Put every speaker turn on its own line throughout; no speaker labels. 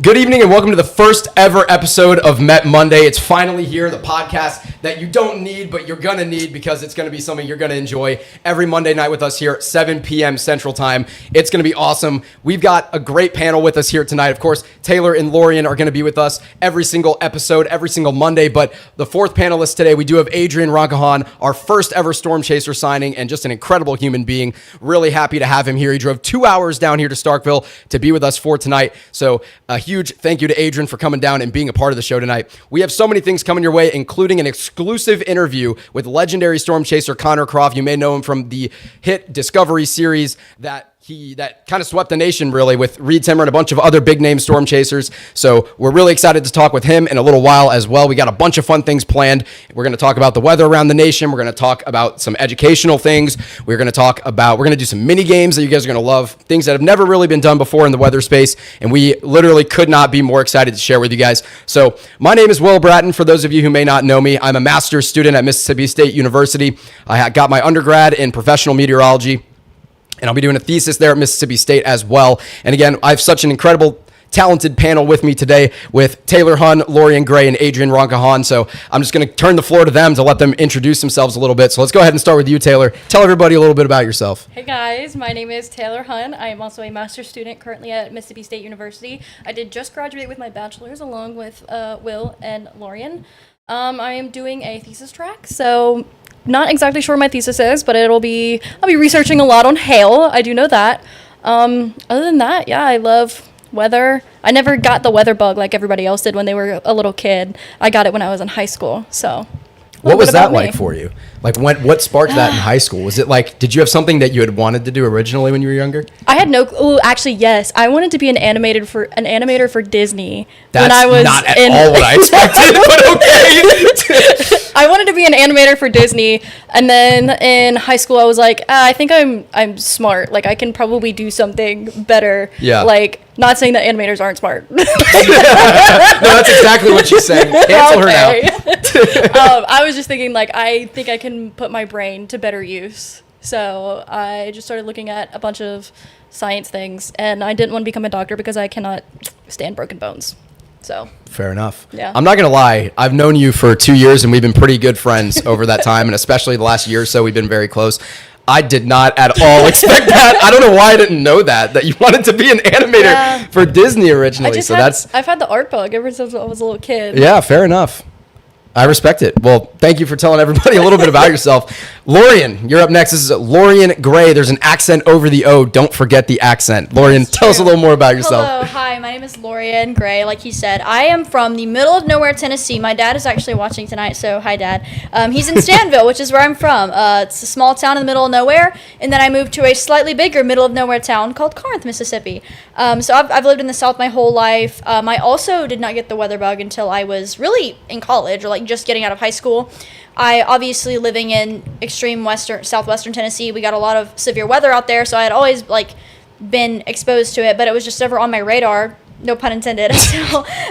Good evening and welcome to the first ever episode of Met Monday. It's finally here, the podcast that you don't need, but you're going to need because it's going to be something you're going to enjoy every Monday night with us here at 7 p.m. Central Time. It's going to be awesome. We've got a great panel with us here tonight. Of course, Taylor and Lorian are going to be with us every single episode, every single Monday, but the fourth panelist today, we do have Adrian Roncahan, our first ever Storm Chaser signing and just an incredible human being. Really happy to have him here. He drove 2 hours down here to Starkville to be with us for tonight. So a huge thank you to Adrian for coming down and being a part of the show tonight. We have so many things coming your way, including an exclusive interview with legendary storm chaser Connor Croff. You may know him from the hit Discovery series that kind of swept the nation, really, with Reed Timmer and a bunch of other big-name storm chasers. So we're really excited to talk with him in a little while as well. We got a bunch of fun things planned. We're going to talk about the weather around the nation. We're going to talk about some educational things. We're going to do some mini games that you guys are going to love, things that have never really been done before in the weather space, and we literally could not be more excited to share with you guys. So my name is Will Bratton. For those of you who may not know me, I'm a master's student at Mississippi State University. I got my undergrad in professional meteorology, and I'll be doing a thesis there at Mississippi State as well. And again, I have such an incredible, talented panel with me today with Taylor Hunn, Lorian Gray, and Adrian Roncahan. So I'm just going to turn the floor to them to let them introduce themselves a little bit. So let's go ahead and start with you, Taylor. Tell everybody a little bit about yourself.
Hey guys, my name is Taylor Hunn. I am also a master's student currently at Mississippi State University. I did just graduate with my bachelor's along with Will and Lorian. I am doing a thesis track, so not exactly sure what my thesis is, but I'll be researching a lot on hail. I do know that. Other than that, yeah, I love weather. I never got the weather bug like everybody else did when they were a little kid. I got it when I was in high school. So
what was that like for you? Like what sparked that in high school? Was it like, did you have something that you had wanted to do originally when you were younger?
I had actually, yes. I wanted to be an animator for Disney.
That's
when I was
not at all what I expected, but okay.
I wanted to be an animator for Disney, and then in high school I was like, I think I'm smart. Like, I can probably do something better.
Yeah.
Like, not saying that animators aren't smart.
No, that's exactly what she's saying. Cancel her now.
I was just thinking, like, I think I can put my brain to better use. So I just started looking at a bunch of science things, and I didn't want to become a doctor because I cannot stand broken bones. So
fair enough.
Yeah.
I'm not going to lie. I've known you for 2 years, and we've been pretty good friends over that time, and especially the last year or so, we've been very close. I did not at all expect that. I don't know why I didn't know that you wanted to be an animator for Disney originally.
I've had the art bug ever since I was a little kid.
Yeah, fair enough. I respect it. Well, thank you for telling everybody a little bit about yourself. Lorian, you're up next. This is Lorian Gray. There's an accent over the O. Don't forget the accent. Lorian, tell us a little more about yourself.
Hello, hi, my name is Lorian Gray. Like he said, I am from the middle of nowhere, Tennessee. My dad is actually watching tonight, so hi, Dad. He's in Stanville, which is where I'm from. It's a small town in the middle of nowhere, and then I moved to a slightly bigger middle of nowhere town called Corinth, Mississippi. So I've lived in the South my whole life. I also did not get the weather bug until I was really in college, or like just getting out of high school. I obviously living in extreme southwestern Tennessee, we got a lot of severe weather out there, so I had always been exposed to it, but it was just never on my radar, no pun intended,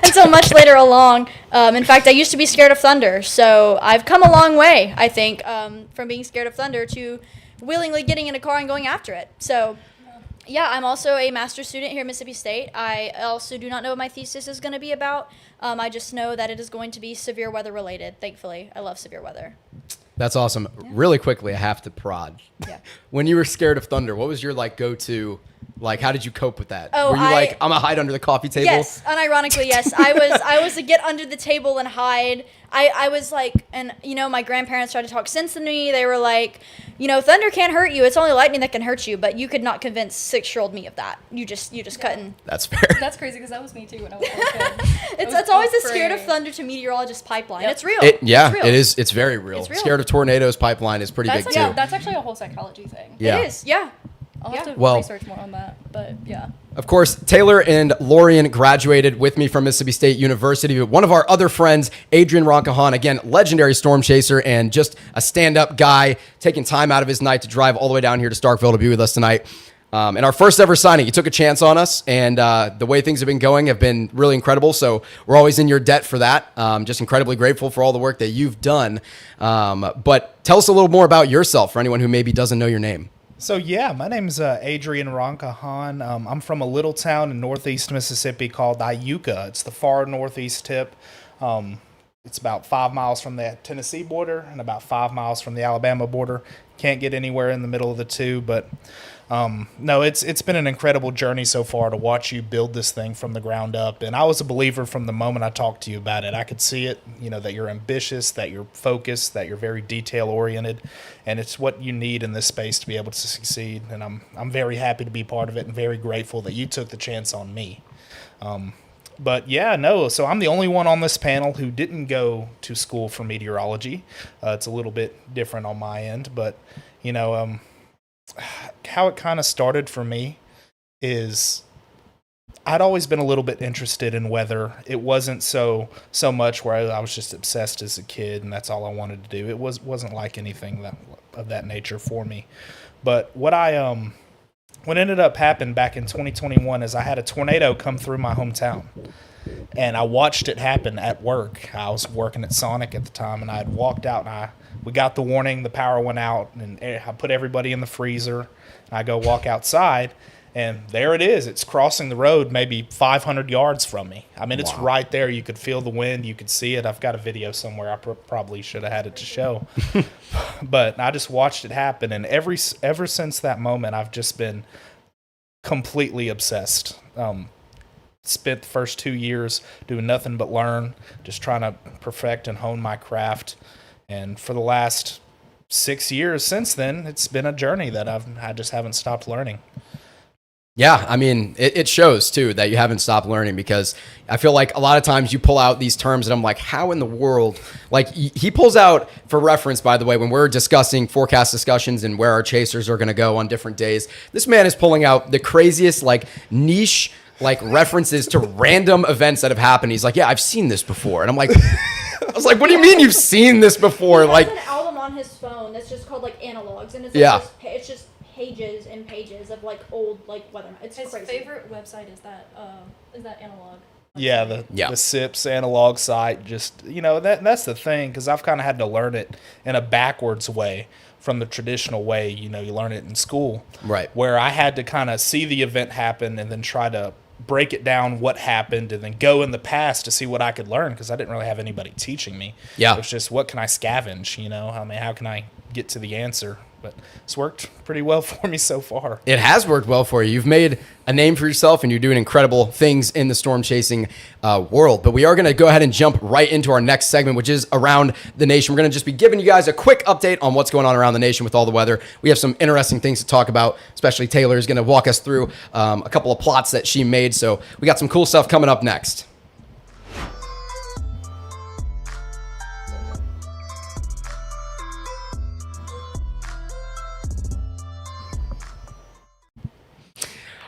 until much later along. In fact, I used to be scared of thunder, so I've come a long way, I think, from being scared of thunder to willingly getting in a car and going after it. So yeah, I'm also a master's student here at Mississippi State. I also do not know what my thesis is going to be about. I just know that it is going to be severe weather related, thankfully. I love severe weather.
That's awesome. Yeah. Really quickly, I have to prod. Yeah. When you were scared of thunder, what was your go-to, how did you cope with that? Were you I'm going to hide under the coffee table?
Yes, unironically, yes. I was to get under the table and hide. I was my grandparents tried to talk sense to me. They were like, thunder can't hurt you. It's only lightning that can hurt you. But you could not convince 6-year-old me of that. You just couldn't.
That's fair.
That's crazy because that was me too when I was a little kid.
It's always the scared of thunder to meteorologist pipeline. Yep. It's real.
It is. It's very real.
It's real.
Scared of tornadoes pipeline is pretty big too.
Yeah, that's actually a whole psychology thing.
Yeah.
It is. Yeah.
I'll have to research more on that, but yeah.
Of course, Taylor and Lorian graduated with me from Mississippi State University. One of our other friends, Adrian Roncahan, again, legendary storm chaser and just a stand-up guy, taking time out of his night to drive all the way down here to Starkville to be with us tonight. And our first ever signing, he took a chance on us, and the way things have been going have been really incredible. So we're always in your debt for that. Just incredibly grateful for all the work that you've done. But tell us a little more about yourself for anyone who maybe doesn't know your name.
So yeah, my name's Adrian Roncahan. I'm from a little town in northeast Mississippi called Iuka. It's the far northeast tip. It's about 5 miles from the Tennessee border and about 5 miles from the Alabama border. Can't get anywhere in the middle of the two, but no, it's been an incredible journey so far to watch you build this thing from the ground up. And I was a believer from the moment I talked to you about it. I could see it, that you're ambitious, that you're focused, that you're very detail oriented, and it's what you need in this space to be able to succeed. And I'm very happy to be part of it and very grateful that you took the chance on me. But yeah, no, so I'm the only one on this panel who didn't go to school for meteorology. It's a little bit different on my end, but how it kind of started for me is I'd always been a little bit interested in weather. It wasn't so much where I was just obsessed as a kid and that's all I wanted to do. It wasn't like anything of that nature for me. But what ended up happening back in 2021 is I had a tornado come through my hometown. And I watched it happen at work. I was working at Sonic at the time, and I had walked out, and we got the warning, the power went out, and I put everybody in the freezer. And I go walk outside, and there it is. It's crossing the road maybe 500 yards from me. I mean, it's right there. You could feel the wind. You could see it. I've got a video somewhere. I probably should have had it to show. But I just watched it happen, and ever since that moment, I've just been completely obsessed. Spent the first 2 years doing nothing but learn, just trying to perfect and hone my craft. And for the last 6 years since then, it's been a journey that I just haven't stopped learning.
Yeah, I mean, it shows, too, that you haven't stopped learning, because I feel like a lot of times you pull out these terms and I'm like, how in the world? Like, he pulls out, for reference, by the way, when we're discussing forecast discussions and where our chasers are going to go on different days, this man is pulling out the craziest, niche, references to random events that have happened. He's like, yeah, I've seen this before. And I'm like, I was like, what do you mean you've seen this before?
He has an album on his phone that's just called Analogs, and it's just pages and pages of old weather. It's
His
crazy.
favorite website is that Analog.
Yeah, the SIPS analog site. Just that's the thing, because I've kind of had to learn it in a backwards way from the traditional way. You learn it in school,
right? Where
I had to kind of see the event happen and then try to break it down what happened and then go in the past to see what I could learn, because I didn't really have anybody teaching me.
Yeah,
it was just, what can I scavenge? I mean, how can I get to the answer? But it's worked pretty well for me so far.
It has worked well for you. You've made a name for yourself, and you're doing incredible things in the storm chasing world. But we are going to go ahead and jump right into our next segment, which is around the nation. We're going to just be giving you guys a quick update on what's going on around the nation with all the weather. We have some interesting things to talk about, especially Taylor is going to walk us through a couple of plots that she made. So we got some cool stuff coming up next.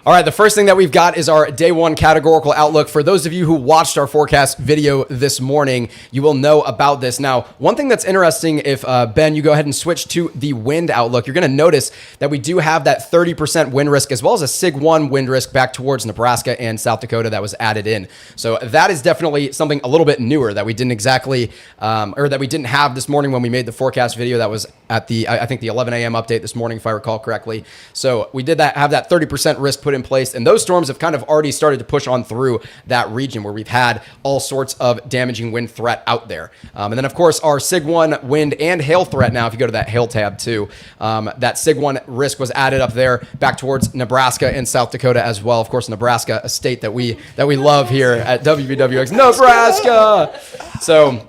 All right, the first thing that we've got is our day one categorical outlook. For those of you who watched our forecast video this morning, you will know about this. Now, one thing that's interesting, if Ben, you go ahead and switch to the wind outlook, you're going to notice that we do have that 30% wind risk, as well as a SIG 1 wind risk back towards Nebraska and South Dakota that was added in. So that is definitely something a little bit newer that we didn't exactly, or that we didn't have this morning when we made the forecast video. That was at the, I think the 11 a.m. update this morning, if I recall correctly. So we did have that 30% risk put in place, and those storms have kind of already started to push on through that region where we've had all sorts of damaging wind threat out there. And then of course our SIG 1 wind and hail threat. Now, if you go to that hail tab too, that SIG 1 risk was added up there back towards Nebraska and South Dakota as well. Of course, Nebraska, a state that we love here at WWX, Nebraska. So,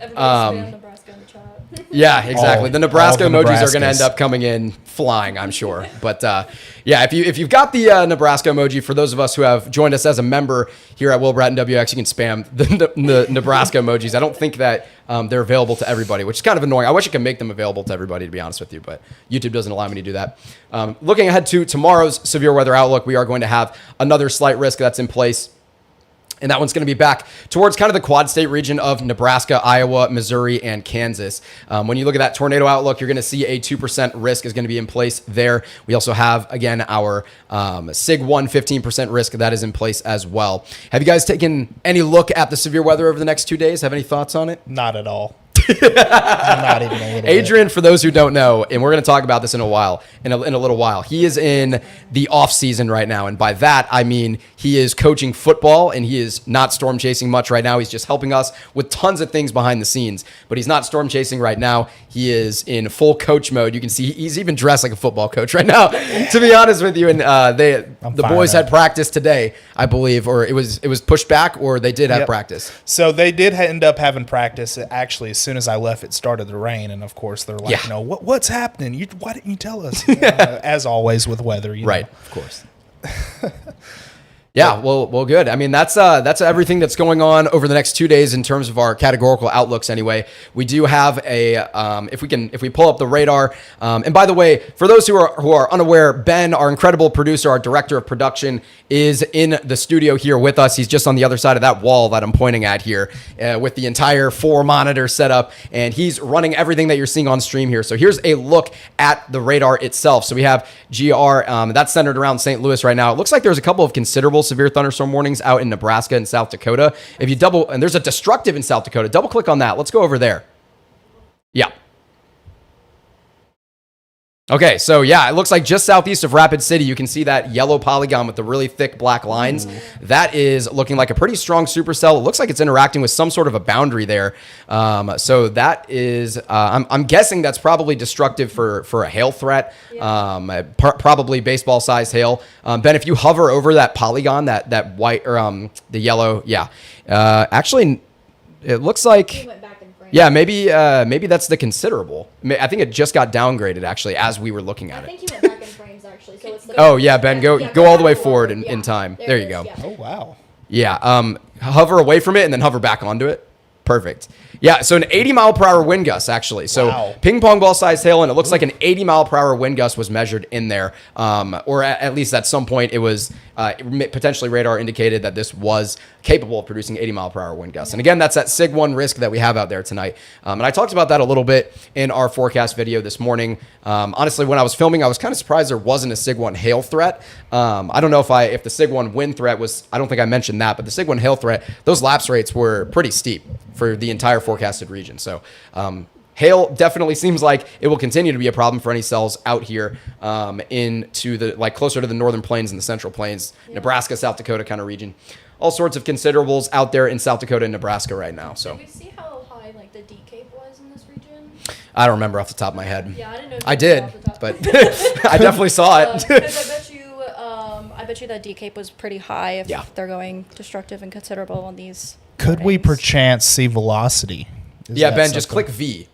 yeah, exactly. The Nebraska emojis are going to end up coming in flying, I'm sure. But yeah, if you've got the Nebraska emoji, for those of us who have joined us as a member here at WillBrattonWx, you can spam the Nebraska emojis. I don't think that they're available to everybody, which is kind of annoying. I wish I could make them available to everybody, to be honest with you, but YouTube doesn't allow me to do that. Looking ahead to tomorrow's severe weather outlook, we are going to have another slight risk that's in place. And that one's going to be back towards kind of the quad state region of Nebraska, Iowa, Missouri, and Kansas. When you look at that tornado outlook, you're going to see a 2% risk is going to be in place there. We also have, again, our SIG 1 15% risk that is in place as well. Have you guys taken any look at the severe weather over the next 2 days? Have any thoughts on it?
Not at all. I'm not even a little
Adrian, for those who don't know, and we're going to talk about this in a little while, he is in the off season right now. And by that, I mean he is coaching football and he is not storm chasing much right now. He's just helping us with tons of things behind the scenes, but he's not storm chasing right now. He is in full coach mode. You can see he's even dressed like a football coach right now, to be honest with you. And the boys had practice today, I believe, or it was pushed back, or they did have practice.
So they did end up having practice. Actually, as soon as I left, it started to rain, and of course they're like, what's happening? Why didn't you tell us? As always with weather,
right? Of course. Yeah, well, good. I mean, that's everything that's going on over the next 2 days in terms of our categorical outlooks. Anyway, we do have if we pull up the radar. And by the way, for those who are unaware, Ben, our incredible producer, our director of production, is in the studio here with us. He's just on the other side of that wall that I'm pointing at here, with the entire 4 monitor setup, and he's running everything that you're seeing on stream here. So here's a look at the radar itself. So we have GR that's centered around St. Louis right now. It looks like there's a couple of considerable severe thunderstorm warnings out in Nebraska and South Dakota. If you and there's a destructive in South Dakota, double click on that. Let's go over there. Yeah. Okay, so yeah, it looks like just southeast of Rapid City, you can see that yellow polygon with the really thick black lines. Ooh. That is looking like a pretty strong supercell. It looks like it's interacting with some sort of a boundary there. So that is, I'm guessing that's probably destructive for a hail threat, probably baseball-sized hail. Ben, if you hover over that polygon, that white or the yellow, actually, it looks like. Yeah, maybe that's the considerable. I think it just got downgraded actually as we were looking at it.
I think you went back in frames actually. So it's the
oh yeah, Ben, go all the way forward in time. There you go.
Yeah.
Oh wow.
Yeah. Hover away from it and then hover back onto it. Perfect. Yeah, so an 80-mile-per-hour wind gust, actually. So ping pong ball-sized hail, and it looks like an 80-mile-per-hour wind gust was measured in there. Or at least at some point, it was potentially radar indicated that this was capable of producing 80-mile-per-hour wind gusts. And again, that's that SIG-1 risk that we have out there tonight. And I talked about that a little bit in our forecast video this morning. Honestly, when I was filming, I was kind of surprised there wasn't a SIG-1 hail threat. I don't know if the SIG-1 wind threat was, I don't think I mentioned that, but the SIG-1 hail threat, those lapse rates were pretty steep for the entire forecasted region. So hail definitely seems like it will continue to be a problem for any cells out here into the closer to the northern plains and the central plains, Nebraska, South Dakota kind of region. All sorts of considerables out there in South Dakota and Nebraska right now. So
did we see how high the D cape was in this region?
I don't remember off the top of my head.
Yeah, I didn't know.
I did, but I definitely saw it.
I bet you that D cape was pretty high if they're going destructive and considerable on these.
Could we perchance see velocity?
Yeah, Ben, just click V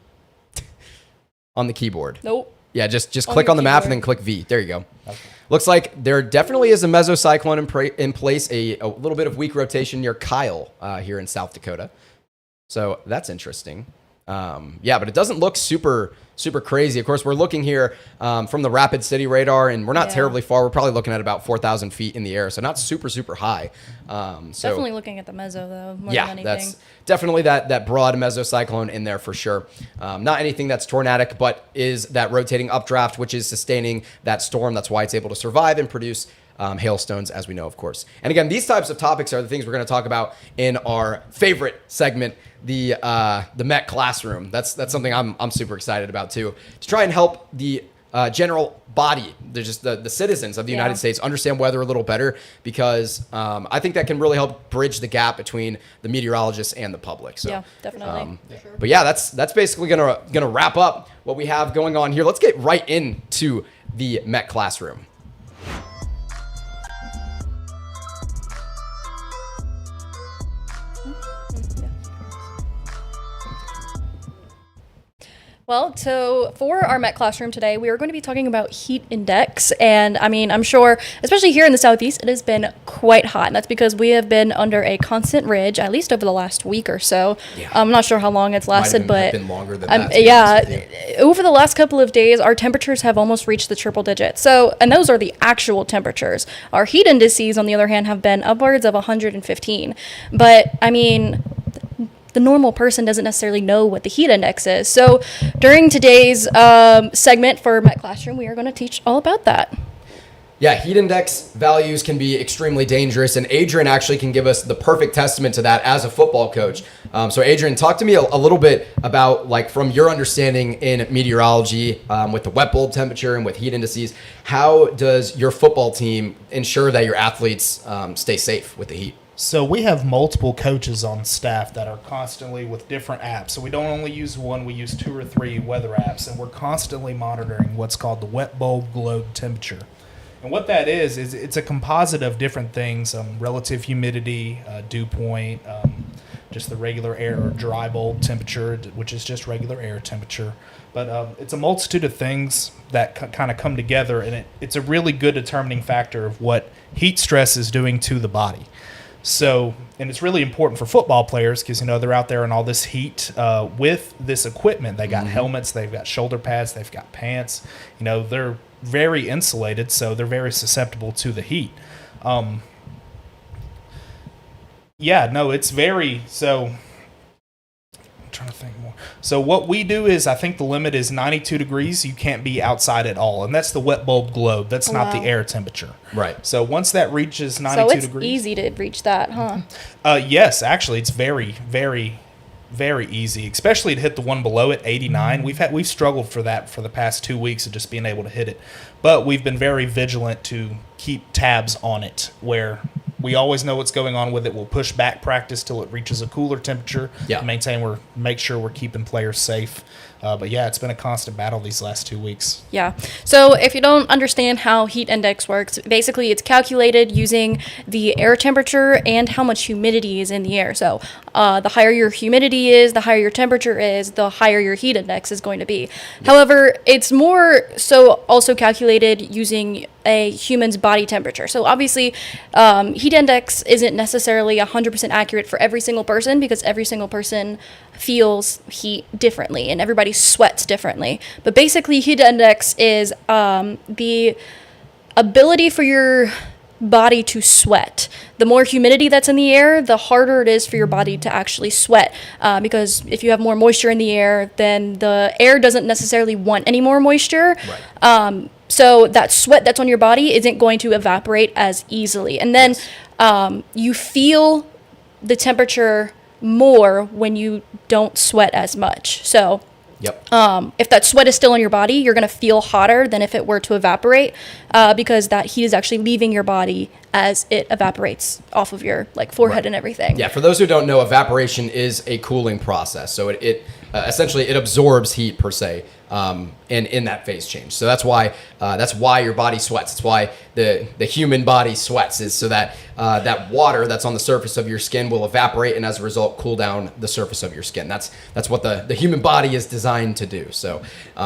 on the keyboard.
Nope.
Yeah, just click on the map and then click V. There you go. Okay. Looks like there definitely is a mesocyclone in place, a little bit of weak rotation near Kyle here in South Dakota. So that's interesting. But it doesn't look super crazy. Of course, we're looking here from the Rapid City radar, and we're not terribly far. We're probably looking at about 4,000 feet in the air, so not super high.
Definitely looking at the meso, though, more than anything.
That's definitely that broad mesocyclone in there for sure. Not anything that's tornadic, but is that rotating updraft, which is sustaining that storm. That's why it's able to survive and produce hailstones, as we know, of course. And again, these types of topics are the things we're going to talk about in our favorite segment, the Met Classroom. That's something I'm super excited about too, to try and help the general body, the citizens of the United States understand weather a little better, because I think that can really help bridge the gap between the meteorologists and the public. So,
yeah, definitely. Sure.
But yeah, that's basically gonna wrap up what we have going on here. Let's get right into the Met Classroom.
Well, so for our Met Classroom today, we are going to be talking about heat index. And I mean, I'm sure, especially here in the Southeast, it has been quite hot. And that's because we have been under a constant ridge, at least over the last week or so. Yeah. I'm not sure how long it's lasted, but
been longer than that.
Over the last couple of days, our temperatures have almost reached the triple digits. So, and those are the actual temperatures. Our heat indices, on the other hand, have been upwards of 115. But I mean, the normal person doesn't necessarily know what the heat index is. So during today's segment for Met Classroom, we are going to teach all about that.
Yeah, heat index values can be extremely dangerous, and Adrian actually can give us the perfect testament to that as a football coach. So Adrian, talk to me a little bit about, like, from your understanding in meteorology, with the wet bulb temperature and with heat indices, how does your football team ensure that your athletes stay safe with the heat?
So we have multiple coaches on staff that are constantly with different apps. So we don't only use one, we use 2 or 3 weather apps, and we're constantly monitoring what's called the wet bulb globe temperature. And what that is it's a composite of different things, relative humidity, dew point, just the regular air or dry bulb temperature, which is just regular air temperature. But it's a multitude of things that kind of come together, and it's a really good determining factor of what heat stress is doing to the body. So, and it's really important for football players because, they're out there in all this heat with this equipment. They got helmets, they've got shoulder pads, they've got pants. They're very insulated, so they're very susceptible to the heat. It's very, so I'm trying to think more. So what we do is, I think the limit is 92 degrees. You can't be outside at all, and that's the wet bulb globe. That's not the air temperature.
Right.
So once that reaches 92
So it's
degrees,
easy to reach that, huh?
yes, actually, it's very, very, very easy, especially to hit the one below it, 89. We've struggled for that for the past 2 weeks of just being able to hit it, but we've been very vigilant to keep tabs on it, where we always know what's going on with it. We'll push back practice till it reaches a cooler temperature.
Yeah.
Make sure we're keeping players safe. But yeah, it's been a constant battle these last 2 weeks.
Yeah. So if you don't understand how heat index works, basically it's calculated using the air temperature and how much humidity is in the air. So the higher your humidity is, the higher your temperature is, the higher your heat index is going to be. However, it's more so also calculated using a human's body temperature. So obviously, heat index isn't necessarily 100% accurate for every single person because every single person feels heat differently and everybody sweats differently. But basically, heat index is the ability for your body to sweat. The more humidity that's in the air, the harder it is for your body to actually sweat, because if you have more moisture in the air, then the air doesn't necessarily want any more moisture.
Right.
So that sweat that's on your body isn't going to evaporate as easily. And then you feel the temperature more when you don't sweat as much. So
Yep.
if that sweat is still on your body, you're going to feel hotter than if it were to evaporate, because that heat is actually leaving your body as it evaporates off of your forehead and everything.
Yeah, for those who don't know, evaporation is a cooling process. So it essentially it absorbs heat per se, in that phase change. So that's why your body sweats. It's why the human body sweats, is so that that water that's on the surface of your skin will evaporate and as a result cool down the surface of your skin. That's what the human body is designed to do. So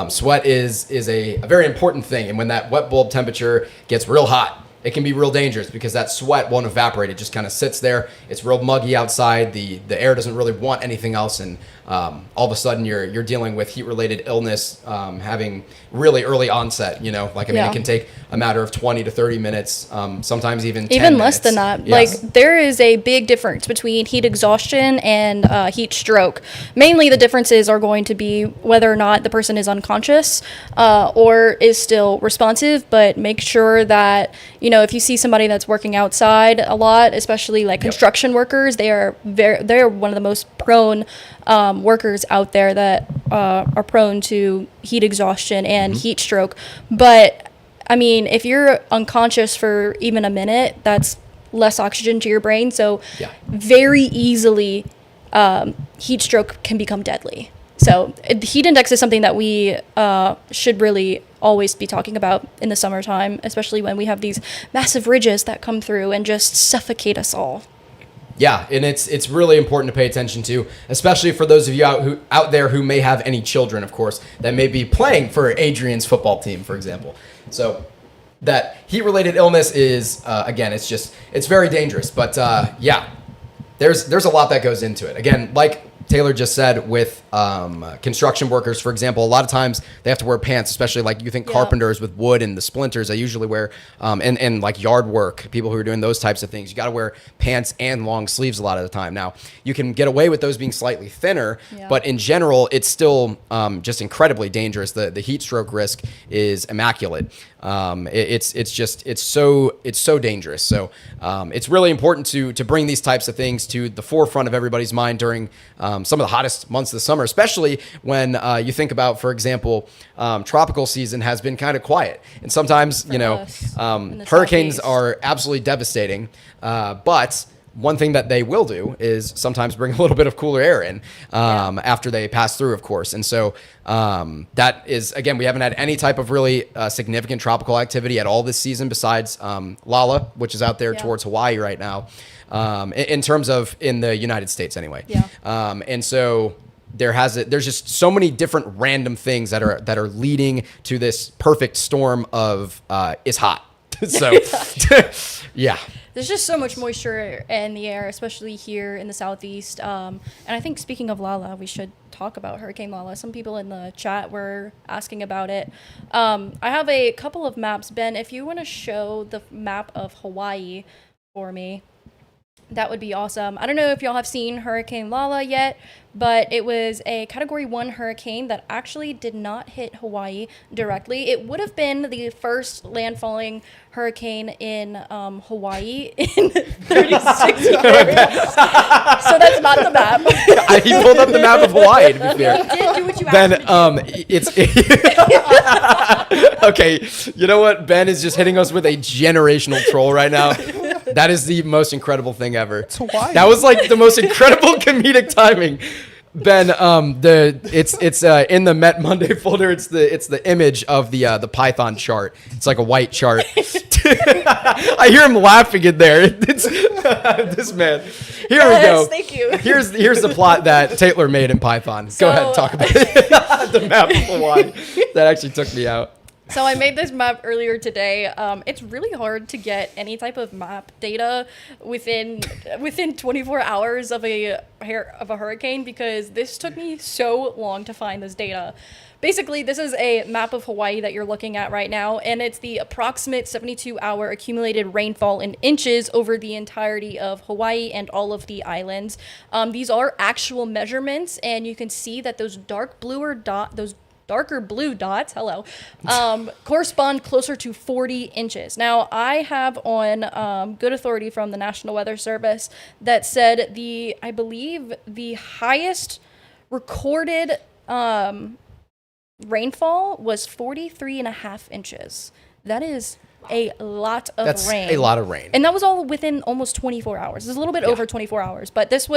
sweat is a very important thing. And when that wet bulb temperature gets real hot, it can be real dangerous because that sweat won't evaporate. It just kind of sits there. It's real muggy outside. The air doesn't really want anything else, and all of a sudden you're dealing with heat-related illness, having really early onset. It can take a matter of 20 to 30 minutes, sometimes even 10
less
minutes.
than that.
Yes.
There is a big difference between heat exhaustion and heat stroke. Mainly the differences are going to be whether or not the person is unconscious or is still responsive, but make sure that if you see somebody that's working outside a lot, especially construction workers, they're one of the most prone workers out there that are prone to heat exhaustion and heat stroke. But if you're unconscious for even a minute, that's less oxygen to your brain. So very easily, heat stroke can become deadly. So the heat index is something that we should really always be talking about in the summertime, especially when we have these massive ridges that come through and just suffocate us all.
Yeah, and it's really important to pay attention to, especially for those of you out there who may have any children, of course, that may be playing for Adrian's football team, for example. So that heat-related illness is, again, it's very dangerous. But there's a lot that goes into it. Again, like Taylor just said, with construction workers, for example, a lot of times they have to wear pants, especially like you think carpenters with wood and the splinters. They usually wear, and like yard work, people who are doing those types of things. You got to wear pants and long sleeves a lot of the time. Now, you can get away with those being slightly thinner, but in general, it's still just incredibly dangerous. The heat stroke risk is immaculate. It's so dangerous. So it's really important to bring these types of things to the forefront of everybody's mind during some of the hottest months of the summer, especially when you think about, for example, tropical season has been kind of quiet. And sometimes, hurricanes are absolutely devastating, but one thing that they will do is sometimes bring a little bit of cooler air in after they pass through, of course. And so that is, again, we haven't had any type of really significant tropical activity at all this season besides Lala, which is out there towards Hawaii right now, in terms of in the United States anyway. And so there's just so many different random things that are leading to this perfect storm of it's hot. So yeah.
There's just so much moisture in the air, especially here in the southeast. And I think speaking of Lala, we should talk about Hurricane Lala. Some people in the chat were asking about it. I have a couple of maps. Ben, if you want to show the map of Hawaii for me, that would be awesome. I don't know if y'all have seen Hurricane Lala yet, but it was a Category 1 hurricane that actually did not hit Hawaii directly. It would have been the first landfalling hurricane in Hawaii in 36 years. So that's not the map.
He pulled up the map of Hawaii, to be fair.
You did do what you asked me to.
Okay, you know what? Ben is just hitting us with a generational troll right now. That is the most incredible thing ever.
It's Hawaii.
That was like the most incredible comedic timing. Ben, it's in the Met Monday folder. It's the image of the Python chart. It's like a white chart. I hear him laughing in there. It's this man. Here we go.
Thank you.
Here's the plot that Taylor made in Python. Go ahead and talk about it. The map of Hawaii. That actually took me out.
So I made this map earlier today. It's really hard to get any type of map data within 24 hours of a hurricane because this took me so long to find this data. Basically, this is a map of Hawaii that you're looking at right now, and it's the approximate 72-hour accumulated rainfall in inches over the entirety of Hawaii and all of the islands. These are actual measurements, and you can see that those darker blue dots, correspond closer to 40 inches. Now, I have on good authority from the National Weather Service that said I believe the highest recorded rainfall was 43.5 inches. That is a lot of rain.
That's a lot of rain.
And that was all within almost 24 hours. It's a little bit over 24 hours. But this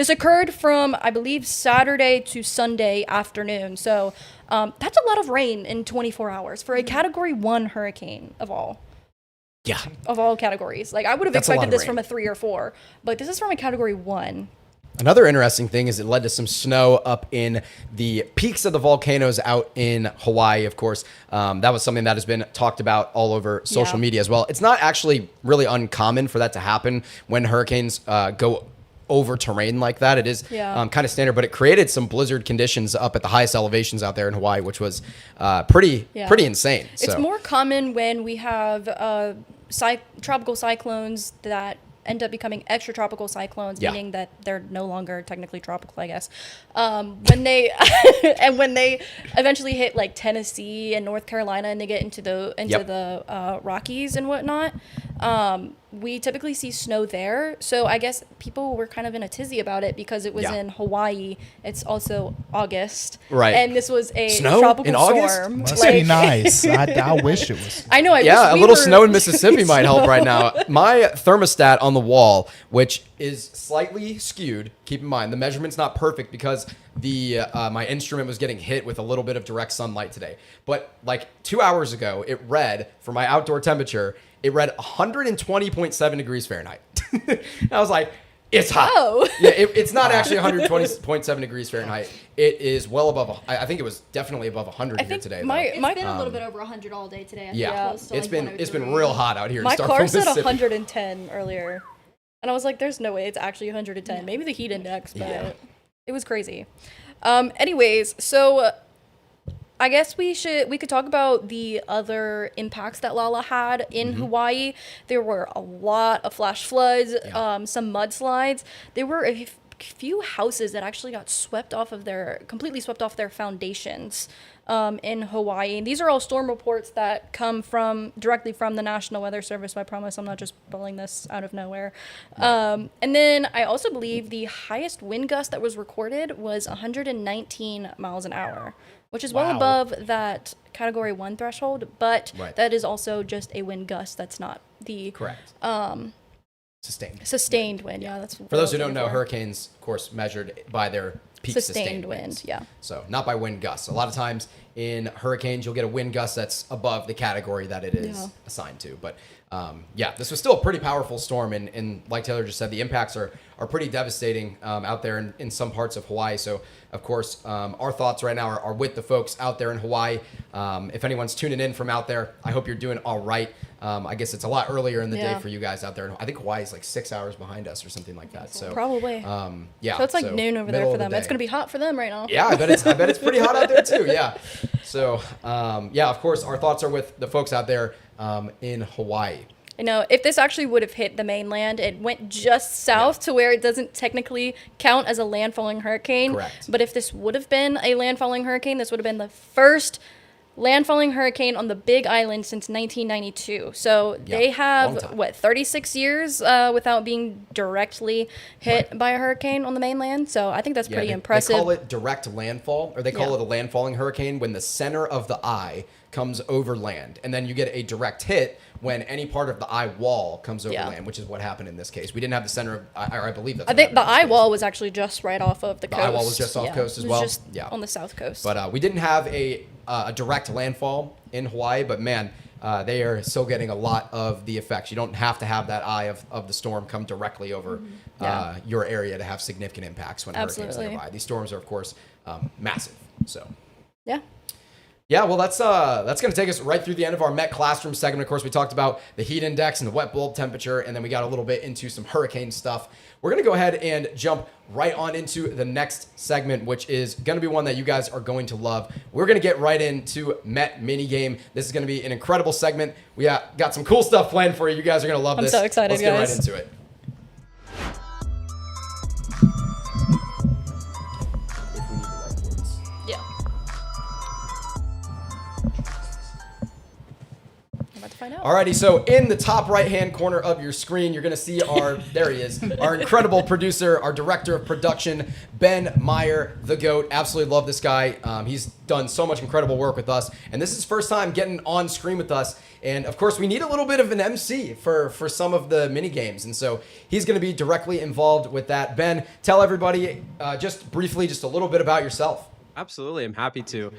occurred from, I believe, Saturday to Sunday afternoon. So that's a lot of rain in 24 hours for a Category 1 hurricane of all.
Yeah.
Of all categories. Like, I would have expected this from a 3 or 4. But this is from a Category 1.
Another interesting thing is it led to some snow up in the peaks of the volcanoes out in Hawaii, of course. That was something that has been talked about all over social media as well. It's not actually really uncommon for that to happen when hurricanes go over terrain like that. It is kind of standard, but it created some blizzard conditions up at the highest elevations out there in Hawaii, which was pretty insane.
It's more common when we have tropical cyclones that end up becoming extratropical cyclones, meaning that they're no longer technically tropical, I guess. When they eventually hit like Tennessee and North Carolina, and they get into the Rockies and whatnot, we typically see snow there. So I guess people were kind of in a tizzy about it because it was in Hawaii. It's also August, right? And this was a tropical storm.
Must be nice. I wish it was.
I know.
A little snow in Mississippi might help right now. My thermostat on the wall, which is slightly skewed. Keep in mind the measurement's not perfect because my instrument was getting hit with a little bit of direct sunlight today. But like 2 hours ago, it read for my outdoor temperature. It read 120.7 degrees Fahrenheit. I was like, it's hot.
Oh.
Yeah, it's not actually 120.7 degrees Fahrenheit. It is well above, I think it was definitely above 100 here today.
It's been a little bit over 100 all day today.
It's been real hot out here.
My car said 110 earlier. And I was like, there's no way it's actually 110. Maybe the heat index, but it was crazy. Anyways, so I guess we could talk about the other impacts that Lala had in Hawaii. There were a lot of flash floods, some mudslides. There were a few houses that actually got completely swept off their foundations in Hawaii. And these are all storm reports that come directly from the National Weather Service. So I promise I'm not just pulling this out of nowhere. Right. And then I also believe the highest wind gust that was recorded was 119 miles an hour, which is well above that Category 1 threshold. But that is also just a wind gust. That's not the
correct.
Sustained wind. Yeah, that's
for those who don't know, hurricanes, of course, measured by their peak sustained wind.
Winds. Yeah.
So not by wind gusts. A lot of times in hurricanes, you'll get a wind gust that's above the category that it is assigned to. But this was still a pretty powerful storm, and like Taylor just said, the impacts are pretty devastating out there in some parts of Hawaii. So of course, our thoughts right now are with the folks out there in Hawaii. If anyone's tuning in from out there, I hope you're doing all right. I guess it's a lot earlier in the day for you guys out there. I think Hawaii is like 6 hours behind us or something like that. So
probably.
So
it's like noon over there for them. It's going to be hot for them right now.
Yeah, I bet it's pretty hot out there too. Yeah. So of course, our thoughts are with the folks out there in Hawaii.
I know if this actually would have hit the mainland, it went just south to where it doesn't technically count as a landfalling hurricane.
Correct.
But if this would have been a landfalling hurricane, this would have been the first landfalling hurricane on the Big Island since 1992. So they have 36 years without being directly hit by a hurricane on the mainland. So I think that's pretty impressive.
They call it direct landfall, or they call it a landfalling hurricane when the center of the eye comes over land, and then you get a direct hit when any part of the eye wall comes over land, which is what happened in this case. We didn't have the center of, I believe that's.
I think the eye wall was actually just right off of the coast.
The eye wall was just off coast as well.
Just on the south coast.
But we didn't have a direct landfall in Hawaii, but man, they are still getting a lot of the effects. You don't have to have that eye of the storm come directly over your area to have significant impacts when hurricanes are nearby. These storms are, of course, massive. So yeah, well, that's going to take us right through the end of our Met Classroom segment. Of course, we talked about the heat index and the wet bulb temperature, and then we got a little bit into some hurricane stuff. We're going to go ahead and jump right on into the next segment, which is going to be one that you guys are going to love. We're going to get right into Met Minigame. This is going to be an incredible segment. We got some cool stuff planned for you. You guys are going to love this.
I'm so excited,
Let's get right into it. Alrighty, so in the top right-hand corner of your screen, you're going to see there he is, our incredible producer, our director of production, Ben Meyer, the GOAT. Absolutely love this guy. He's done so much incredible work with us, and this is his first time getting on screen with us. And of course, we need a little bit of an MC for some of the mini games, and so he's going to be directly involved with that. Ben, tell everybody just briefly, just a little bit about yourself.
Absolutely, I'm happy to.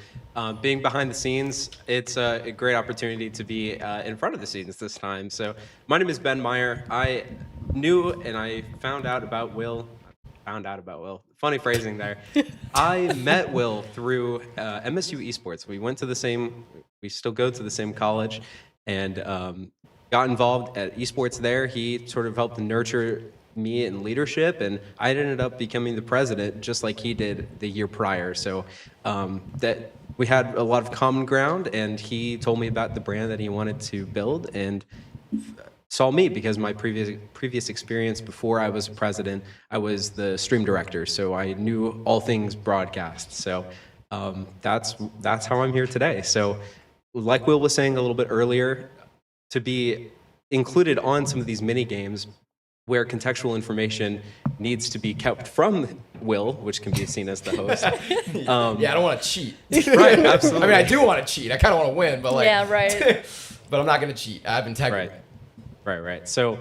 Being behind the scenes, it's a great opportunity to be in front of the scenes this time. So my name is Ben Meyer. I knew and I found out about Will. Funny phrasing there. I met Will through MSU Esports. We still go to the same college, and got involved at esports there. He sort of helped nurture me in leadership, and I ended up becoming the president just like he did the year prior. So that we had a lot of common ground, and he told me about the brand that he wanted to build, and saw me because my previous experience before I was president, I was the stream director, so I knew all things broadcast. So that's how I'm here today. So like Will was saying a little bit earlier, to be included on some of these mini games where contextual information needs to be kept from Will, which can be seen as the host.
I don't want to cheat.
Right, absolutely.
I mean, I do want to cheat. I kind of want to win, but
right.
But I'm not going to cheat. I have integrity.
Right. So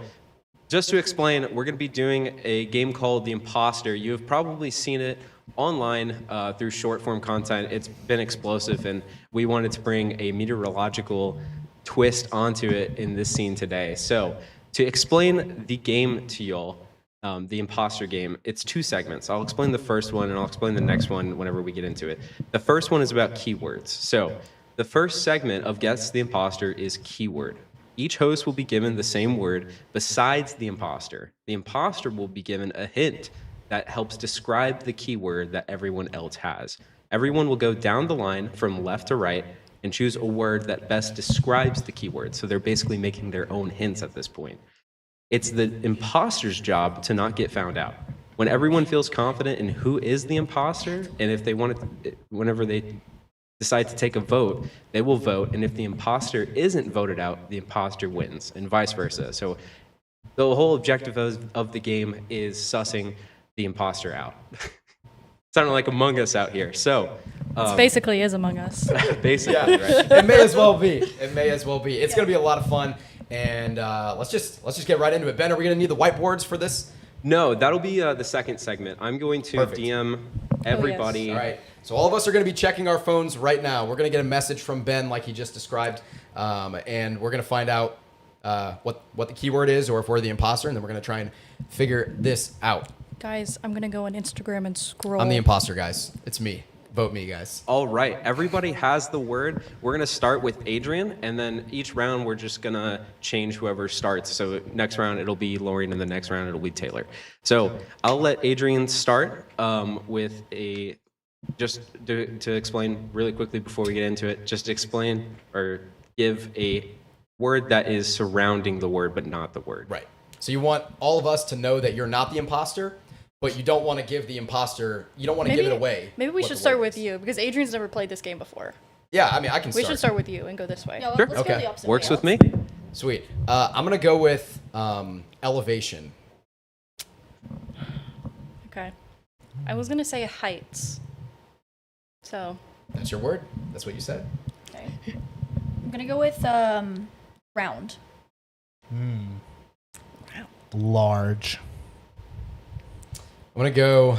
just to explain, we're going to be doing a game called The Imposter. You have probably seen it online through short form content. It's been explosive, and we wanted to bring a meteorological twist onto it in this scene today. So to explain the game to y'all, the imposter game, it's 2 segments. I'll explain the first one, and I'll explain the next one whenever we get into it. The first one is about keywords. So the first segment of Guess the Imposter is keyword. Each host will be given the same word besides the imposter. The imposter will be given a hint that helps describe the keyword that everyone else has. Everyone will go down the line from left to right and choose a word that best describes the keyword. So they're basically making their own hints at this point. It's the imposter's job to not get found out. When everyone feels confident in who is the imposter, and if they want to, whenever they decide to take a vote, they will vote, and if the imposter isn't voted out, the imposter wins, and vice versa. So the whole objective of the game is sussing the imposter out. Sounding like Among Us out here. So
It basically is Among Us.
basically, right?
It may as well be. It may as well be. It's going to be a lot of fun, and let's just get right into it. Ben, are we going to need the whiteboards for this?
No, that'll be the second segment. I'm going to
Perfect.
DM everybody.
All right. So all of us are going to be checking our phones right now. We're going to get a message from Ben, like he just described, and we're going to find out what the keyword is, or if we're the imposter, and then we're going to try and figure this out.
Guys, I'm gonna go on Instagram and scroll.
I'm the imposter, guys. It's me. Vote me, guys.
All right, everybody has the word. We're gonna start with Adrian, and then each round we're just gonna change whoever starts. So next round it'll be Lauren, and the next round it'll be Taylor. So I'll let Adrian start with a, just to explain really quickly before we get into it, just explain or give a word that is surrounding the word but not the word.
Right. So you want all of us to know that you're not the imposter, but you don't want to give the imposter, you don't want to give it away.
Maybe we should start with you, because Adrian's never played this game before.
Yeah, I mean, I can start.
We should start with you and go this way.
Yeah,
Sure.
let's go the opposite
Works
way.
with me.
Sweet. I'm going to go with elevation.
Okay. I was gonna say heights. So.
That's your word? That's what you said?
Okay. I'm gonna go with round.
Large.
I'm going to go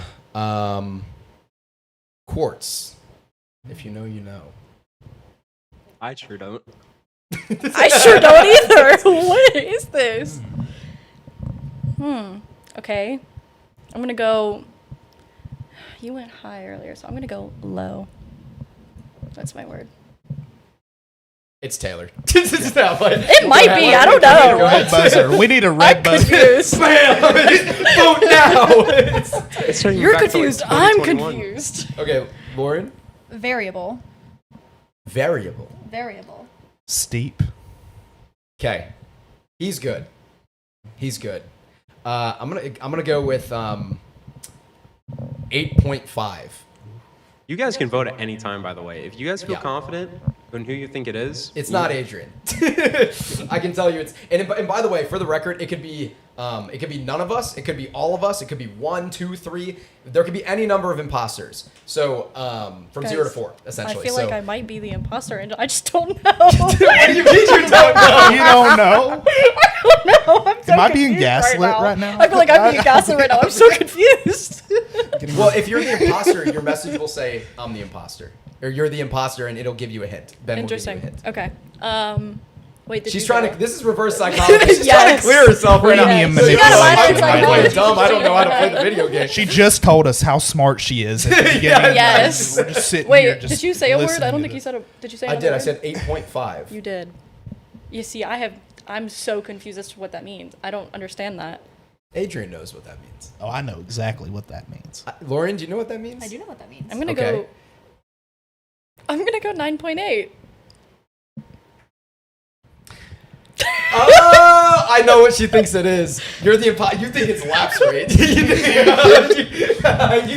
quartz. If you know, you know.
I sure don't.
I sure don't either. What is this? Okay. I'm gonna go. You went high earlier, so I'm gonna go low. That's my word.
It's Taylor. It
It might be. I don't know.
Red buzzer. We need a red
I'm
buzzer.
confused.
Bam! Vote now!
It's turning
You're
back to, like,
confused. I'm
2021.
confused.
Okay, Lauren.
Variable.
Variable.
Variable.
Steep.
Okay. He's good. He's good. I'm gonna go with 8.5.
You guys can vote at any time, by the way. If you guys feel
Yeah.
confident in who you think it is,
It's not Adrian. I can tell you it's and by the way, for the record, it could be none of us, it could be all of us, it could be 1, 2, 3. There could be any number of imposters. So from
Guys,
0 to 4, essentially.
I feel
so,
like I might be the imposter, and I just don't know.
What do you mean you don't know?
You don't know?
No, I'm so
Am I being
confused
gaslit right now?
I feel like I'm being gaslit right now. I'm so confused.
Well, if you're the imposter, your message will say, I'm the imposter. Or you're the imposter, and it'll give you a hint. Ben will give you a
Interesting.
hint.
Okay. Wait, did
She's
you
trying
go?
to. This is reverse psychology. She's trying to
Yes.
clear herself right now.
Premium
So you
manipulation.
I
She got a
play
minor
dumb. I don't know how to play
psychology.
the video game.
She just told us how smart she is at the beginning.
Yes.
We're just sitting
Wait,
here just
did you say a word?
listening
I don't
to
think you
this.
said a. Did you say?
I
another
did. I
word?
said 8.5.
You did. You see, I'm so confused as to what that means. I don't understand that.
Adrian knows what that means.
Oh, I know exactly what that means.
Lauren, do you know what that means?
I do know what that means.
I'm gonna
Okay.
go. I'm gonna go 9.8.
Oh, I know what she thinks it is. You're the you think it's lapse rate. You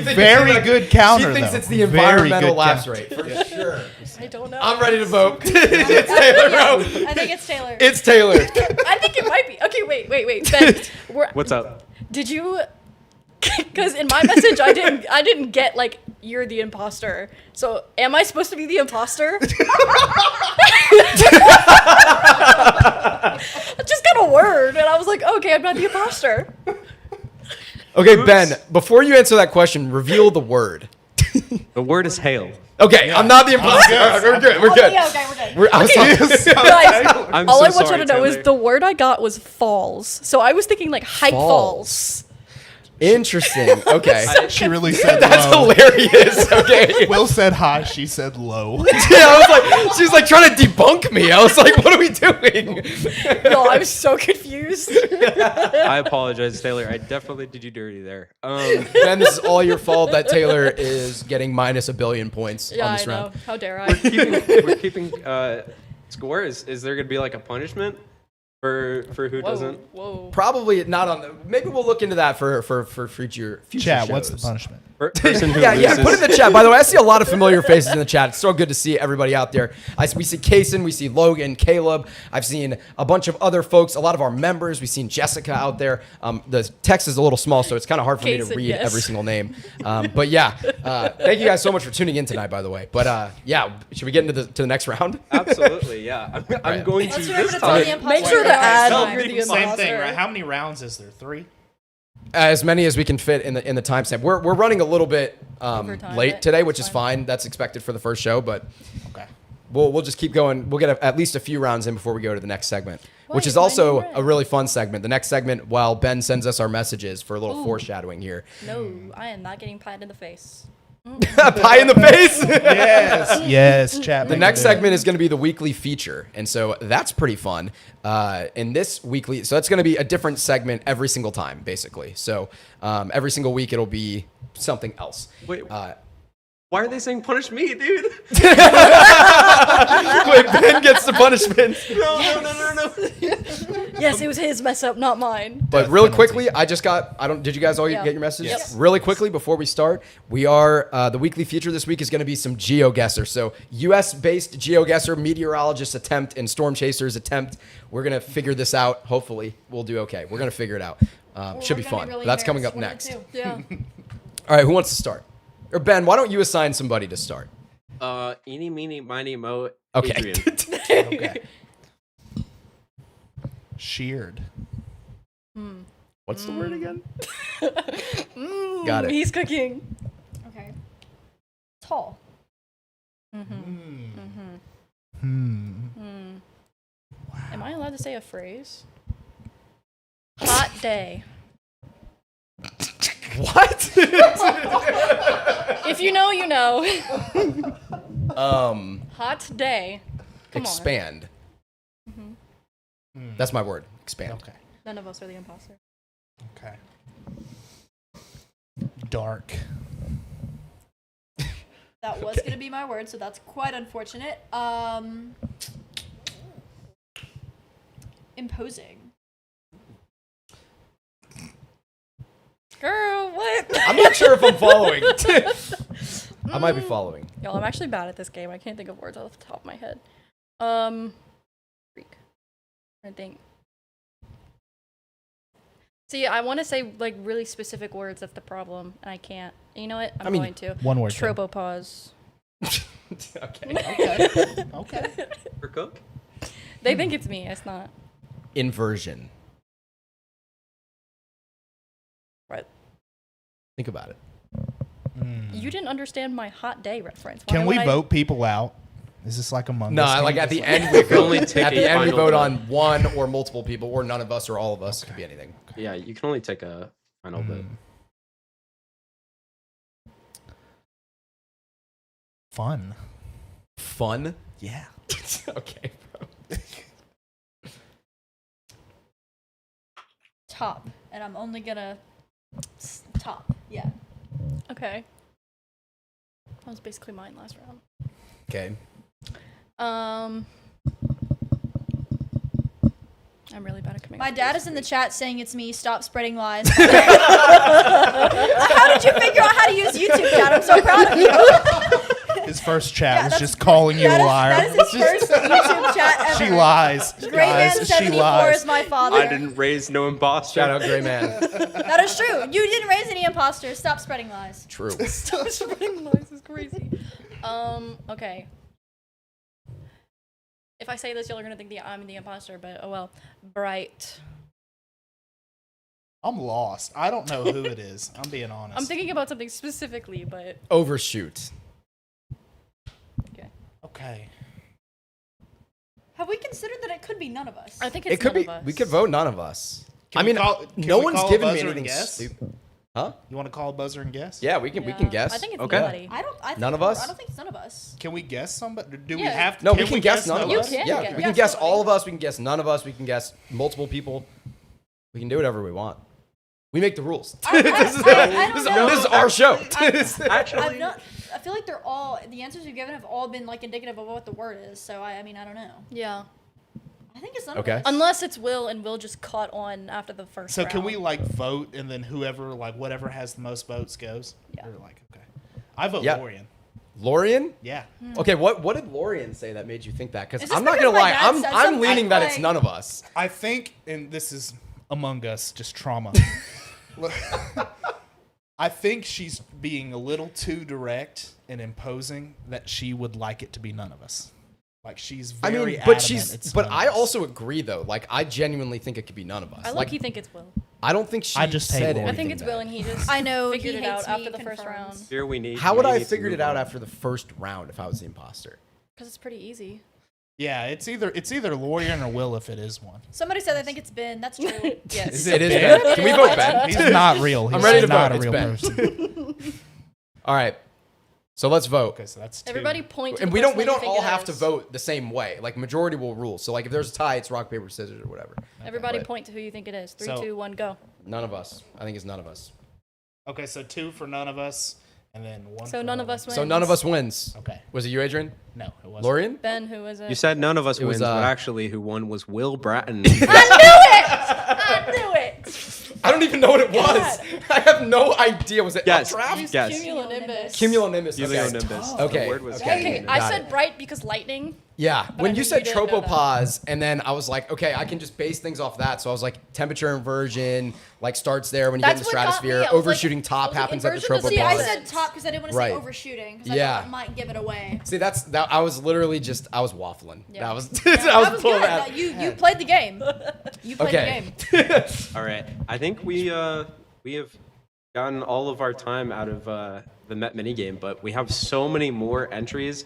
think
Very
it's
good counter,
She thinks
though.
it's the
Very
environmental
good
lapse
counter.
rate for sure.
I don't know.
I'm ready to vote. It's Taylor.
I think it's Taylor.
It's Taylor.
I think it might be. Okay, wait. Ben,
What's up?
did you? Because in my message, I didn't get like you're the imposter. So am I supposed to be the imposter? I just got a word, and I was like, okay, I'm not the imposter.
Okay, Ben, before you answer that question, reveal the word.
The word is hail.
Okay, I'm not the imposter. All right, we're good. We're good.
Yeah, okay, we're good.
I was
Guys,
I'm
all
so
I want you
sorry,
to know is
Taylor.
the word I got was falls. So I was thinking like height falls.
Interesting. Okay.
She really said
That's
low.
hilarious. Okay.
Will said high, she said low.
Yeah, I was like, She's like trying to debunk me. I was like, what are we doing?
No, I was so confused.
I apologize, Taylor. I definitely did you dirty there.
Ben, this is all your fault that Taylor is getting minus 1 billion points
Yeah,
on
I
this
know.
round.
How dare I?
we're keeping score. Is there going to be like a punishment for who doesn't?
Whoa.
Probably not on the. Maybe we'll look into that for future
Chat,
shows.
what's the punishment?
Person who
Yeah,
loses.
put it in the chat. By the way, I see a lot of familiar faces in the chat. It's so good to see everybody out there. We see Kaysen, we see Logan, Caleb. I've seen a bunch of other folks, a lot of our members. We've seen Jessica out there. The text is a little small, so it's kind of hard for me to
Kaysen,
read
yes.
every single name. But yeah, thank you guys so much for tuning in tonight, by the way. But yeah, should we get into the next round?
Absolutely, yeah. I'm going to
Let's remember
this
to tell the
time.
imposter.
Make sure to add
Sorry.
you're the
Same
imposter.
thing, right? How many rounds is there? 3?
As many as we can fit in the timestamp. We're running a little bit
Overtime,
late
but
today, which
it's
is fine. That's expected for the first show, but
Okay.
we'll just keep going. We'll get at least a few rounds in before we go to the next segment, which
Why
is
is my
also
name red?
a really fun segment. The next segment, while Ben sends us our messages for a little
Ooh.
foreshadowing here.
No, I am not getting pied in the face.
Pie in the face.
Yes. Yes, chat.
The next segment is going to be the weekly feature, and so that's pretty fun. In this weekly, so that's going to be a different segment every single time, basically. So every single week it'll be something else.
Wait, why are they saying punish me, dude?
Wait, Ben gets the punishment.
No.
Yes, it was his mess up, not mine.
But really quickly, did you guys all
Yeah.
get your messages?
Yes.
Really quickly, before we start, we are, the weekly feature this week is going to be some GeoGuessr. So US-based GeoGuessr, meteorologist attempt, and storm chasers attempt. We're going to figure this out. Hopefully, we'll do okay. We're going to figure it out. Should be fun. That's coming up next.
Yeah.
All right, who wants to start? Or Ben, why don't you assign somebody to start?
Eeny, meeny, miny, mo.
Okay.
Adrian.
Okay. Sheared.
What's the word again? Got it.
He's cooking.
Okay. Tall.
Am I allowed to say a phrase? Hot day.
What?
If you know, you know. Hot day. Come on.
Expand. That's my word. Expand.
Okay.
None of us are the imposter.
Okay. Dark.
That was going to be my word, so that's quite unfortunate. Imposing.
Girl, what?
I'm not sure if I'm following. I might be following.
Y'all, I'm actually bad at this game. I can't think of words off the top of my head. Freak. I think. See, I want to say like really specific words. That's the problem, and I can't. And you know what? I'm going to.
One word. Tim.
Tropopause.
Okay.
Okay.
For cook?
They think it's me. It's not.
Inversion.
Right.
Think about it.
You didn't understand my hot day reference. Why
Can we
would I-
vote people out? Is this like Among
No,
Us?
like
game?
at the end, we
can only take
at
a
the end we
final
vote
vote.
on one or multiple people, or none of us, or all of us. Could be anything.
Yeah, you can only take a final vote.
Fun.
Fun.
Yeah.
Okay, bro.
Top. And I'm only going to... Top. Yeah.
Okay. That was basically mine last round.
Okay.
I'm really bad at coming.
My
up
dad
with
is in the chat saying it's me. Stop spreading lies. How did you figure out how to use YouTube, Dad? I'm so proud of you.
His first chat
Yeah,
was
that's-
just calling you a
That
liar.
is his first YouTube chat ever.
She lies.
Great
Guys,
Man
she
74
lies.
is my father.
I didn't raise no imposter.
Shout out, Gray Man.
That is true. You didn't raise any imposters. Stop spreading lies.
True.
Stop spreading lies is crazy. Okay. If I say this, y'all are gonna think I'm the imposter, but oh well. Bright.
I'm lost. I don't know who it is. I'm being honest.
I'm thinking about something specifically, but
Overshoot.
Okay.
Have we considered that it could be none of us?
I think it's
It could
none
be.
of us.
We could vote none of us.
Can
I
we
mean,
call- can
no
we
one's
call a
given me
buzzer and
anything
guess?
stupid. Huh?
You want to call a buzzer and guess?
Yeah, we can guess.
I think it's
Okay.
nobody.
I think
None of us?
I don't think it's none of us.
Can we guess somebody? Do we
Yeah.
have to?
No, we can guess none of
You
us.
can
Yeah,
guess.
we can guess all of us. We can guess none of us. We can guess multiple people. We can do whatever we want. We make the rules.
I don't know.
This is our show.
Actually,
I feel like they're all the answers you've given have all been like indicative of what the word is. So I mean I don't know.
Yeah.
I think it's none
Okay.
of us.
Unless it's Will, and Will just caught on after the first
So
round.
can we like vote and then whoever like whatever has the most votes goes?
Yeah.
Or like okay, I vote
Yeah.
Lorian.
Lorian?
Yeah.
Okay, what did Lorian say that made you think that? Because
Is this
I'm not
because
gonna
my
lie,
dad said
I'm
something?
leaning that it's
Like-
none of us.
I think, and this is among us, just trauma. I think she's being a little too direct and imposing that she would like it to be none of us. Like she's
I
very
mean, but
adamant it's
but
none
I
of us.
also agree though. Like I genuinely think it could be none of us.
I
like,
think it's Will.
I don't think she
I just hate
said
Lorian.
I
anything
think it's
bad.
Will, and he just
I know
figured
he
it out
hates
after
me,
the first
confirms.
round.
here we need.
How would
we
I
need
have
to
figured it
move
out
on.
after the first round if I was the imposter?
Because it's pretty easy.
Yeah, it's either Lorian or Will if it is one.
Somebody said I think it's Ben. That's true.
Yes.
It is Ben. Can we vote Ben?
He's not real. He's
I'm ready to
not
vote.
a
It's
real
Ben.
person.
All right. So let's vote.
Okay, so that's two.
Everybody point to
And
the
we
person
don't
that you think
all
it
have to
is.
vote the same way. Like majority will rule. So like if there's a tie, it's rock paper scissors or whatever.
Everybody
But-
point to who you think it is. 3,
So-
2, 1, go.
None of us. I think it's none of us.
Okay, so 2 for none of us, and then 1.
So
for
none
all
of us win.
So none of us wins.
Okay.
Was it you, Adrian?
No, it wasn't.
Lorian?
Ben, who is it?
You said none of us
It was,
wins, but actually, who won was Will Bratton.
I knew it.
I don't even know what it was. I have no idea. Was it
Yes.
updraft?
Yes.
Cumulonimbus.
Cumulonimbus.
Helionimbus.
Okay.
The word was
Okay.
Okay,
cumulonimbus.
I
Got
said
it.
bright because lightning.
Yeah. When
I
you
think
said
you didn't know that.
tropopause, and then I was like, okay, I can just base things off that. So I was like, temperature inversion, like starts there when you get in the
That's what got me.
stratosphere.
I was like-
Overshooting top
I was like,
happens at the
inversion to
See, I
tropopause.
said top because I didn't want to
Right.
say overshooting because
Yeah.
I thought it might give it away.
See, that. I was literally just, I was waffling.
Yeah.
That was,
That
I was
was
pulling
good.
that.
You played the game. You played
Okay.
the game.
All right. I think we have gotten all of our time out of the Met minigame, but we have so many more entries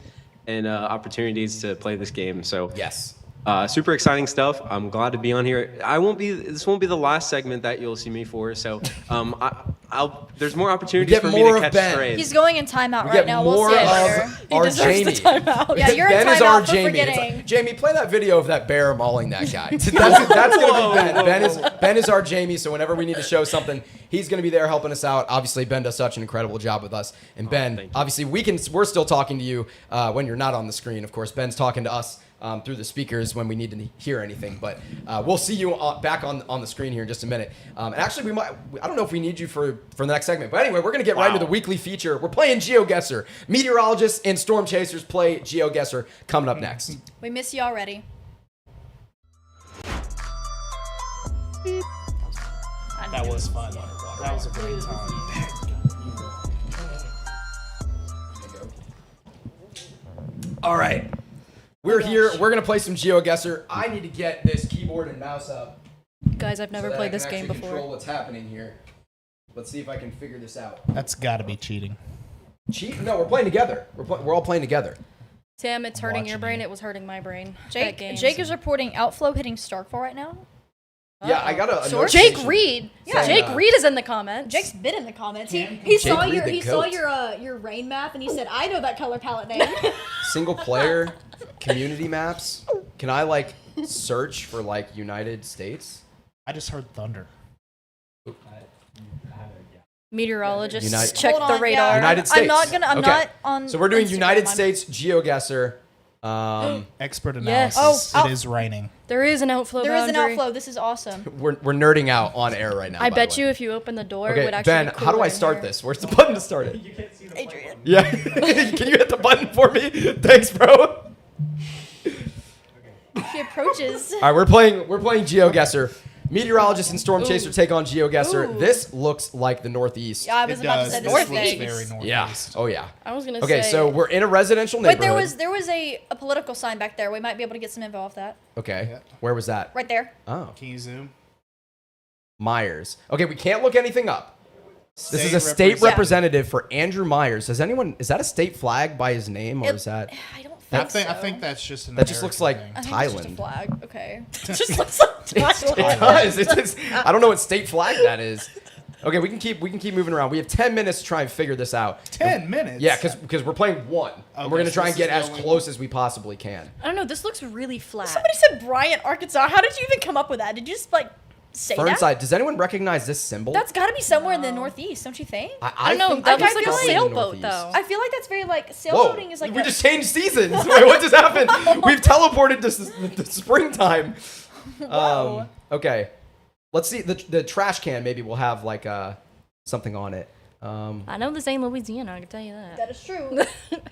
and opportunities to play this game. So
Yes.
super exciting stuff. I'm glad to be on here. This won't be the last segment that you'll see me for. So there's more opportunities
get
for
more
me
of
to catch
Ben.
strays.
He's going in timeout
We
right
get
now.
more
We'll see it
of
later.
our
deserves
Jamie.
the timeout.
Yeah, you're
Ben
in
is
timeout
our
for
Jamie. It's
forgetting.
like, Jamie, play that video of that bear mauling that guy. That's gonna be Ben. Ben is our Jamie. So whenever we need to show something, he's gonna be there helping us out. Obviously, Ben does such an incredible job with us. And Ben,
thank you.
obviously, we're still talking to you when you're not on the screen. Of course, Ben's talking to us through the speakers when we need to hear anything. But we'll see you back on the screen here in just a minute. And actually, I don't know if we need you for the next segment. But anyway, we're going to get right into the weekly feature. We're playing GeoGuessr. Meteorologists and Storm Chasers play GeoGuessr coming up next.
We miss you already.
That was fun. That was a great time.
All right. We're here. We're going to play some GeoGuessr. I need to get this keyboard and mouse up.
Guys, I've never
so that I
played
can
this game
actually
before.
Control what's happening here. Let's see if I can figure this out.
That's got to be cheating.
Cheat? No, we're playing together. We're all playing together.
Tim, it's hurting your
watching
brain.
you.
It was hurting my brain.
Jake is reporting outflow hitting Starkville right now.
Yeah, I got a
Sure.
Jake
notification
Reed.
Yeah.
Jake Reed is in the comments.
Jake's been in the comments. He
Jake
saw
Reed,
your
the
he saw
goat.
your rain map and he said, "I know that color palette name."
Single player community maps. Can I like search for like United States?
I just heard thunder.
Meteorologists
United-
check
Hold
the
on,
radar.
yeah.
United States.
I'm not gonna. I'm
Okay.
not on.
So we're doing
Instagram.
United
I'm-
States GeoGuessr.
Expert
Yes.
analysis.
Oh,
it is raining.
There is an outflow
There is an
boundary.
outflow. This is awesome.
We're nerding out on air right now.
I
by
bet
the way.
you if you open the door, it
Okay,
would actually
Ben,
be
how do
cooler
I
in
start
here.
this? Where's the button to start it?
Adrian.
Yeah. Can you hit the button for me? Thanks, bro.
He approaches.
All right, we're playing GeoGuessr. Meteorologist and Storm Chaser take on GeoGuessr.
Ooh.
This looks like the Northeast.
Yeah, I was
It
about to
does.
say
This
the
looks
Northeast.
very northeast.
Yeah. Oh yeah.
I was gonna
Okay,
say.
so we're in a residential
Wait,
neighborhood.
there was a political sign back there. We might be able to get some info off that.
Okay.
Yeah.
Where was that?
Right there.
Oh.
Can you zoom?
Myers. Okay, we can't look anything up. This is a
State
state
representative.
representative for Andrew Myers. Is that a state flag by his name, or
It-
is that?
I don't
I
think
think,
so.
I think that's just an
That just looks like
American
I
thing.
think it's just a
Thailand.
flag. Okay.
it just looks like
It does. It's just, I don't know what state flag that is. Okay, we can keep moving around. We have 10 minutes to try and figure this out.
10 minutes?
Yeah, because we're playing one. And we're
Okay,
going to
so
try and
this
get
is
as
the only
close as we possibly can.
I don't know. This looks really flat.
Somebody said Bryant, Arkansas. How did you even come up with that? Did you just like say that?
Fernside, does anyone recognize this symbol?
That's got to be somewhere in the Northeast, don't you think?
I don't know.
think
That
it's
looks like a
probably in the
sailboat,
Northeast.
though.
I feel like that's very like
Whoa,
sailboating is like
we just changed seasons. Wait, what just happened? We've teleported to springtime. Okay, let's see. The trash can maybe will have like something on it.
I know this ain't Louisiana. I can tell you that.
That is true.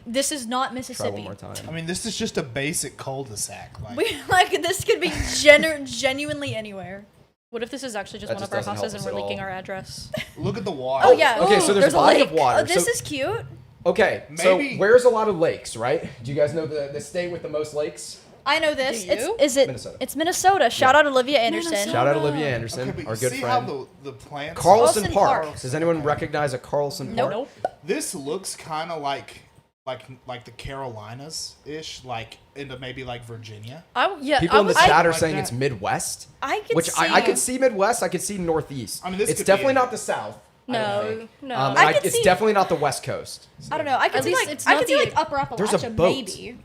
This is not
Try
Mississippi.
one more time.
I mean, this is just a basic cul-de-sac. Like,
We like this could be genuinely anywhere.
What if this is actually just
That
one
just
of our
doesn't help
houses and
us
we're
at
leaking
all.
our address?
look at the water.
Oh yeah.
Okay, so there's a
a
body
lake.
of water.
Oh, this
So-
is cute.
Okay, so
Maybe-
where's a lot of lakes, right? Do you guys know the state with the most lakes?
I know this.
Do you?
It's
Minnesota.
It's Minnesota. Shout out Olivia Anderson.
Minnesota.
Shout out Olivia Anderson,
Okay, but
our
you
good
see
friend.
how the plants...
Carlson
Carlson
Park.
Park.
Does anyone recognize a Carlson Park?
Nope.
This looks kind of like the Carolinas-ish, like into maybe like Virginia.
People in the chat are
like
saying
that.
it's Midwest,
I could
which
see.
I could see Midwest. I could see Northeast.
I mean, this
it's
could be
definitely
any-
not the South. I don't
No,
think.
no.
I could
it's
see-
definitely not the West Coast.
I don't know. I could
At
see
least
like
it's
I
not
could see
the-
like Upper Appalachia
There's a boat.
maybe.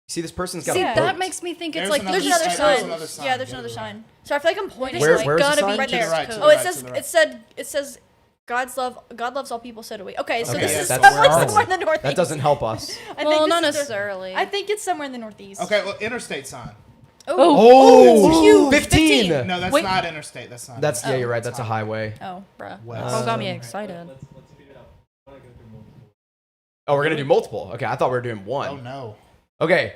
See, this person's got
See,
a boat.
that makes me think it's
There's
like
another
There's another
There's
sign.
another sign.
Yeah, there's
Yeah,
another
you're
sign. So I feel like I'm pointing
Where-
like,
where's the
gotta
sign?
be
right
To the
there.
right, to the
Oh, it
right,
says
to the right.
it says God loves all people, so do we. Okay, so
Okay,
this
yeah,
is
that's-
somewhere
that's-
somewhere in the Northeast.
That doesn't help us.
I
well,
think
not
this is
necessarily.
I think it's somewhere in the Northeast.
Okay, well, interstate sign.
Oh,
huge.
15.
15.
No, that's
Wait.
not interstate. That's not.
That's yeah,
Oh.
you're right. That's a highway.
Oh.
Bruh.
West.
Oh, got me excited.
Oh, we're gonna do multiple. Okay, I thought we were doing one.
Oh no.
Okay,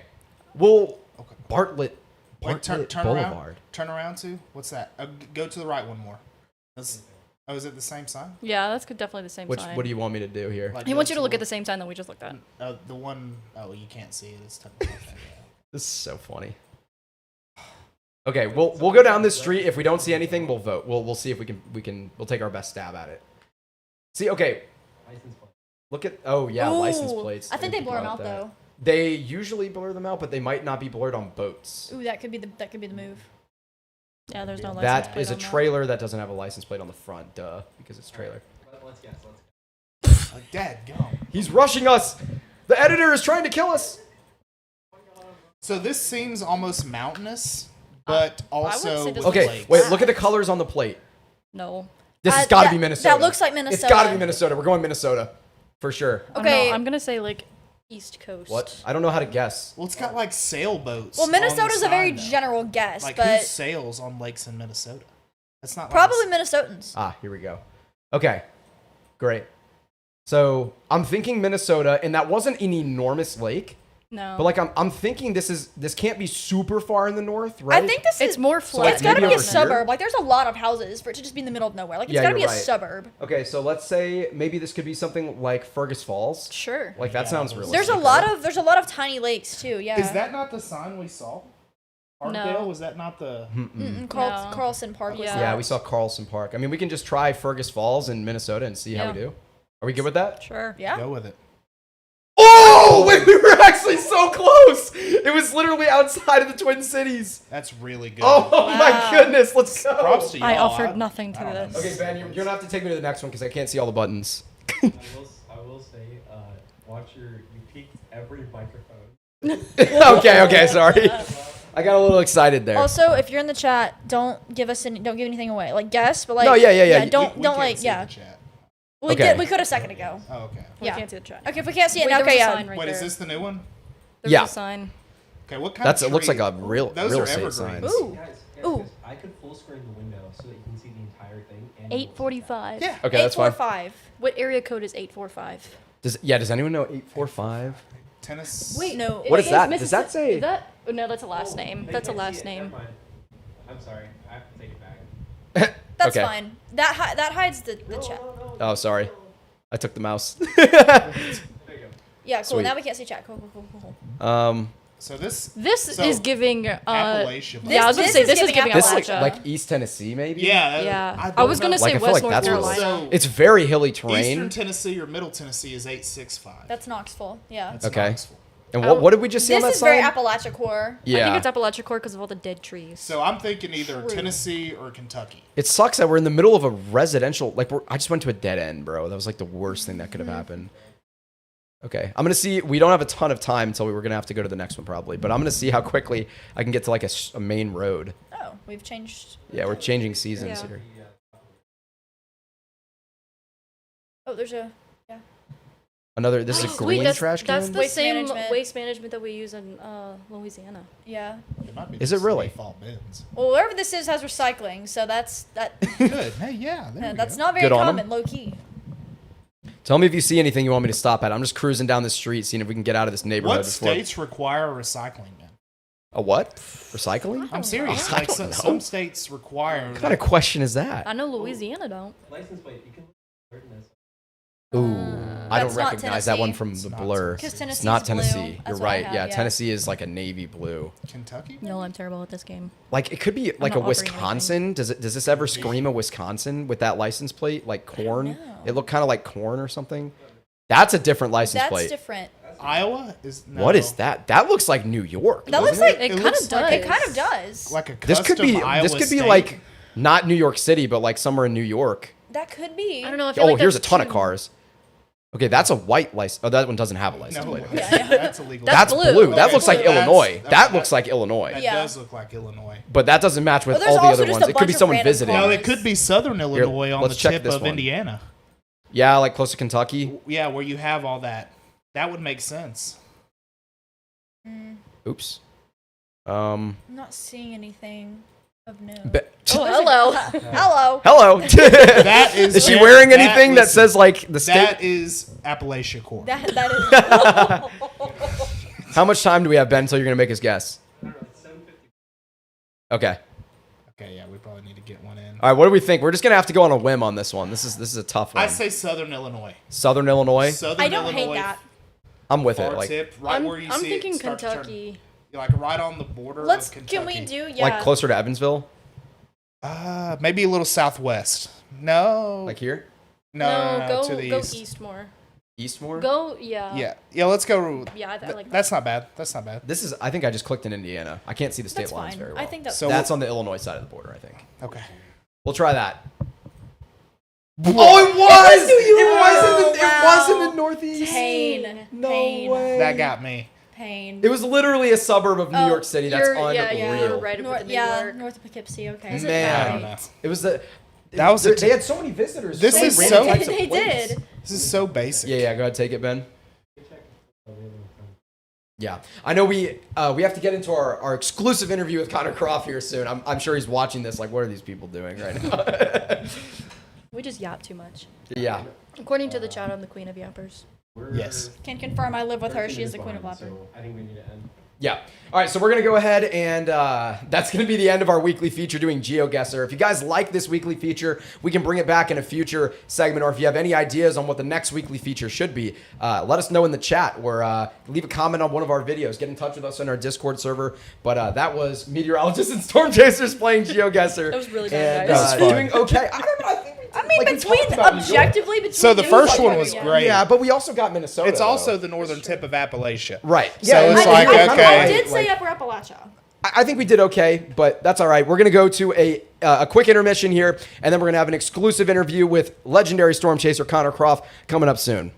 well,
Okay.
Bartlett
Wait, turn
Boulevard.
around. Turn around to what's that? Go to the right one more. Is it the same sign?
Yeah, that's definitely the same
Which
sign.
what do you want me to do here?
Like,
He
go
wants you to look at the
the
same sign that we just looked at.
the one oh you can't see it. It's technically
This is so funny. Okay, we'll go down this street. If we don't see anything, we'll vote. We'll see if we'll take our best stab at it. See, okay. Look at license
Ooh,
plates.
I think they
Think
blur them
about
out
that.
though.
They usually blur them out, but they might not be blurred on boats.
Ooh, that could be the move.
Yeah, there's no license
That
plate
is a
on that.
trailer that doesn't have a license plate on the front, because it's trailer.
like Dad, go.
He's rushing us. The editor is trying to kill us.
So this seems almost mountainous, but also
say this
with
is
Okay,
lakes.
wait. Look at the colors on the plate.
No.
This has got to
that-
be Minnesota.
that looks like
It's
Minnesota.
got to be Minnesota. We're going Minnesota for sure.
I don't
Okay.
know, I'm gonna say like East Coast.
What? I don't know how to guess.
Well, it's got like sailboats.
Well,
on the
Minnesota's a very
sign, though.
general guess,
Like who
but
sails on lakes in Minnesota? That's not like
probably
a-
Minnesotans.
Ah, here we go. Okay, great. So I'm thinking Minnesota, and that wasn't an enormous lake,
No.
but like I'm thinking this can't be super far in the north, right?
I think this
it's
is
more flat.
it's got to
maybe
be a
over here?
suburb. Like there's a lot of houses for it to just be in the middle of nowhere. Like it's
Yeah,
got to be
you're
a
right.
suburb.
Okay, so let's say maybe this could be something like Fergus Falls.
Sure.
Like that
Yeah,
sounds
there's-
realistic.
There's a lot of tiny lakes too. Yeah.
Is that not the sign we saw? Arndale? Was that not the?
Mm-mm,
No.
Carlson Park? Was
Yeah.
Yeah,
that.
we saw Carlson Park. I mean, we can just try Fergus Falls in Minnesota and see how we
Yeah.
do. Are we good with that?
Sure.
Yeah.
Go with it.
Oh, wait, we were actually so close. It was literally outside of the Twin Cities.
That's really good.
Oh
Wow.
my goodness, let's go.
Props to y'all.
I offered nothing to
I don't know.
this.
Okay, Ben, you're gonna have to take me to the next one because I can't see all the buttons.
I will say, watch you peeked every microphone.
okay, sorry. I got a little excited there.
Also, if you're in the chat, don't give anything away. Like guess, but like
No, yeah.
Don't
We
don't
can't
like
see
yeah.
the chat.
We
Okay.
we could a second ago.
Oh, okay.
We
Yeah.
can't see the chat.
Okay, if we can't see it
Wait,
now,
there
okay,
was a
yeah.
sign right
Wait,
there.
is this the new one?
There
Yeah.
was a sign.
Okay, what kind
That's
of
it. Looks
tree-
like a real
Those
real
are
estate
evergreens.
signs.
Ooh. Ooh.
I could full screen the window so that you can see the entire thing. And
845.
Yeah.
Okay, that's fine.
845.
What area code is 845?
Does anyone know 845?
Tennis.
Wait, no.
What is
It
that?
Mississi-
Does that say-
Is that? Oh, no, that's a last name.
They
That's a
can't
last
see it.
name.
Never mind. I'm sorry. I have to take it back.
That's
Okay.
fine. That hides the chat.
Oh, sorry. I took the mouse.
There you go.
Yeah, cool.
Sweet.
Now we can't see chat. Cool.
So this.
This
So,
is giving.
Appalachia.
Yeah, I was gonna
This
say
is
this is
giving
giving
This
Appalachia.
like East Tennessee, maybe.
Yeah.
Yeah.
don't
I was gonna
know.
say
Like, I feel
West
like
North
that's what
Carolina.
So
It's very hilly
Eastern
terrain.
Tennessee or Middle Tennessee is 865.
That's Knoxville. Yeah.
That's
Okay.
Knoxville.
And what did we just see on that
This is very
side?
Apalachicor.
Yeah.
I think it's Apalachicola because of all the dead trees.
So I'm thinking either Tennessee or Kentucky.
It sucks that we're in the middle of a residential. Like, I just went to a dead end, bro. That was like the worst thing that could have happened. Okay, I'm gonna see. We don't have a ton of time until we were gonna have to go to the next one probably, but I'm gonna see how quickly I can get to like a main road.
Oh, we've changed.
Yeah, we're changing seasons
Yeah.
here.
Oh, there's a.
Another. This is a
Wait,
green
that's,
trash can.
That's the
Waste
same
management.
waste management that we use in Louisiana.
Yeah.
It might be
Is it
just
really?
default bins.
Well, wherever this is has recycling, so that's that.
Good. Hey, yeah. There we
That's
go.
not very
Good on 'em.
common, low key.
Tell me if you see anything you want me to stop at. I'm just cruising down the street, seeing if we can get out of this neighborhood.
What
before-
states require a recycling bin?
A what? Recycling?
I'm serious.
I
Like
don't know.
some states require.
What kind of question is that?
I know Louisiana don't.
License plate. You can learn this.
Ooh, I don't
That's not
recognize that one
Tennessee.
from
It's
the
not
blur.
Because
It's
Tennessee's
not
blue.
Tennessee.
That's
You're
what I
right.
have,
Yeah, Tennessee is like a navy blue.
Kentucky?
No, I'm terrible at this game.
Like it could be like a
not offering
Wisconsin. Does this ever scream a Wisconsin with that license plate? Like corn?
know.
It looked kind of like corn or something. That's a different license
That's
plate.
different.
Iowa is. No.
What is that? That looks like New York.
That looks
doesn't
like
It kind
looks
of does.
like
it kind of does.
like a
this
custom
could be
Iowa
this could be
state?
like not New York City, but like somewhere in New York.
That could be.
I don't know. I feel
Oh,
like
here's a
there's
ton of
two-
cars. Okay, that's a white license. Oh, that one doesn't have a license
No,
plate.
that's illegal.
That's
That's
blue.
blue. That
Okay,
looks like
so that's-
Illinois. That
okay,
looks like Illinois.
That
Yeah.
does look like Illinois.
But that doesn't match with
Well, there's
all the
also
other
just
ones.
a
It could be
bunch of
someone
random
visiting.
cars.
No, it could be Southern Illinois on
let's
the
check
tip
this
of
one.
Indiana.
Yeah, like close to Kentucky.
Yeah, where you have all that. That would make sense.
Oops.
I'm not seeing anything of note.
Oh, hello.
Hello.
Hello.
That is.
Is she wearing anything that
listen,
says like the state?
That is Appalachia Corps.
That is.
How much time do we have, Ben, until you're gonna make us guess? Okay.
Okay, yeah, we probably need to get one in.
All right. What do we think? We're just gonna have to go on a whim on this one. This is a tough one.
I say Southern Illinois.
Southern Illinois.
Southern
I don't
Illinois,
hate that.
I'm with
far
it. Like
tip, right where you
I'm
see
thinking
it start to turn-
Kentucky.
like right on the border
Let's.
of Kentucky.
Can we do? Yeah.
like closer to Evansville,
Maybe a little southwest. No.
like here,
no,
go
to the
go
east.
east more.
east more.
Go yeah.
Yeah, let's go.
Yeah, I like that.
That's not bad. That's not bad.
This is. I think I just clicked in Indiana. I can't see the state
That's
lines
fine.
very well.
I think that's.
So-
That's on the Illinois side of the border. I think.
Okay.
We'll try that. Oh, it was! It wasn't in Northeast.
pain.
No
pain.
way.
That got me.
Pain.
It was literally a suburb of New
Oh,
York City. That's unreal.
you're right up
North,
with the New
yeah,
York.
north of Poughkeepsie. Okay.
Man.
I don't know.
It was the.
That was a
they had so many visitors.
This
so
is
many
so-
random types of
They
plates.
did.
This is so basic.
Yeah, go ahead, take it, Ben. Yeah, I know we have to get into our exclusive interview with Connor Croff here soon. I'm sure he's watching this. Like, what are these people doing right now?
We just yap too much.
Yeah.
According to the chat, I'm the queen of yappers.
Yes.
Can confirm. I live with her. She is the queen of laughter.
So I think we need to end.
Yeah. All right, so we're going to go ahead and that's going to be the end of our weekly feature doing GeoGuessr. If you guys like this weekly feature, we can bring it back in a future segment, or if you have any ideas on what the next weekly feature should be, let us know in the chat or leave a comment on one of our videos. Get in touch with us on our Discord server. But that was Meteorologists and Storm Chasers playing GeoGuessr.
That was really bad,
and,
guys.
That was fun.
doing okay. I don't know. I think
I mean,
like we
between
talked about New York.
objectively, between
So the
you
first
and
one
California.
was great.
Yeah, but we also got Minnesota.
It's also
though.
the northern tip of Appalachia.
Right.
So
Yeah,
it's
I-
like,
I- I-
okay.
I did say
like-
Upper Appalachia.
I think we did okay, but that's all right. We're going to go to a quick intermission here, and then we're going to have an exclusive interview with legendary storm chaser Connor Croff coming up soon.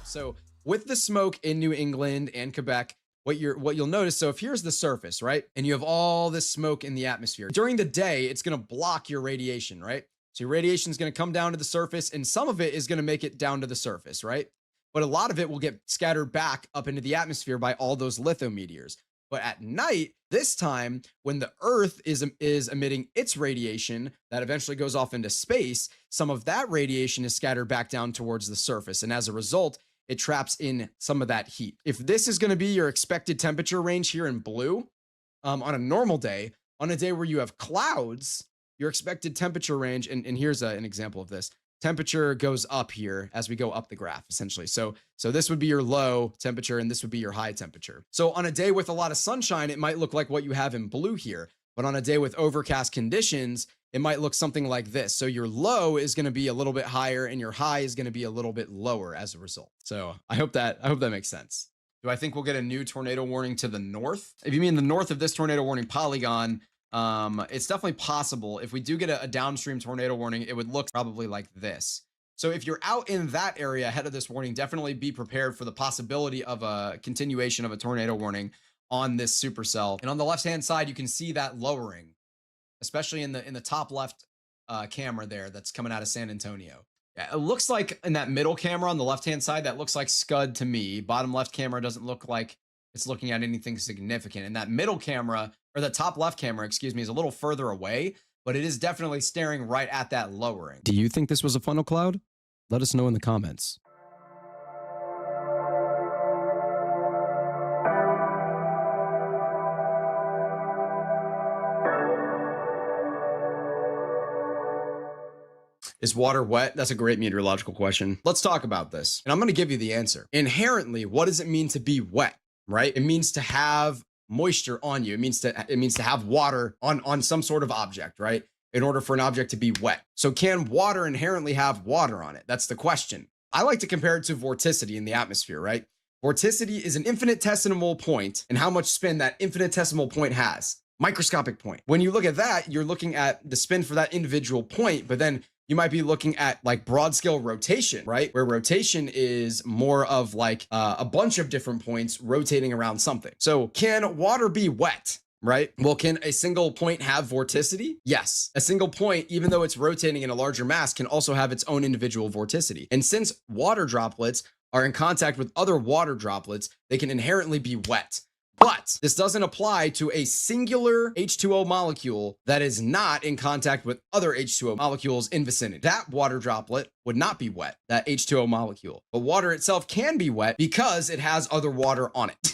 So with the smoke in New England and Quebec, what you'll notice, so if here's the surface, right? And you have all this smoke in the atmosphere. During the day, it's going to block your radiation, right? So your radiation is going to come down to the surface, and some of it is going to make it down to the surface, right? But a lot of it will get scattered back up into the atmosphere by all those lithometeors. But at night, this time, when the Earth is emitting its radiation that eventually goes off into space, some of that radiation is scattered back down towards the surface. And as a result, it traps in some of that heat. If this is going to be your expected temperature range here in blue, on a normal day, on a day where you have clouds, your expected temperature range, and here's an example of this. Temperature goes up here as we go up the graph, essentially. So this would be your low temperature, and this would be your high temperature. So on a day with a lot of sunshine, it might look like what you have in blue here. But on a day with overcast conditions, it might look something like this. So your low is going to be a little bit higher and your high is going to be a little bit lower as a result. So I hope that makes sense. Do I think we'll get a new tornado warning to the north? If you mean the north of this tornado warning polygon, it's definitely possible. If we do get a downstream tornado warning, it would look probably like this. So if you're out in that area ahead of this warning, definitely be prepared for the possibility of a continuation of a tornado warning on this supercell. And on the left-hand side, you can see that lowering, especially in the top left camera there that's coming out of San Antonio. Yeah, it looks like in that middle camera on the left-hand side, that looks like Scud to me. Bottom left camera doesn't look like it's looking at anything significant. And that middle camera, or the top left camera, excuse me, is a little further away, but it is definitely staring right at that lowering. Do you think this was a funnel cloud? Let us know in the comments. Is water wet? That's a great meteorological question. Let's talk about this. And I'm going to give you the answer. Inherently, what does it mean to be wet, right? It means to have moisture on you. It means to have water on some sort of object, right? In order for an object to be wet. So can water inherently have water on it? That's the question. I like to compare it to vorticity in the atmosphere, right? Vorticity is an infinitesimal point and how much spin that infinitesimal point has. Microscopic point. When you look at that, you're looking at the spin for that individual point, but then you might be looking at like broad scale rotation, right? Where rotation is more of like a bunch of different points rotating around something. So can water be wet? Right? Well, can a single point have vorticity? Yes. A single point, even though it's rotating in a larger mass, can also have its own individual vorticity. And since water droplets are in contact with other water droplets, they can inherently be wet. But this doesn't apply to a singular H2O molecule that is not in contact with other H2O molecules in vicinity. That water droplet would not be wet, that H2O molecule. But water itself can be wet because it has other water on it.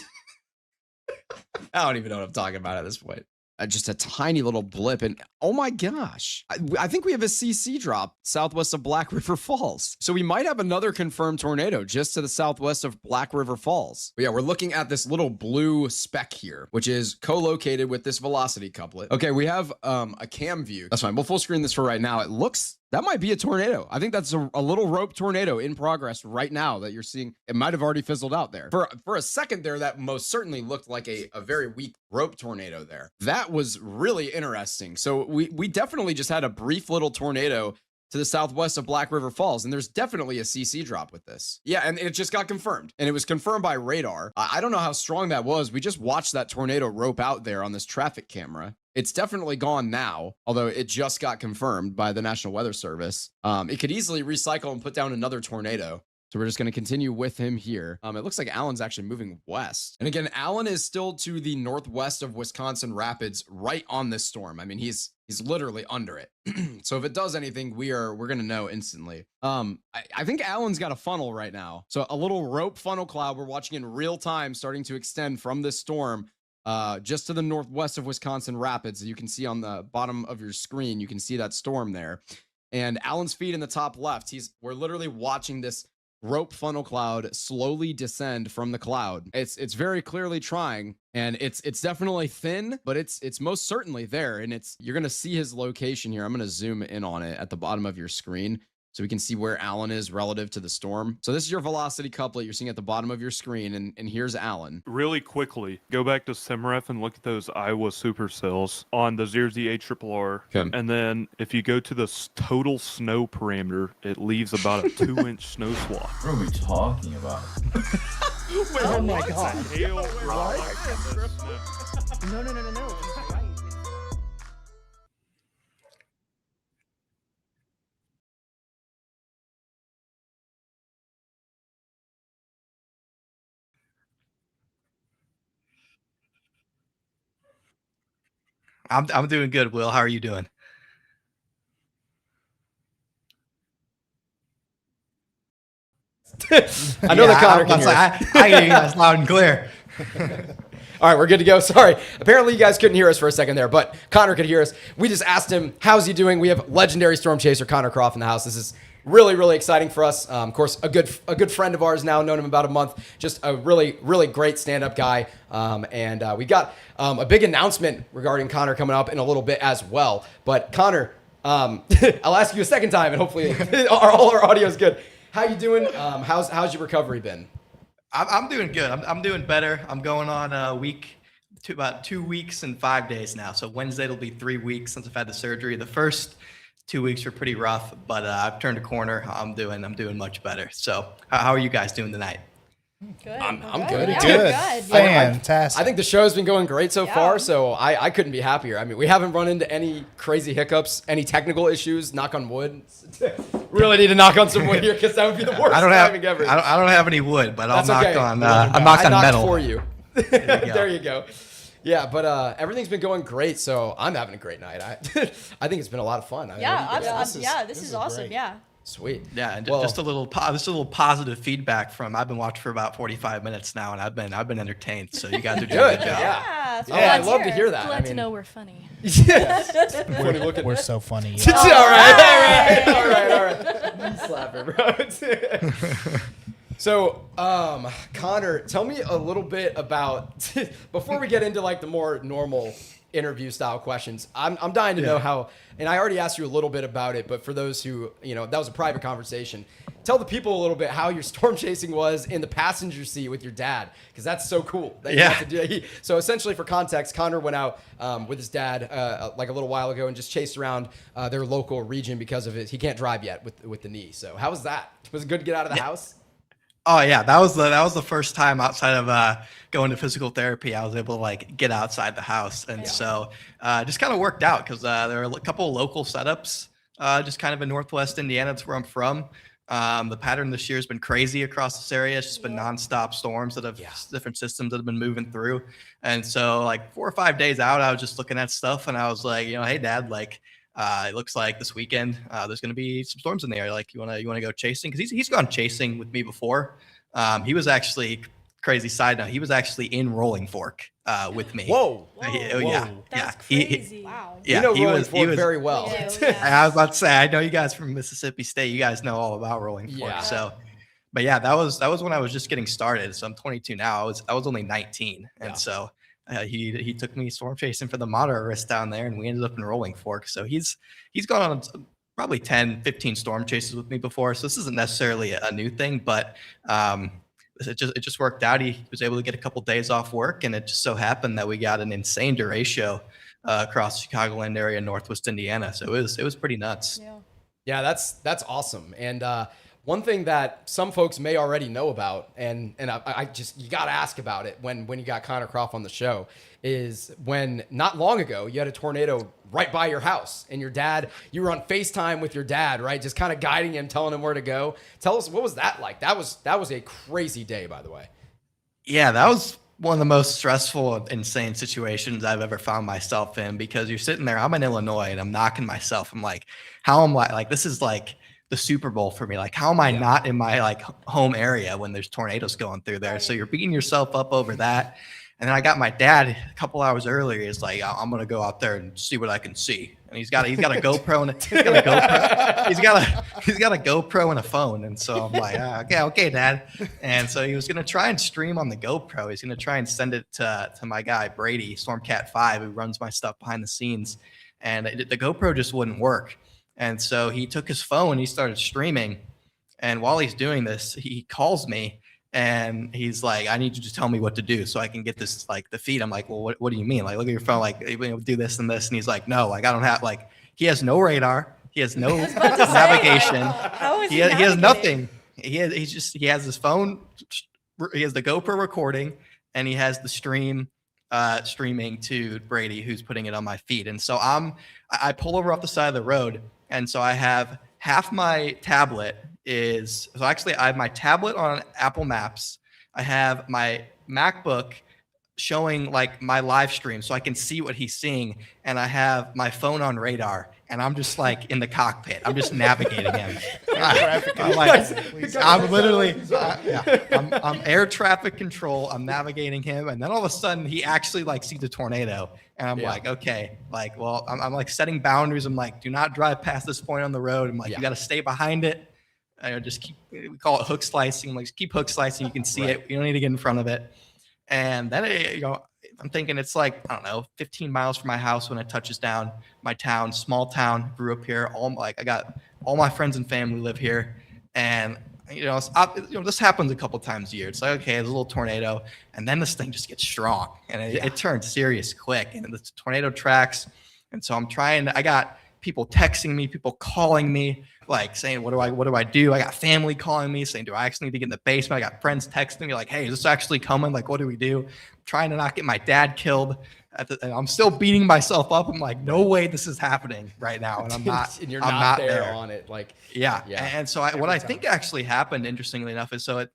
I don't even know what I'm talking about at this point. Just a tiny little blip, and oh my gosh, I think we have a CC drop southwest of Black River Falls. So we might have another confirmed tornado just to the southwest of Black River Falls. But yeah, we're looking at this little blue speck here, which is co-located with this velocity couplet. Okay, we have a cam view. That's fine. We'll full screen this for right now. It looks, that might be a tornado. I think that's a little rope tornado in progress right now that you're seeing. It might have already fizzled out there. For a second there, that most certainly looked like a very weak rope tornado there. That was really interesting. So we definitely just had a brief little tornado to the southwest of Black River Falls, and there's definitely a CC drop with this. Yeah, and it just got confirmed, and it was confirmed by radar. I don't know how strong that was. We just watched that tornado rope out there on this traffic camera. It's definitely gone now, although it just got confirmed by the National Weather Service. It could easily recycle and put down another tornado. So we're just going to continue with him here. It looks like Allen's actually moving west. And again, Allen is still to the northwest of Wisconsin Rapids, right on this storm. I mean, he's literally under it. So if it does anything, we're going to know instantly. I think Allen's got a funnel right now. So a little rope funnel cloud we're watching in real time starting to extend from this storm just to the northwest of Wisconsin Rapids. You can see on the bottom of your screen, you can see that storm there. And Allen's feet in the top left, we're literally watching this rope funnel cloud slowly descend from the cloud. It's very clearly trying, and it's definitely thin, but it's most certainly there. And you're gonna see his location here. I'm gonna zoom in on it at the bottom of your screen so we can see where Allen is relative to the storm. So this is your velocity couplet you're seeing at the bottom of your screen, and here's Allen.
Really quickly, go back to SimRef and look at those Iowa supercells on the 0Z8RRR.
Okay.
And then if you go to the total snow parameter, it leaves about a 2-inch snow swath.
What are we talking about?
Wait,
Oh my God.
Hail rock.
No.
I'm doing good, Will. How are you doing?
I know that Connor can hear us.
I hear you guys loud and clear.
All right, we're good to go. Sorry. Apparently you guys couldn't hear us for a second there, but Connor could hear us. We just asked him, how's he doing? We have legendary storm chaser Connor Croff in the house. This is really, really exciting for us. Of course, a good friend of ours now, known him about a month. Just a really, really great stand-up guy. And we got a big announcement regarding Connor coming up in a little bit as well. But Connor, I'll ask you a second time, and hopefully all our audio is good. How you doing? How's your recovery been?
I'm doing good. I'm doing better. I'm going on about 2 weeks and 5 days now. So Wednesday it'll be 3 weeks since I've had the surgery. The first 2 weeks were pretty rough, but I've turned a corner. I'm doing much better. So how are you guys doing tonight?
Good.
I'm good.
Yeah,
Good.
good.
Fantastic.
I think the show's been going great so
Yeah.
far, so I couldn't be happier. I mean, we haven't run into any crazy hiccups, any technical issues. Knock on wood. Really need to knock on some wood here because that would be the worst
I don't
timing ever.
have any wood, but
That's
I'll knock
okay.
on
I
knock on
knocked
metal
for you.
go.
There you go. Yeah, but everything's been going great, so I'm having a great night. I think it's been a lot of fun. I mean,
Yeah,
what do you guys think?
this is awesome.
great.
Yeah.
Sweet.
Yeah, and
Well-
just a little positive feedback from. I've been watching for about 45 minutes now, and I've been entertained. So you guys are doing a
Good.
good job.
Yeah.
it's
Oh,
fun
I love to hear that.
Glad
I mean,
to know we're funny.
We're so funny.
all right. Slap it, bro. So, Connor, tell me a little bit about before we get into like the more normal interview style questions. I'm dying to know how, and I already asked you a little bit about it, but for those who, that was a private conversation. Tell the people a little bit how your storm chasing was in the passenger seat with your dad, because that's so cool. That you got to do that. So essentially, for context, Connor went out with his dad like a little while ago and just chased around their local region because of he can't drive yet with the knee. So how was that? Was it good to get out of the house?
Oh yeah, that was the first time outside of going to physical therapy I was able to like get outside the house, and so just kind of worked out because there are a couple of local setups just kind of in Northwest Indiana. That's where I'm from. The pattern this year has been crazy across this area. It's just been nonstop storms that have different systems that have been moving through, and so like 4 or 5 days out, I was just looking at stuff, and I was like, hey Dad, like. It looks like this weekend there's going to be some storms in the air. Like you want to go chasing because he's gone chasing with me before. He was actually crazy side note. He was actually in Rolling Fork with me.
Whoa.
Yeah.
That's
He-
crazy.
Wow.
Yeah.
You know
he
Rolling
was.
Fork very well.
I was about to say. I know you guys from Mississippi State. You guys know all about Rolling Fork.
Yeah.
So, but yeah, that was when I was just getting started. So I'm 22 now. I was only 19, and so. He took me storm chasing for the motorist down there, and we ended up in Rolling Fork. So he's gone on probably 10, 15 storm chases with me before. So this isn't necessarily a new thing, but it just worked out. He was able to get a couple days off work, and it just so happened that we got an insane derecho across the Chicagoland area, Northwest Indiana. So it was pretty nuts.
Yeah, that's awesome. And one thing that some folks may already know about, and I just, you got to ask about it when you got Connor Croff on the show, is when not long ago you had a tornado right by your house, and you were on FaceTime with your dad, right? Just kind of guiding him, telling him where to go. Tell us, what was that like? That was a crazy day, by the way.
Yeah, that was one of the most stressful, insane situations I've ever found myself in, because you're sitting there, I'm in Illinois, and I'm knocking myself. I'm like, how am I, like, this is like the Super Bowl for me. Like, how am I not in my like home area when there's tornadoes going through there? So you're beating yourself up over that. And then I got my dad a couple hours earlier. He's like, I'm gonna go out there and see what I can see. And he's got a GoPro and he's got a GoPro and a phone. And so I'm like, okay, Dad. And so he was gonna try and stream on the GoPro. He's gonna try and send it to my guy Brady, Stormcat 5, who runs my stuff behind the scenes. And the GoPro just wouldn't work. And so he took his phone, he started streaming. And while he's doing this, he calls me and he's like, I need you to tell me what to do so I can get this, like, the feed. I'm like, well, what do you mean? Like, look at your phone, like, do this and this. And he's like, no, like, I don't have, like, he has no radar. He has no navigation. He has nothing. He has his phone. He has the GoPro recording, and he has the streaming to Brady, who's putting it on my feed. And so I pull over off the side of the road. And so I have half my tablet I have my tablet on Apple Maps. I have my MacBook showing like my live stream so I can see what he's seeing. And I have my phone on radar, and I'm just like in the cockpit. I'm just navigating him. I'm air traffic control. I'm navigating him. And then all of a sudden he actually like sees a tornado. And I'm like, okay, like, well, I'm like setting boundaries. I'm like, do not drive past this point on the road. I'm like, you got to stay behind it. We call it hook slicing. I'm like, keep hook slicing. You can see it. You don't need to get in front of it. And then, I'm thinking it's like, I don't know, 15 miles from my house when it touches down. My town, small town, grew up here. I got all my friends and family live here. And, this happens a couple times a year. It's like, okay, there's a little tornado. And then this thing just gets strong and it turns serious quick. And the tornado tracks. And so I got people texting me, people calling me, like saying, what do I do? I got family calling me saying, do I actually need to get in the basement? I got friends texting me like, hey, is this actually coming? Like, what do we do? I'm trying to not get my dad killed. And I'm still beating myself up. I'm like, no way this is happening right now. And I'm not,
and you're
I'm
not there on it. Like,
yeah. And so what I think actually happened, interestingly enough, is it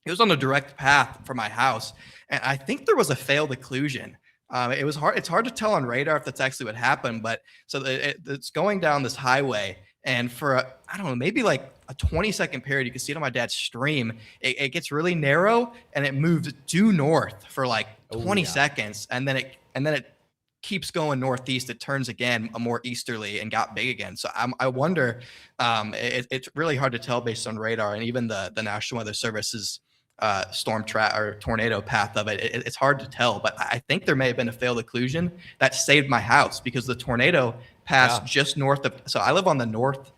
was on a direct path from my house. And I think there was a failed occlusion. It was hard. It's hard to tell on radar if that's actually what happened, but so it's going down this highway, and for I don't know, maybe like a 20-second period, you can see it on my dad's stream. It gets really narrow and it moves due north for like 20 seconds, and then it keeps going northeast. It turns again more easterly and got big again. So I wonder. It's really hard to tell based on radar, and even the National Weather Service's tornado path of it. It's hard to tell, but I think there may have been a failed occlusion that saved my house, because the tornado passed just north of. So I live on the north,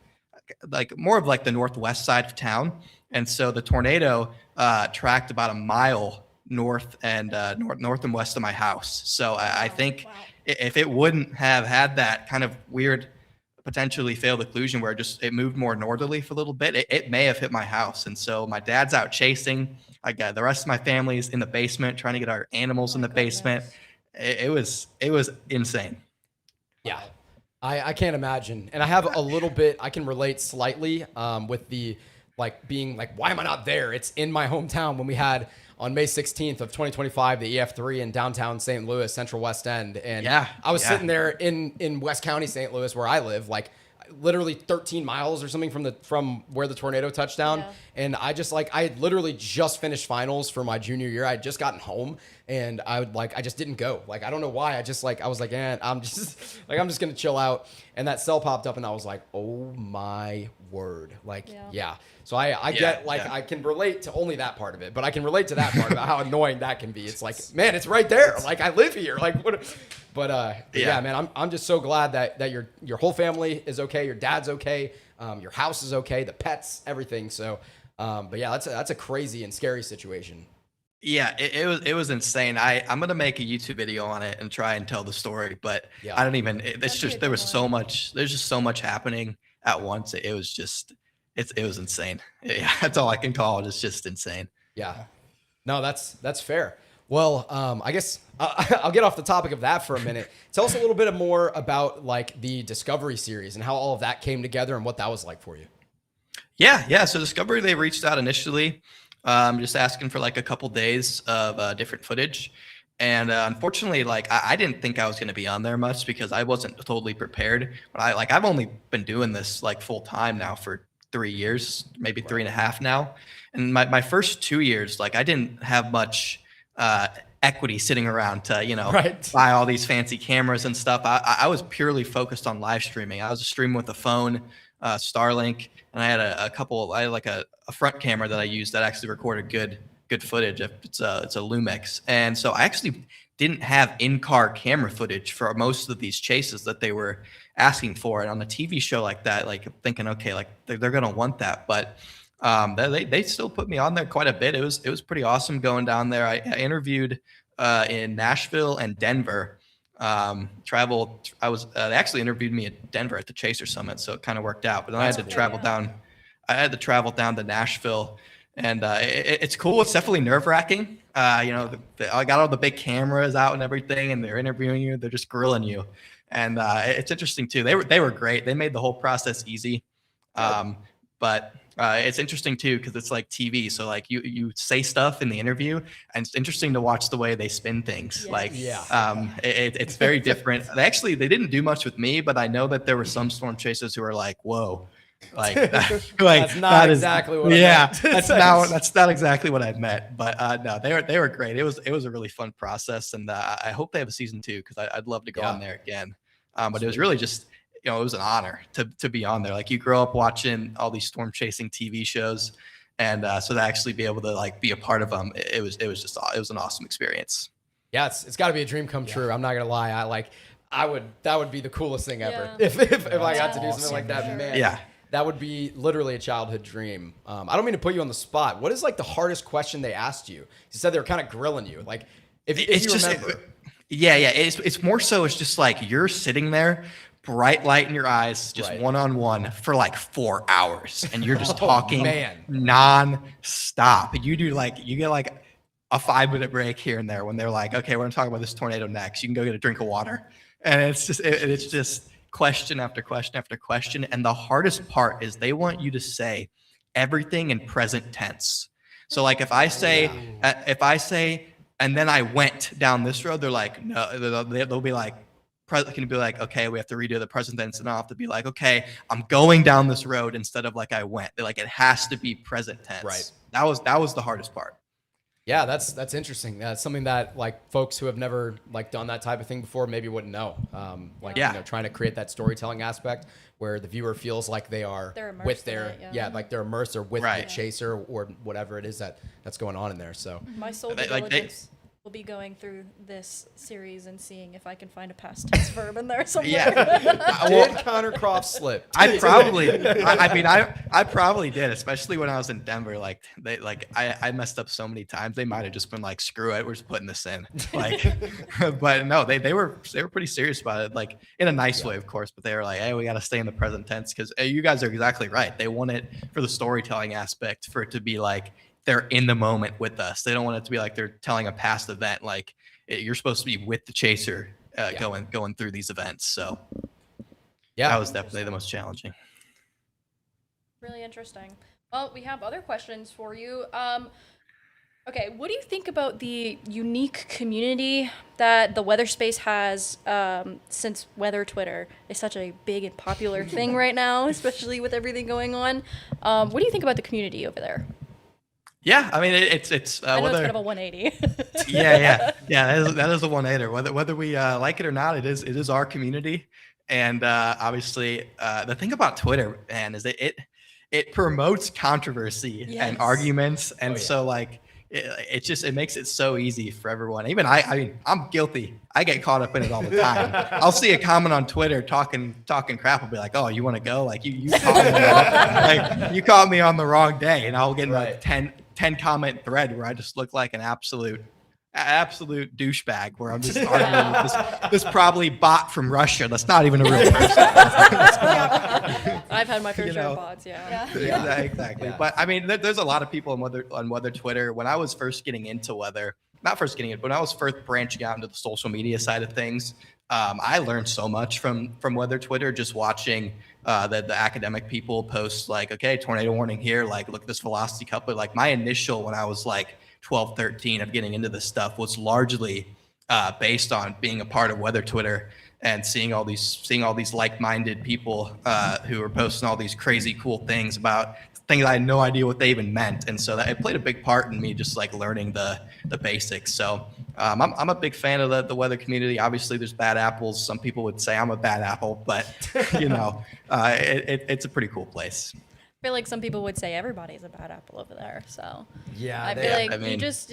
like more of like the northwest side of town, and so the tornado tracked about a mile north and north and west of my house. So I think if it wouldn't have had that kind of weird, potentially failed occlusion where it moved more northerly for a little bit, it may have hit my house. And so my dad's out chasing. I got the rest of my family's in the basement trying to get our animals in the basement. It was insane.
Yeah, I can't imagine. And I have a little bit, I can relate slightly with the being like, why am I not there? It's in my hometown when we had on May 16th of 2025, the EF3 in downtown St. Louis, Central West End. And I was sitting there in West County, St. Louis, where I live, like literally 13 miles or something from where the tornado touched down. Yeah. And I had literally just finished finals for my junior year. I had just gotten home, and I just didn't go. Like, I don't know why. I was like, I'm just going to chill out. And that cell popped up, and I was like, oh my word. Like, yeah. So I can relate to only that part of it, but I can relate to that part about how annoying that can be. It's like, man, it's right there. Like, I live here. Like, what? But yeah, man, I'm just so glad that your whole family is okay. Your dad's okay. Your house is okay. The pets, everything. So, but yeah, that's a crazy and scary situation.
Yeah, it was insane. I'm gonna make a YouTube video on it and try and tell the story, but I don't even. It's just there was so much. There's just so much happening at once. It was just. It was insane. Yeah, that's all I can call it. It's just insane.
Yeah. No, that's fair. Well, I guess I'll get off the topic of that for a minute. Tell us a little bit more about like the Discovery series and how all of that came together and what that was like for you.
Yeah. So Discovery, they reached out initially, just asking for like a couple days of different footage. And unfortunately, like I didn't think I was going to be on there much because I wasn't totally prepared. But I've only been doing this like full time now for 3 years, maybe 3.5 now. And my first 2 years, like I didn't have much equity sitting around to, buy all these fancy cameras and stuff. I was purely focused on live streaming. I was streaming with a phone, Starlink, and I had a front camera that I used that actually recorded good footage. It's a Lumix. And so I actually didn't have in-car camera footage for most of these chases that they were asking for. And on a TV show like that, like thinking, okay, like they're going to want that. But they still put me on there quite a bit. It was pretty awesome going down there. I interviewed in Nashville and Denver. Traveled. They actually interviewed me at Denver at the Chaser Summit, so it kind of worked out. But then I had to travel down. I had to travel down to Nashville, and it's cool. It's definitely nerve-wracking. I got all the big cameras out and everything, and they're interviewing you. They're just grilling you, and it's interesting too. They were great. They made the whole process easy. But it's interesting too because it's like TV. So like you say stuff in the interview, and it's interesting to watch the way they spin things. It's very different. They didn't do much with me, but I know that there were some storm chasers who were like, "Whoa." Like
that's not exactly what I meant.
That's not exactly what I meant, but no, they were great. It was a really fun process, and I hope they have a season 2 because I'd love to go on there again. But it was really just it was an honor to be on there. Like you grow up watching all these storm chasing TV shows, and so to actually be able to like be a part of them, it was an awesome experience.
Yeah, it's got to be a dream come true. I'm not gonna lie. That would be the coolest thing ever.
Yeah.
If I got to do something
Awesome.
like that, man.
Yeah.
That would be literally a childhood dream. I don't mean to put you on the spot. What is like the hardest question they asked you? You said they were kind of grilling you. Like, if
It's
you
just,
remember.
yeah. It's more so. It's just like you're sitting there, bright light in your eyes, just
Right.
one-on-one for like 4 hours, and you're just
Oh,
talking
man.
non-stop. And you get like a 5-minute break here and there when they're like, okay, we're gonna talk about this tornado next. You can go get a drink of water, and it's just question after question after question. And the hardest part is they want you to say everything in present tense. So like if I say, and then I went down this road, they're like, no, they'll be like, can you be like, okay, we have to redo the present tense, and I'll have to be like, okay, I'm going down this road instead of like I went. They're like, it has to be present tense.
Right.
That was the hardest part.
Yeah, that's interesting. That's something that like folks who have never like done that type of thing before maybe wouldn't know. Trying to create that storytelling aspect where the viewer feels like they're
immersed
with
in
their
it,
like they're immersed or with
Right.
the chaser or whatever it is that's going on in there. So
My sole due
Like,
diligence will be going through this series and seeing if I can find a past tense verb in there somewhere.
Yeah.
did Connor Croft slip?
I probably did, especially when I was in Denver. Like I messed up so many times. They might have just been like, screw it, we're just putting this in. Like, but no, they were pretty serious about it, like in a nice way, of course. But they were like, hey, we got to stay in the present tense because you guys are exactly right. They want it for the storytelling aspect, for it to be like they're in the moment with us. They don't want it to be like they're telling a past event. Like you're supposed to be with the chaser going through these events. So that was definitely the most challenging.
Really interesting. Well, we have other questions for you. Okay, what do you think about the unique community that the weather space has since Weather Twitter is such a big and popular thing right now, especially with everything going on? What do you think about the community over there?
Yeah, I mean it's
I know
whether
it's kind of a 180.
yeah. That is a 180. Whether we like it or not, it is our community, and obviously the thing about Twitter, man, is that it promotes controversy and arguments, and so like it makes it so easy for everyone. Even I mean, I'm guilty. I get caught up in it all the time. I'll see a comment on Twitter talking crap. I'll be like, oh, you want to go? Like you caught me on the wrong day, and I'll get in like 10 comment thread where I just look like an absolute douchebag, where I'm just arguing with this probably bot from Russia that's not even a real person.
I've had my fair share of bots, yeah.
Exactly. Yeah. But I mean, there's a lot of people on weather Twitter. When I was first getting into weather, not first getting it, but when I was first branching out into the social media side of things, I learned so much from weather Twitter, just watching the academic people post like, okay, tornado warning here, like look at this velocity coupler. Like my initial, when I was like 12, 13 of getting into this stuff, was largely based on being a part of weather Twitter and seeing all these like-minded people who were posting all these crazy cool things about things I had no idea what they even meant. And so that it played a big part in me just like learning the basics. So I'm a big fan of the weather community. Obviously there's bad apples. Some people would say I'm a bad apple, but you know, it's a pretty cool place.
I feel like some people would say everybody's a bad apple over there. So
Yeah,
I feel like you just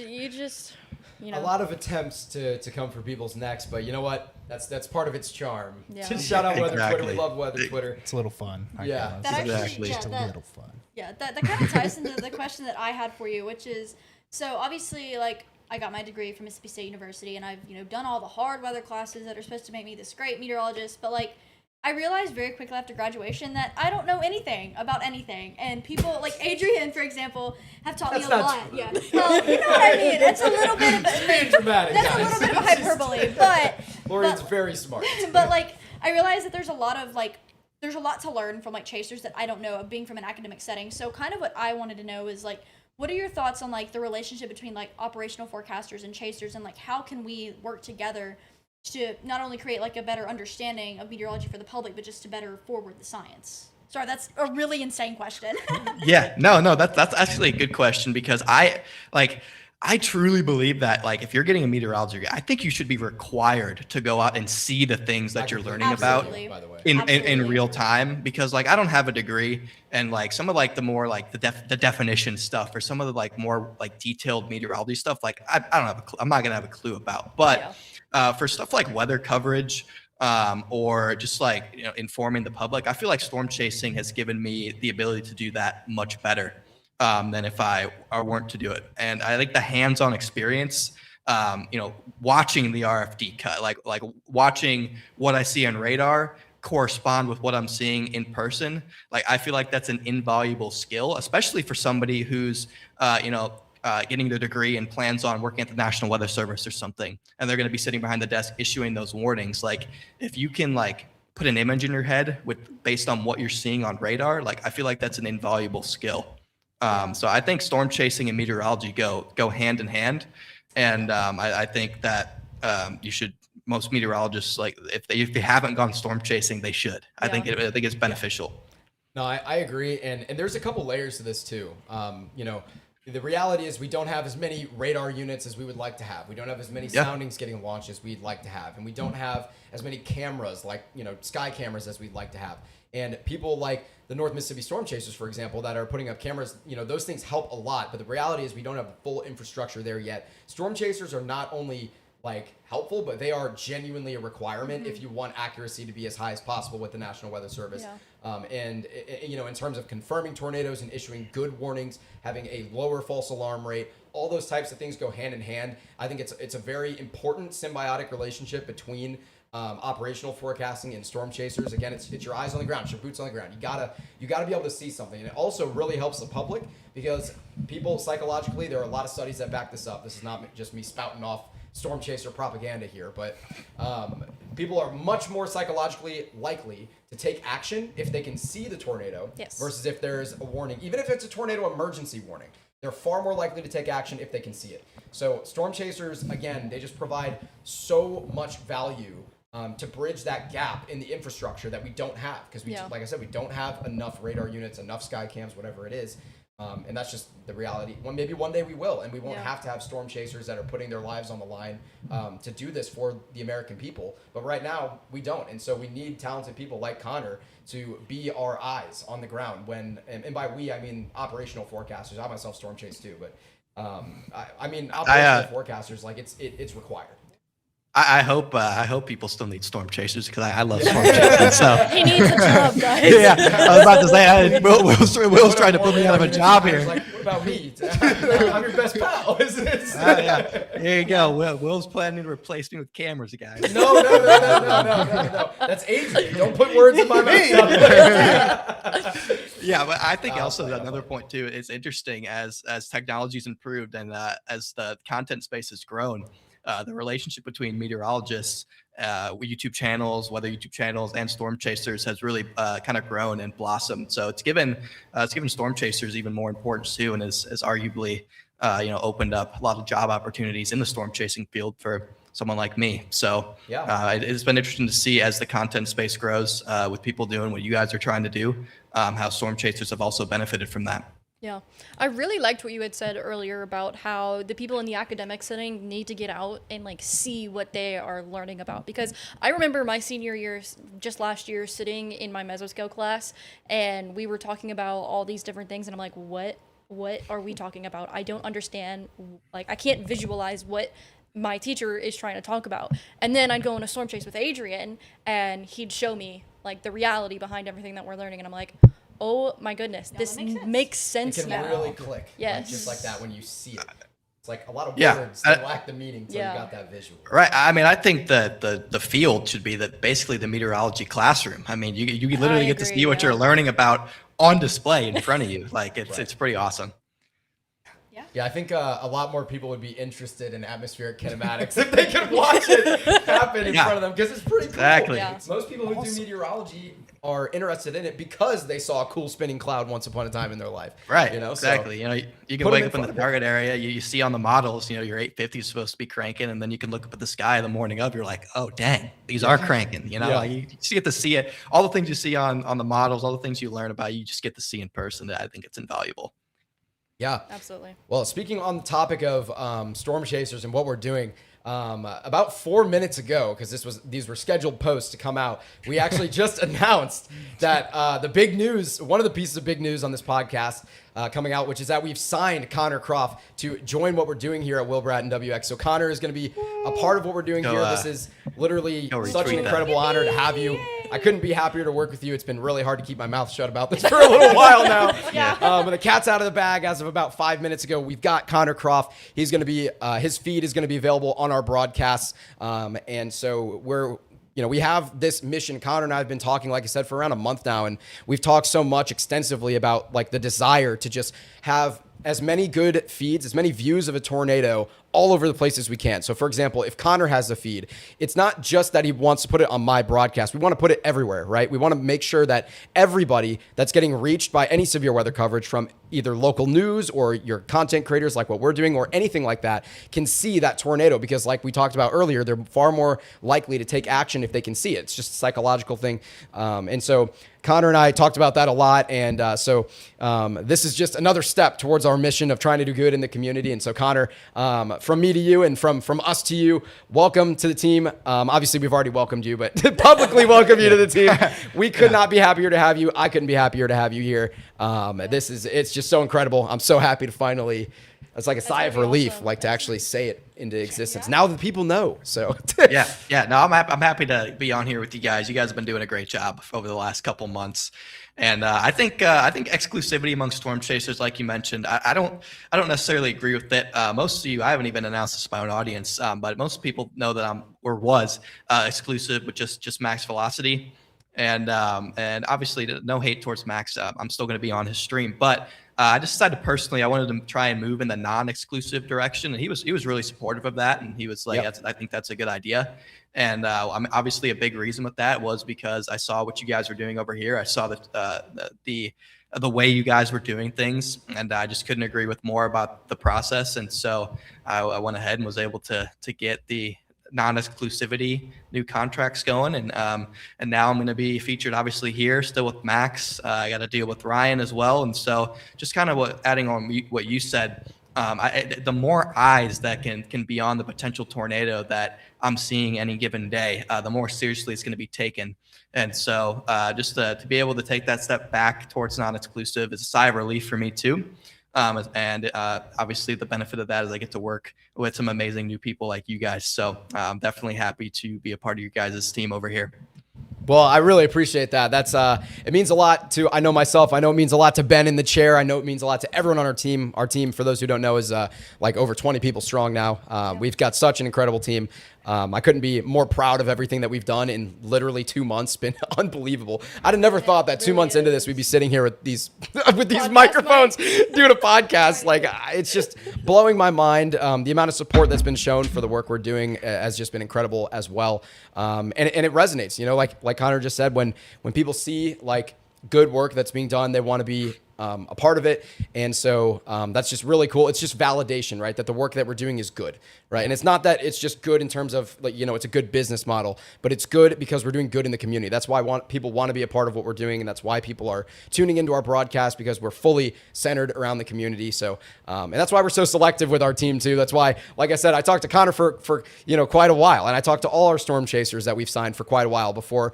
you know,
a lot of attempts to come for people's necks, but you know what? That's part of its charm.
Yeah.
Shout out Weather Twitter. We
Exactly.
love Weather Twitter.
It's a little fun.
Yeah.
That actually,
Exactly.
Just a little fun.
Yeah, that kind of ties into the question that I had for you, which is, so obviously, like, I got my degree from Mississippi State University, and I've, done all the hard weather classes that are supposed to make me this great meteorologist, but, like, I realized very quickly after graduation that I don't know anything about anything, and people, like Adrian, for example, have taught me a lot. Yeah, well, you know what I mean? It's a little bit of
It's being dramatic,
that's
guys.
a little bit of hyperbole, but
Lori's very smart.
but like I realized that there's a lot to learn from like chasers that I don't know of being from an academic setting. So kind of what I wanted to know is like, what are your thoughts on like the relationship between like operational forecasters and chasers, and like how can we work together to not only create like a better understanding of meteorology for the public, but just to better forward the science? Sorry, that's a really insane question.
Yeah, no, that's actually a good question, because I truly believe that, like, if you're getting a meteorology degree, I think you should be required to go out and see the things that you're learning about
Absolutely.
by the way.
in
Absolutely.
real time. Because, like, I don't have a degree, and like some of like the more like the definition stuff, or some of the like more like detailed meteorology stuff, like I don't have a I'm not gonna have a clue about. But for stuff like weather coverage, or just like, you know, informing the public, I feel like storm chasing has given me the ability to do that much better than if I weren't to do it. And I think the hands-on experience, you know, watching the RFD cut, like watching what I see on radar correspond with what I'm seeing in person. Like, I feel like that's an invaluable skill, especially for somebody who's, you know, getting their degree and plans on working at the National Weather Service or something, and they're going to be sitting behind the desk issuing those warnings. Like, if you can like put an image in your head based on what you're seeing on radar, like, I feel like that's an invaluable skill. So I think storm chasing and meteorology go hand in hand, and I think that most meteorologists, like, if they haven't gone storm chasing, they should. I think it's beneficial.
No, I agree, and there's a couple layers to this too. You know, the reality is we don't have as many radar units as we would like to have. We don't have as many soundings getting launched as we'd like to have, and we don't have as many cameras, like, you know, sky cameras, as we'd like to have. And people like the North Mississippi Storm Chasers, for example, that are putting up cameras, you know, those things help a lot. But the reality is we don't have the full infrastructure there yet. Storm chasers are not only like helpful, but they are genuinely a requirement if you want accuracy to be as high as possible with the National Weather Service. And you know, in terms of confirming tornadoes and issuing good warnings, having a lower false alarm rate, all those types of things go hand in hand. I think it's a very important symbiotic relationship between operational forecasting and storm chasers. Again, it's your eyes on the ground, it's your boots on the ground. You gotta be able to see something, and it also really helps the public, because people psychologically, there are a lot of studies that back this up. This is not just me spouting off storm chaser propaganda here, but people are much more psychologically likely to take action if they can see the tornado versus if there's a warning. Even if it's a tornado emergency warning, they're far more likely to take action if they can see it. So storm chasers, again, they just provide so much value to bridge that gap in the infrastructure that we don't have, because like I said, we don't have enough radar units, enough sky cams, whatever it is. And that's just the reality. Well, maybe one day we will, and we won't have to have storm chasers that are putting their lives on the line to do this for the American people. But right now, we don't. And so we need talented people like Connor to be our eyes on the ground when, and by we, I mean operational forecasters. I myself storm chase too, but I mean operational forecasters, like it's required.
I hope people still need storm chasers, because I love storm chasing. So
He needs a job, guys.
yeah, I was about to say, Will's trying to put me out of a job here.
Like, what about me? I'm your best pal, isn't it?
Yeah, there you go. Will's planning to replace me with cameras, guys.
No. That's Adrian. Don't put words in my mouth.
Yeah, but I think also another point too, it's interesting as technology's improved and as the content space has grown. The relationship between meteorologists, YouTube channels, weather YouTube channels, and storm chasers has really kind of grown and blossomed. So it's given storm chasers even more importance too, and has arguably opened up a lot of job opportunities in the storm chasing field for someone like me. So it's been interesting to see as the content space grows with people doing what you guys are trying to do, how storm chasers have also benefited from that.
Yeah, I really liked what you had said earlier about how the people in the academic setting need to get out and like see what they are learning about. Because I remember my senior year, just last year, sitting in my mesoscale class, and we were talking about all these different things, and I'm like, what are we talking about? I don't understand. Like, I can't visualize what my teacher is trying to talk about. And then I'd go on a storm chase with Adrian, and he'd show me like the reality behind everything that we're learning, and I'm like, oh my goodness, this makes sense
it can
now.
really click.
Yes.
Like, just like that when you see it. It's like a lot of words that lack the meaning until you got that visual.
Right. I mean, I think that the field should be basically the meteorology classroom. I mean, you literally get to see what you're learning about on display in front of you. Like, it's pretty awesome.
Yeah, I think a lot more people would be interested in atmospheric kinematics if they could watch it happen in front of them, because it's pretty cool.
Exactly.
Yeah.
Most people who do meteorology are interested in it because they saw a cool spinning cloud once upon a time in their life.
Right.
You know,
exactly.
So
You know, you can wake up in the target area. You see on the models, your 850 is supposed to be cranking, and then you can look up at the sky the morning of. You're like, oh dang, these are cranking. Like, you just get to see it. All the things you see on the models, all the things you learn about, you just get to see in person. That I think it's invaluable.
Yeah.
Absolutely.
Well, speaking on the topic of storm chasers and what we're doing, about 4 minutes ago, because these were scheduled posts to come out, we actually just announced that the big news, one of the pieces of big news on this podcast coming out, which is that we've signed Connor Croff to join what we're doing here at WillBrattonWx. So Connor is going to be a part of what we're doing here. This is literally such an incredible honor to have you. I couldn't be happier to work with you. It's been really hard to keep my mouth shut about this for a little while now. But the cat's out of the bag as of about 5 minutes ago. We've got Connor Croff. He's going to be, his feed is going to be available on our broadcasts. And so we have this mission. Connor and I have been talking, like I said, for around a month now, and we've talked so much extensively about like the desire to just have as many good feeds, as many views of a tornado all over the places we can. So for example, if Connor has a feed, it's not just that he wants to put it on my broadcast. We want to put it everywhere, right? We want to make sure that everybody that's getting reached by any severe weather coverage from either local news or your content creators like what we're doing or anything like that can see that tornado, because like we talked about earlier, they're far more likely to take action if they can see it. It's just a psychological thing. And so Connor and I talked about that a lot. And so this is just another step towards our mission of trying to do good in the community. And so Connor, from me to you and from us to you, welcome to the team. Obviously, we've already welcomed you, but to publicly welcome you to the team. We could not be happier to have you. I couldn't be happier to have you here. It's just so incredible. I'm so happy to finally, it's like a sigh of relief, awesome. Like to actually say it into existence. Yeah. Now that people know. So
No, I'm happy to be on here with you guys. You guys have been doing a great job over the last couple months. And I think exclusivity among storm chasers, like you mentioned, I don't necessarily agree with it. Most of you, I haven't even announced this to my own audience, but most people know that I'm or was exclusive with just Max Velocity, and obviously no hate towards Max. I'm still going to be on his stream, but I just decided personally I wanted to try and move in the non-exclusive direction, and he was really supportive of that, and he was like, yep. I think that's a good idea. And I'm obviously a big reason with that was because I saw what you guys were doing over here. I saw the way you guys were doing things, and I just couldn't agree with more about the process. And so I went ahead and was able to get the non-exclusivity new contracts going, and now I'm going to be featured obviously here still with Max. I got to deal with Ryan as well, and so just kind of adding on what you said. The more eyes that can be on the potential tornado that I'm seeing any given day, the more seriously it's going to be taken. And so just to be able to take that step back towards non-exclusive is a sigh of relief for me too. And obviously the benefit of that is I get to work with some amazing new people like you guys. So I'm definitely happy to be a part of you guys' team over here.
Well, I really appreciate that. That's it means a lot to, I know myself, I know it means a lot to Ben in the chair. I know it means a lot to everyone on our team. Our team, for those who don't know, is like over 20 people strong now. We've got such an incredible team. I couldn't be more proud of everything that we've done in literally 2 months. It's been unbelievable. I'd have never thought that 2 months into this, we'd be sitting here with these microphones doing a podcast. Like, it's just blowing my mind. The amount of support that's been shown for the work we're doing has just been incredible as well. And it resonates, like Connor just said, when people see like good work that's being done, they want to be a part of it. And so that's just really cool. It's just validation, right? That the work that we're doing is good, right? And it's not that it's just good in terms of like, it's a good business model, but it's good because we're doing good in the community. That's why people want to be a part of what we're doing. And that's why people are tuning into our broadcast, because we're fully centered around the community. So, and that's why we're so selective with our team too. That's why, like I said, I talked to Connor for quite a while, and I talked to all our storm chasers that we've signed for quite a while before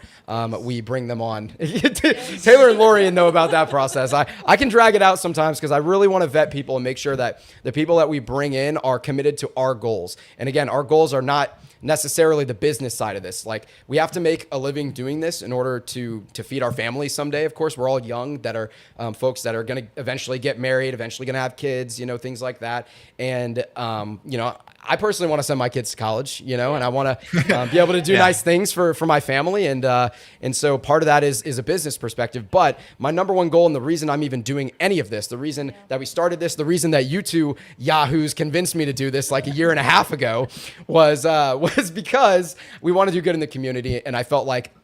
we bring them on. Taylor and Lorian know about that process. I can drag it out sometimes because I really want to vet people and make sure that the people that we bring in are committed to our goals. And again, our goals are not necessarily the business side of this. Like, we have to make a living doing this in order to feed our families someday. Of course, we're all young that are folks that are going to eventually get married, eventually going to have kids, things like that. And, I personally want to send my kids to college, and I want to be able to do nice things for my family. And so part of that is a business perspective. But my number one goal, and the reason I'm even doing any of this, the reason that we started this, the reason that you two yahoos convinced me to do this like a year and a half ago was because we want to do good in the community. And I felt like,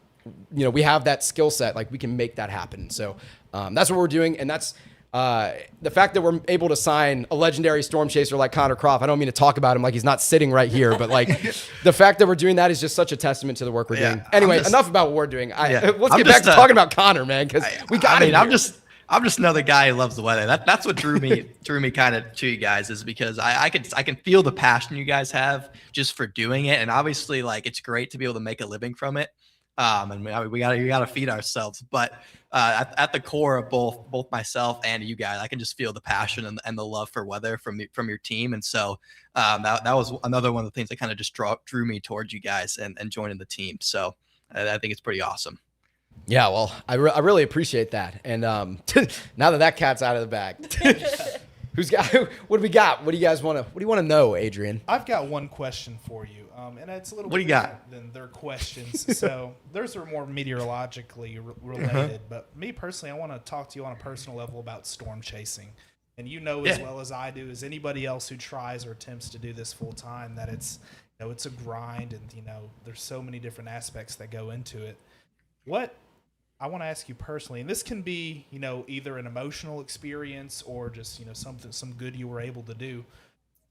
we have that skill set, like we can make that happen. So that's what we're doing. And that's, the fact that we're able to sign a legendary storm chaser like Connor Croff, I don't mean to talk about him like he's not sitting right here, but like the fact that we're doing that is just such a testament to the work we're doing. Anyway, enough about what we're doing. Let's get back to talking about Connor, man, because we got him.
I'm just another guy who loves the weather. That's what drew me kind of to you guys, is because I can feel the passion you guys have just for doing it, and obviously like it's great to be able to make a living from it. And we gotta feed ourselves, but at the core of both myself and you guys, I can just feel the passion and the love for weather from your team, and so that was another one of the things that kind of just drew me towards you guys and joining the team. So I think it's pretty awesome.
Yeah, well, I really appreciate that. And now that cat's out of the bag, what do we got? What do you want to know, Adrian?
I've got one question for you, and it's a little
What
bit
do you got?
different than their questions. So theirs are more meteorologically related, but me personally, I want to talk to you on a personal level about storm chasing. And you know as well as I do, as anybody else who tries or attempts to do this full time, that it's a grind, and there's so many different aspects that go into it. What I want to ask you personally, and this can be, either an emotional experience or just, some good you were able to do.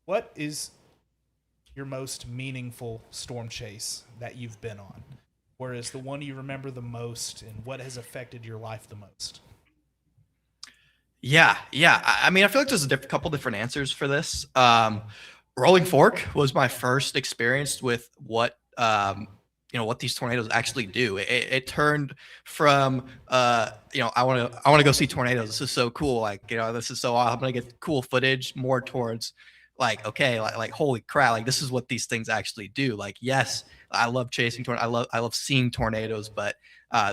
What is your most meaningful storm chase that you've been on? Whereas the one you remember the most, and what has affected your life the most?
Yeah. I mean, I feel like there's a couple different answers for this. Rolling Fork was my first experience with what these tornadoes actually do. It turned from I want to go see tornadoes. This is so cool. Like, this is so awesome. I'm gonna get cool footage, more towards like, okay, like holy crap, like this is what these things actually do. Like, yes, I love chasing tornadoes. I love seeing tornadoes, but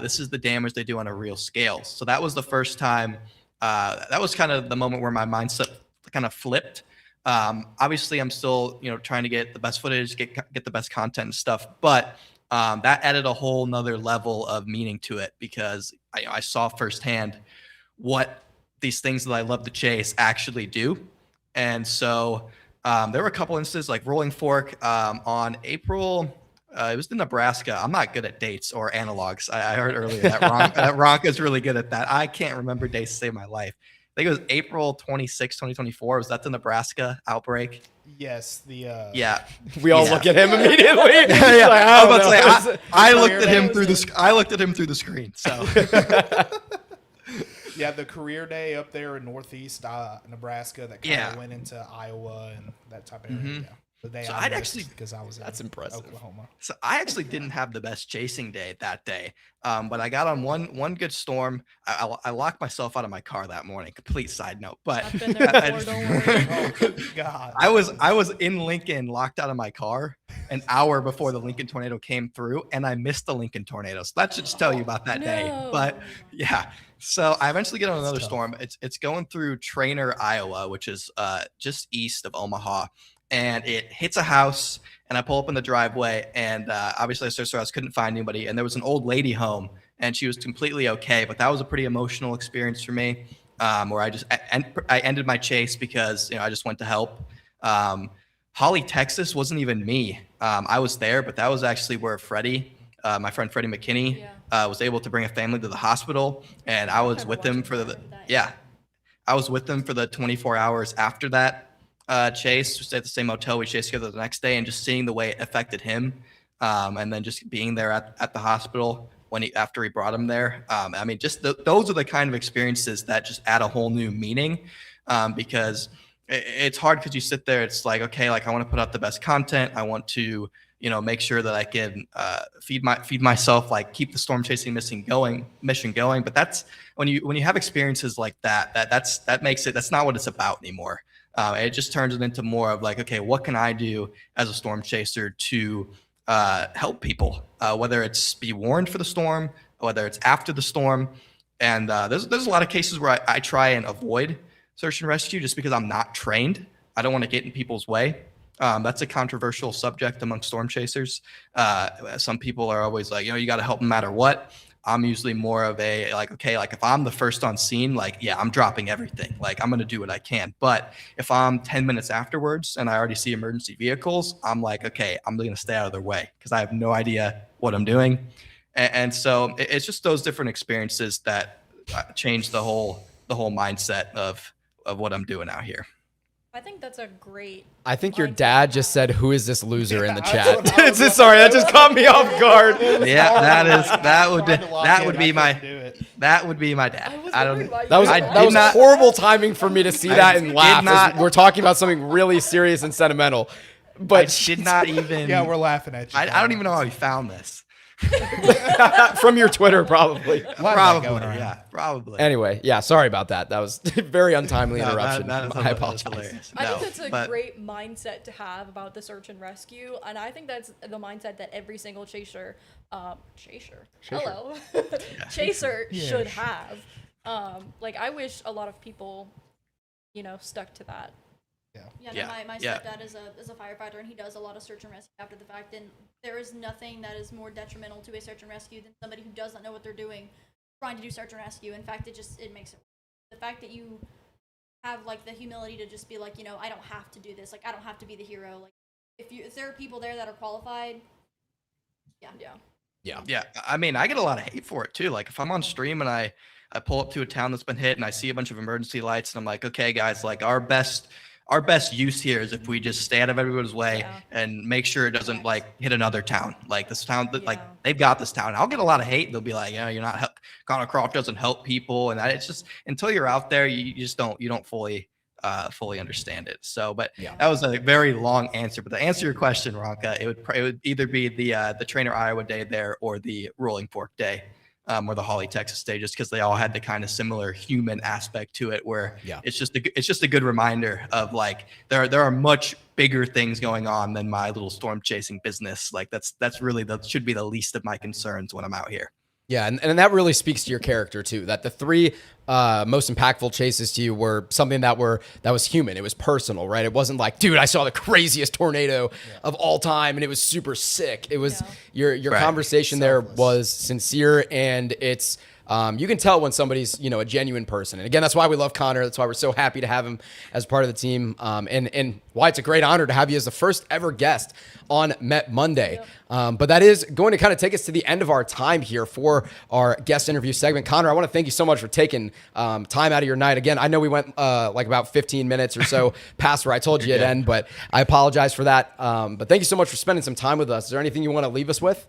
this is the damage they do on a real scale. So that was the first time. That was kind of the moment where my mindset kind of flipped. Obviously, I'm still trying to get the best footage, get the best content and stuff, but that added a whole nother level of meaning to it, because I saw firsthand what these things that I love to chase actually do. And so there were a couple instances like Rolling Fork on April. It was in Nebraska. I'm not good at dates or analogs. I heard earlier that Ronk is really good at that. I can't remember dates to save my life. I think it was April 26, 2024. Was that the Nebraska outbreak?
Yes.
Yeah.
We all look at him immediately.
Yeah.
Like,
I was about to say, I looked
career
at him
day.
through the. I looked at him through the screen. So.
Yeah, the career day up there in northeast Nebraska that kind of went into Iowa and that type of area. Yeah. The day
So
I
I'd
missed
actually-
because I was
That's
in
impressive.
Oklahoma.
So I actually didn't have the best chasing day that day, but I got on one good storm. I locked myself out of my car that morning. Complete side note, but
I've been there before, don't worry.
Oh, good God.
I was in Lincoln, locked out of my car an hour before the Lincoln tornado came through, and I missed the Lincoln tornado. So that should just tell you about that day.
No.
But yeah, so I eventually get on another storm. It's going through Trainer, Iowa, which is just east of Omaha. And it hits a house, and I pull up in the driveway, and obviously I searched the house, couldn't find anybody, and there was an old lady home, and she was completely okay, but that was a pretty emotional experience for me, where I ended my chase because I just went to help. Holly, Texas wasn't even me. I was there, but that was actually where Freddie, my friend Freddie McKinney, was able to bring a family to the hospital, and I was with him for I was with them for the 24 hours after that. Chase, just at the same hotel we chased together the next day, and just seeing the way it affected him, and then just being there at the hospital after he brought him there. I mean, just those are the kind of experiences that just add a whole new meaning, because it's hard because you sit there. It's like, okay, like I want to put out the best content. I want to make sure that I can feed myself, like keep the storm chasing mission going. But that's when you have experiences like that makes it. That's not what it's about anymore. It just turns it into more of like, okay, what can I do as a storm chaser to help people, whether it's be warned for the storm, whether it's after the storm. And there's a lot of cases where I try and avoid search and rescue just because I'm not trained. I don't want to get in people's way. That's a controversial subject among storm chasers. Some people are always like, you got to help no matter what. I'm usually more of a like, okay, like if I'm the first on scene, like, yeah, I'm dropping everything. Like I'm going to do what I can. But if I'm 10 minutes afterwards and I already see emergency vehicles, I'm like, okay, I'm going to stay out of their way because I have no idea what I'm doing. And so it's just those different experiences that change the whole mindset of what I'm doing out here.
I think that's a great.
I think your
mindset
dad
to
just
have.
said, "Who is this loser in the
that's
chat?"
what I was about
Sorry, that just caught me off guard.
Yeah, that would
Tried to lock
that
in,
would
I
be my
couldn't do it.
that would be my dad.
I was
I
wondering
don't.
why you
That was
were
I
that
did
was
not-
horrible timing for me to see that and
did
laugh.
not-
We're talking about something really serious and sentimental,
I
but
did not even.
Yeah, we're laughing at you.
I don't even know how he found this.
from your Twitter probably.
Why is that
Probably,
going around?
yeah, probably.
Anyway, yeah, sorry about that. That was very untimely
No,
interruption.
that is
I apologize.
hilarious.
I
No,
think that's a
but-
great mindset to have about the search and rescue, and I think that's the mindset that every single chaser, hello, chaser should have. Like I wish a lot of people, stuck to that.
Yeah,
Yeah,
no, my
yeah.
stepdad is a firefighter, and he does a lot of search and rescue after the fact. And there is nothing that is more detrimental to a search and rescue than somebody who does not know what they're doing trying to do search and rescue. In fact, it makes it. The fact that you have like the humility to just be like, I don't have to do this. Like I don't have to be the hero. Like if there are people there that are qualified, yeah.
Yeah, I mean, I get a lot of hate for it too. Like if I'm on stream and I pull up to a town that's been hit and I see a bunch of emergency lights and I'm like, okay, guys, like our best use here is if we just stay out of everyone's way and make sure it doesn't like hit another town. Like this town, like they've got this town. I'll get a lot of hate. They'll be like, you're not Connor Croft doesn't help people, and it's just until you're out there, you just don't fully understand it. So, but that was a very long answer. But to answer your question, Ronka, it would either be the Trainer Iowa day there or the Rolling Fork day. Or the Holly, Texas day, just because they all had the kind of similar human aspect to it, where it's just a good reminder of like there are much bigger things going on than my little storm chasing business. Like that should be the least of my concerns when I'm out here.
Yeah, and that really speaks to your character too. That the three most impactful chases to you were something that was human. It was personal, right? It wasn't like, dude, I saw the craziest tornado of all time and it was super sick. It was your conversation there was sincere, and it's you can tell when somebody's a genuine person. And again, that's why we love Connor. That's why we're so happy to have him as part of the team, and why it's a great honor to have you as the first ever guest on Met Monday. But that is going to kind of take us to the end of our time here for our guest interview segment. Connor, I want to thank you so much for taking time out of your night. Again, I know we went like about 15 minutes or so past where I told you it'd end, but I apologize for that. But thank you so much for spending some time with us. Is there anything you want to leave us with?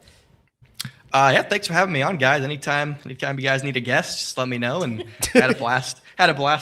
Yeah, thanks for having me on, guys. Anytime you guys need a guest, just let me know. And had a blast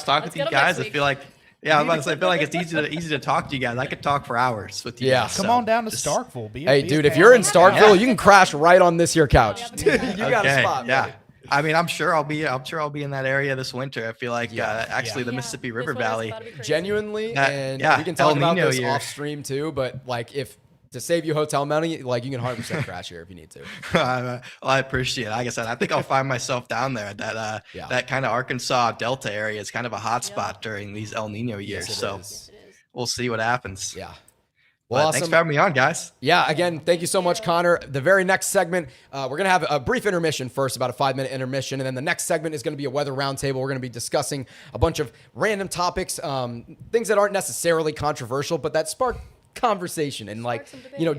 talking with you guys. I feel like, I was about to say, I feel like it's easy to talk to you guys. I could talk for hours with you. guys,
Come on down to Starkville.
Hey, dude, if you're in Starkville, you can crash right on this here couch. You got a spot.
Yeah.
Buddy.
I mean, I'm sure I'll be in that area this winter. I feel like the Mississippi River Valley.
Genuinely,
Yeah,
and
yeah,
we can talk
El
about
Nino
this
year.
off stream too. But like, if to save you hotel money, like you can 100% crash here if you need to.
Well, I appreciate it. Like I said, I think I'll find myself down there. That kind of Arkansas Delta area is kind of a hot spot during these El Nino years.
Yes,
we'll see what happens.
Yeah.
Well, thanks for having me on, guys.
Yeah, again, thank you so much, Connor. The very next segment, we're going to have a brief intermission first, about a 5-minute intermission. And then the next segment is going to be a weather roundtable. We're going to be discussing a bunch of random topics, things that aren't necessarily controversial, but that spark conversation and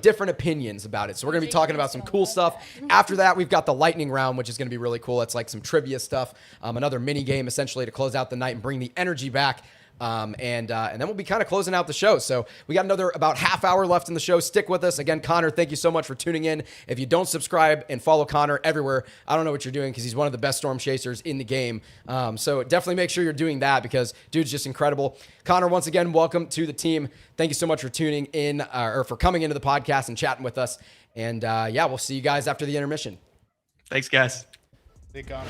different opinions about it. So we're going to be talking about some cool stuff. After that, we've got the lightning round, which is going to be really cool. It's like some trivia stuff, another mini game essentially to close out the night and bring the energy back. And then we'll be kind of closing out the show. So we got another about half hour left in the show. Stick with us. Again, Connor, thank you so much for tuning in. If you don't subscribe and follow Connor everywhere, I don't know what you're doing because he's one of the best storm chasers in the game. So definitely make sure you're doing that because dude's just incredible. Connor, once again, welcome to the team. Thank you so much for tuning in or for coming into the podcast and chatting with us. And we'll see you guys after the intermission.
Thanks, guys.
Big Connor.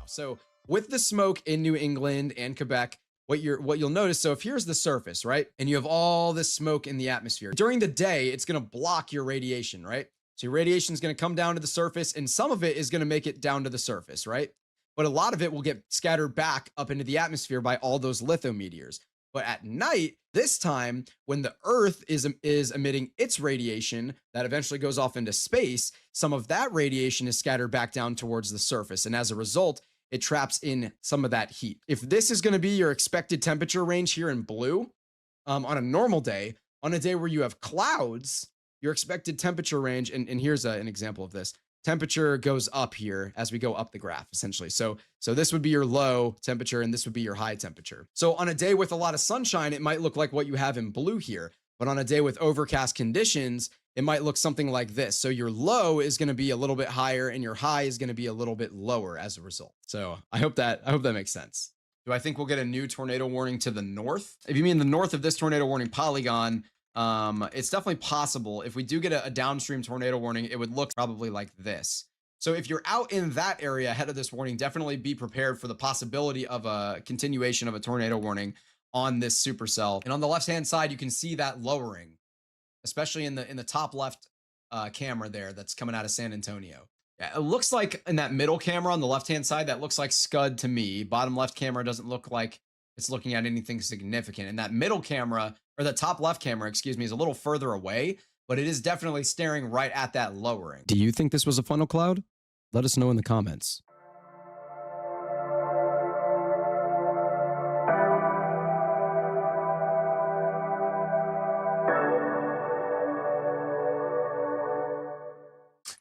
So with the smoke in New England and Quebec, what you'll notice, so if here's the surface, right? And you have all this smoke in the atmosphere. During the day, it's going to block your radiation, right? So your radiation is going to come down to the surface, and some of it is going to make it down to the surface, right? But a lot of it will get scattered back up into the atmosphere by all those lithometeors. But at night, this time, when the Earth is emitting its radiation that eventually goes off into space, some of that radiation is scattered back down towards the surface. And as a result, it traps in some of that heat. If this is going to be your expected temperature range here in blue, on a normal day, on a day where you have clouds, your expected temperature range, and here's an example of this. temperature goes up here as we go up the graph, essentially. So this would be your low temperature and this would be your high temperature. So on a day with a lot of sunshine, it might look like what you have in blue here. But on a day with overcast conditions, it might look something like this. So your low is going to be a little bit higher and your high is going to be a little bit lower as a result. So I hope that makes sense. Do I think we'll get a new tornado warning to the north? If you mean the north of this tornado warning polygon, it's definitely possible. If we do get a downstream tornado warning, it would look probably like this. So if you're out in that area ahead of this warning, definitely be prepared for the possibility of a continuation of a tornado warning on this supercell. And on the left-hand side, you can see that lowering, especially in the top left camera there that's coming out of San Antonio. Yeah, it looks like in that middle camera on the left-hand side, that looks like Scud to me. Bottom left camera doesn't look like it's looking at anything significant. And that middle camera, or the top left camera, excuse me, is a little further away, but it is definitely staring right at that lowering. Do you think this was a funnel cloud? Let us know in the comments.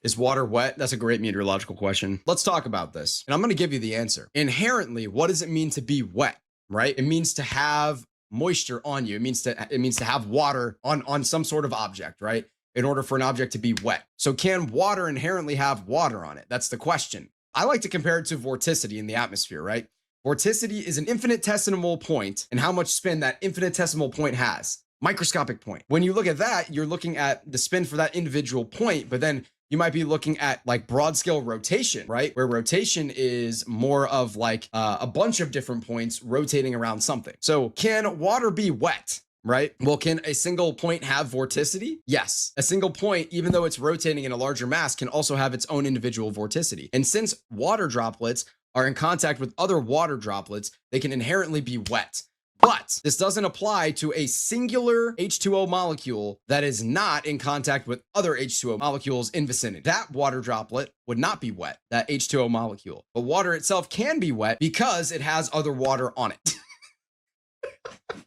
Is water wet? That's a great meteorological question. Let's talk about this. And I'm going to give you the answer. Inherently, what does it mean to be wet, right? It means to have moisture on you. It means to have water on some sort of object, right? In order for an object to be wet. So can water inherently have water on it? That's the question. I like to compare it to vorticity in the atmosphere, right? Vorticity is an infinitesimal point and how much spin that infinitesimal point has. Microscopic point. When you look at that, you're looking at the spin for that individual point, but then you might be looking at like broad scale rotation, right? Where rotation is more of like a bunch of different points rotating around something. So can water be wet? Right? Well, can a single point have vorticity? Yes. A single point, even though it's rotating in a larger mass, can also have its own individual vorticity. And since water droplets are in contact with other water droplets, they can inherently be wet. But this doesn't apply to a singular H2O molecule that is not in contact with other H2O molecules in vicinity. That water droplet would not be wet, that H2O molecule. But water itself can be wet because it has other water on it.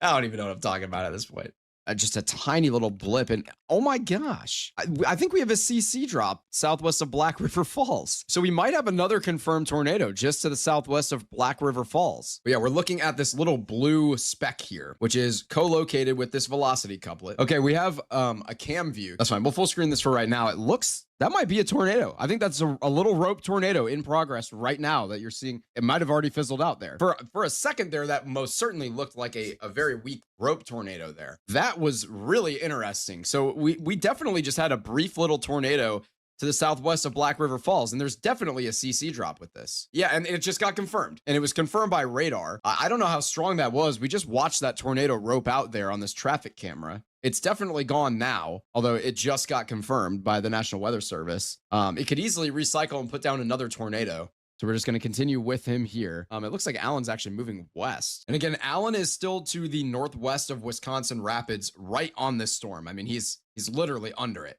I don't even know what I'm talking about at this point. Just a tiny little blip, and oh my gosh, I think we have a CC drop southwest of Black River Falls. So we might have another confirmed tornado just to the southwest of Black River Falls. But yeah, we're looking at this little blue speck here, which is co-located with this velocity couplet. Okay, we have a cam view. That's fine. We'll full screen this for right now. It looks that might be a tornado. I think that's a little rope tornado in progress right now that you're seeing. It might have already fizzled out there. For a second there, that most certainly looked like a very weak rope tornado there. That was really interesting. So we definitely just had a brief little tornado to the southwest of Black River Falls, and there's definitely a CC drop with this. Yeah, and it just got confirmed, and it was confirmed by radar. I don't know how strong that was. We just watched that tornado rope out there on this traffic camera. It's definitely gone now, although it just got confirmed by the National Weather Service. It could easily recycle and put down another tornado. So we're just going to continue with him here. It looks like Allen's actually moving west. And again, Allen is still to the northwest of Wisconsin Rapids, right on this storm. I mean, he's literally under it.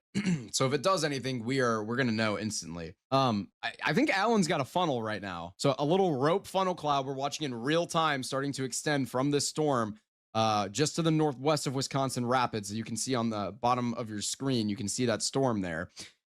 So if it does anything, we're going to know instantly. I think Allen's got a funnel right now. So a little rope funnel cloud we're watching in real time starting to extend from this storm just to the northwest of Wisconsin Rapids. You can see on the bottom of your screen, you can see that storm there.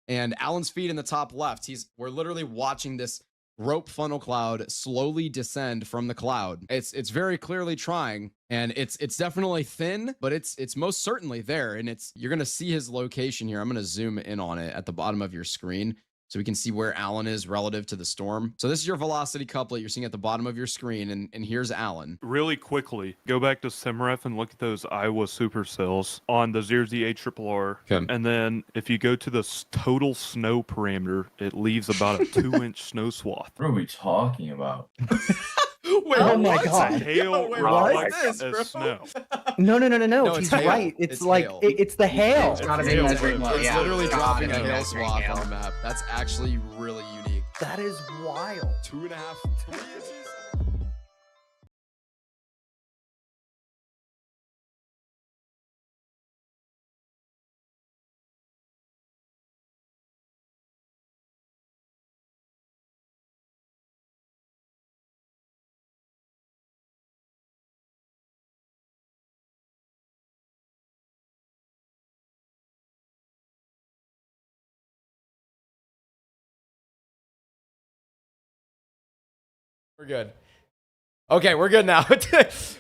And Allen's feet in the top left, we're literally watching this rope funnel cloud slowly descend from the cloud. It's very clearly trying, and it's definitely thin, but it's most certainly there. And you're gonna see his location here. I'm gonna zoom in on it at the bottom of your screen so we can see where Allen is relative to the storm. So this is your velocity couplet you're seeing at the bottom of your screen, and here's Allen.
Really quickly, go back to SimRef and look at those Iowa supercells on the 0Z8RRR.
Okay.
And then if you go to the total snow parameter, it leaves about a 2-inch snow swath.
What are we talking about?
Wait,
Oh my
what?
God.
Hail
wait,
what
what is
reflects
this, bro?
as snow.
No,
No,
he's
it's hail.
right. It's
It's
like
hail.
it's the hail.
It's
gotta be
hail.
measuring
It's
well, yeah.
literally
It's
dropping
gotta
a
be
hail
measuring
swath
hail.
on the map. That's actually really unique.
That is wild.
2.5, 3 inches. We're good. Okay, we're good now.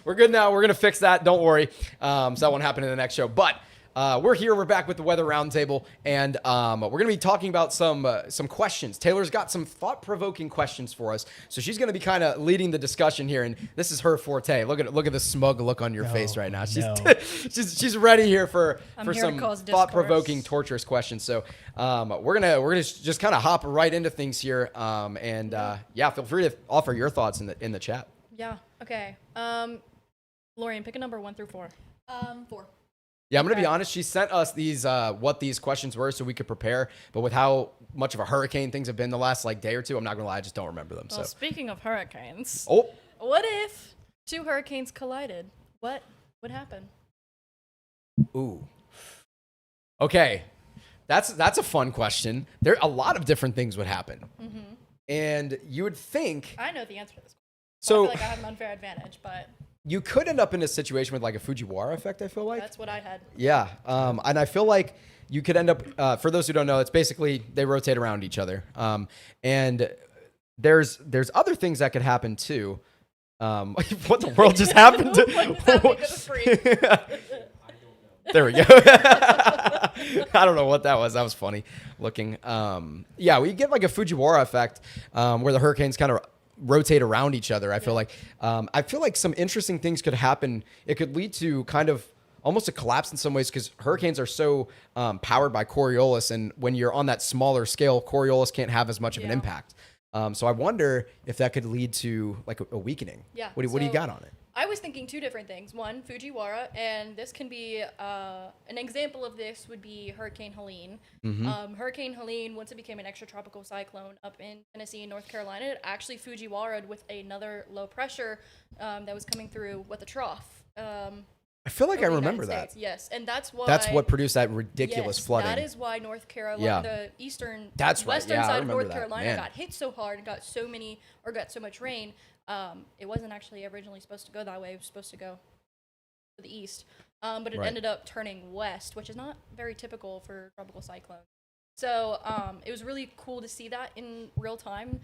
We're good now. We're going to fix that. Don't worry. So that won't happen in the next show. But we're here. We're back with the Weather Roundtable. And we're going to be talking about some questions. Taylor's got some thought-provoking questions for us. So she's going to be kind of leading the discussion here. And this is her forte. Look at the smug look on your face right now. She's ready here for some thought-provoking, torturous questions. So we're gonna just kind of hop right into things here. Yeah, feel free to offer your thoughts in the chat.
Yeah. Okay. Lorian, pick a number 1 through 4.
4.
Yeah, I'm going to be honest. She sent us these what these questions were so we could prepare. But with how much of a hurricane things have been the last day or two, I'm not going to lie. I just don't remember them.
Well, speaking of hurricanes,
what
if 2 hurricanes collided? What would happen?
Ooh. Okay. That's a fun question. There a lot of different things would happen. Mm-hmm. And you would think.
I know the answer to this question.
So
I feel like I have an unfair advantage, but.
You could end up in a situation with like a Fujiwara effect, I feel like.
That's what I had.
Yeah. And I feel like you could end up, for those who don't know, it's basically they rotate around each other. And there's other things that could happen too. What the world just happened? There we go. I don't know what that was. That was funny looking. Yeah, we get like a Fujiwara effect where the hurricanes kind of rotate around each other. I feel like some interesting things could happen. It could lead to kind of almost a collapse in some ways because hurricanes are so powered by Coriolis, and when you're on that smaller scale, Coriolis can't have as much of an impact. So I wonder if that could lead to like a weakening.
Yeah.
What do you got on it?
I was thinking 2 different things. One, Fujiwara, and this can be an example of this would be Hurricane Helene. Mm-hmm. Hurricane Helene, once it became an extratropical cyclone up in Tennessee and North Carolina, it actually Fujiwara'd with another low pressure that was coming through with a trough.
I feel like I remember that.
Yes, and that's
what produced that ridiculous flooding.
That is why North Carolina, the western side of North Carolina got hit so hard and got so much rain. It wasn't actually originally supposed to go that way. It was supposed to go to the east, but it ended up turning west, which is not very typical for tropical cyclones. So it was really cool to see that in real time.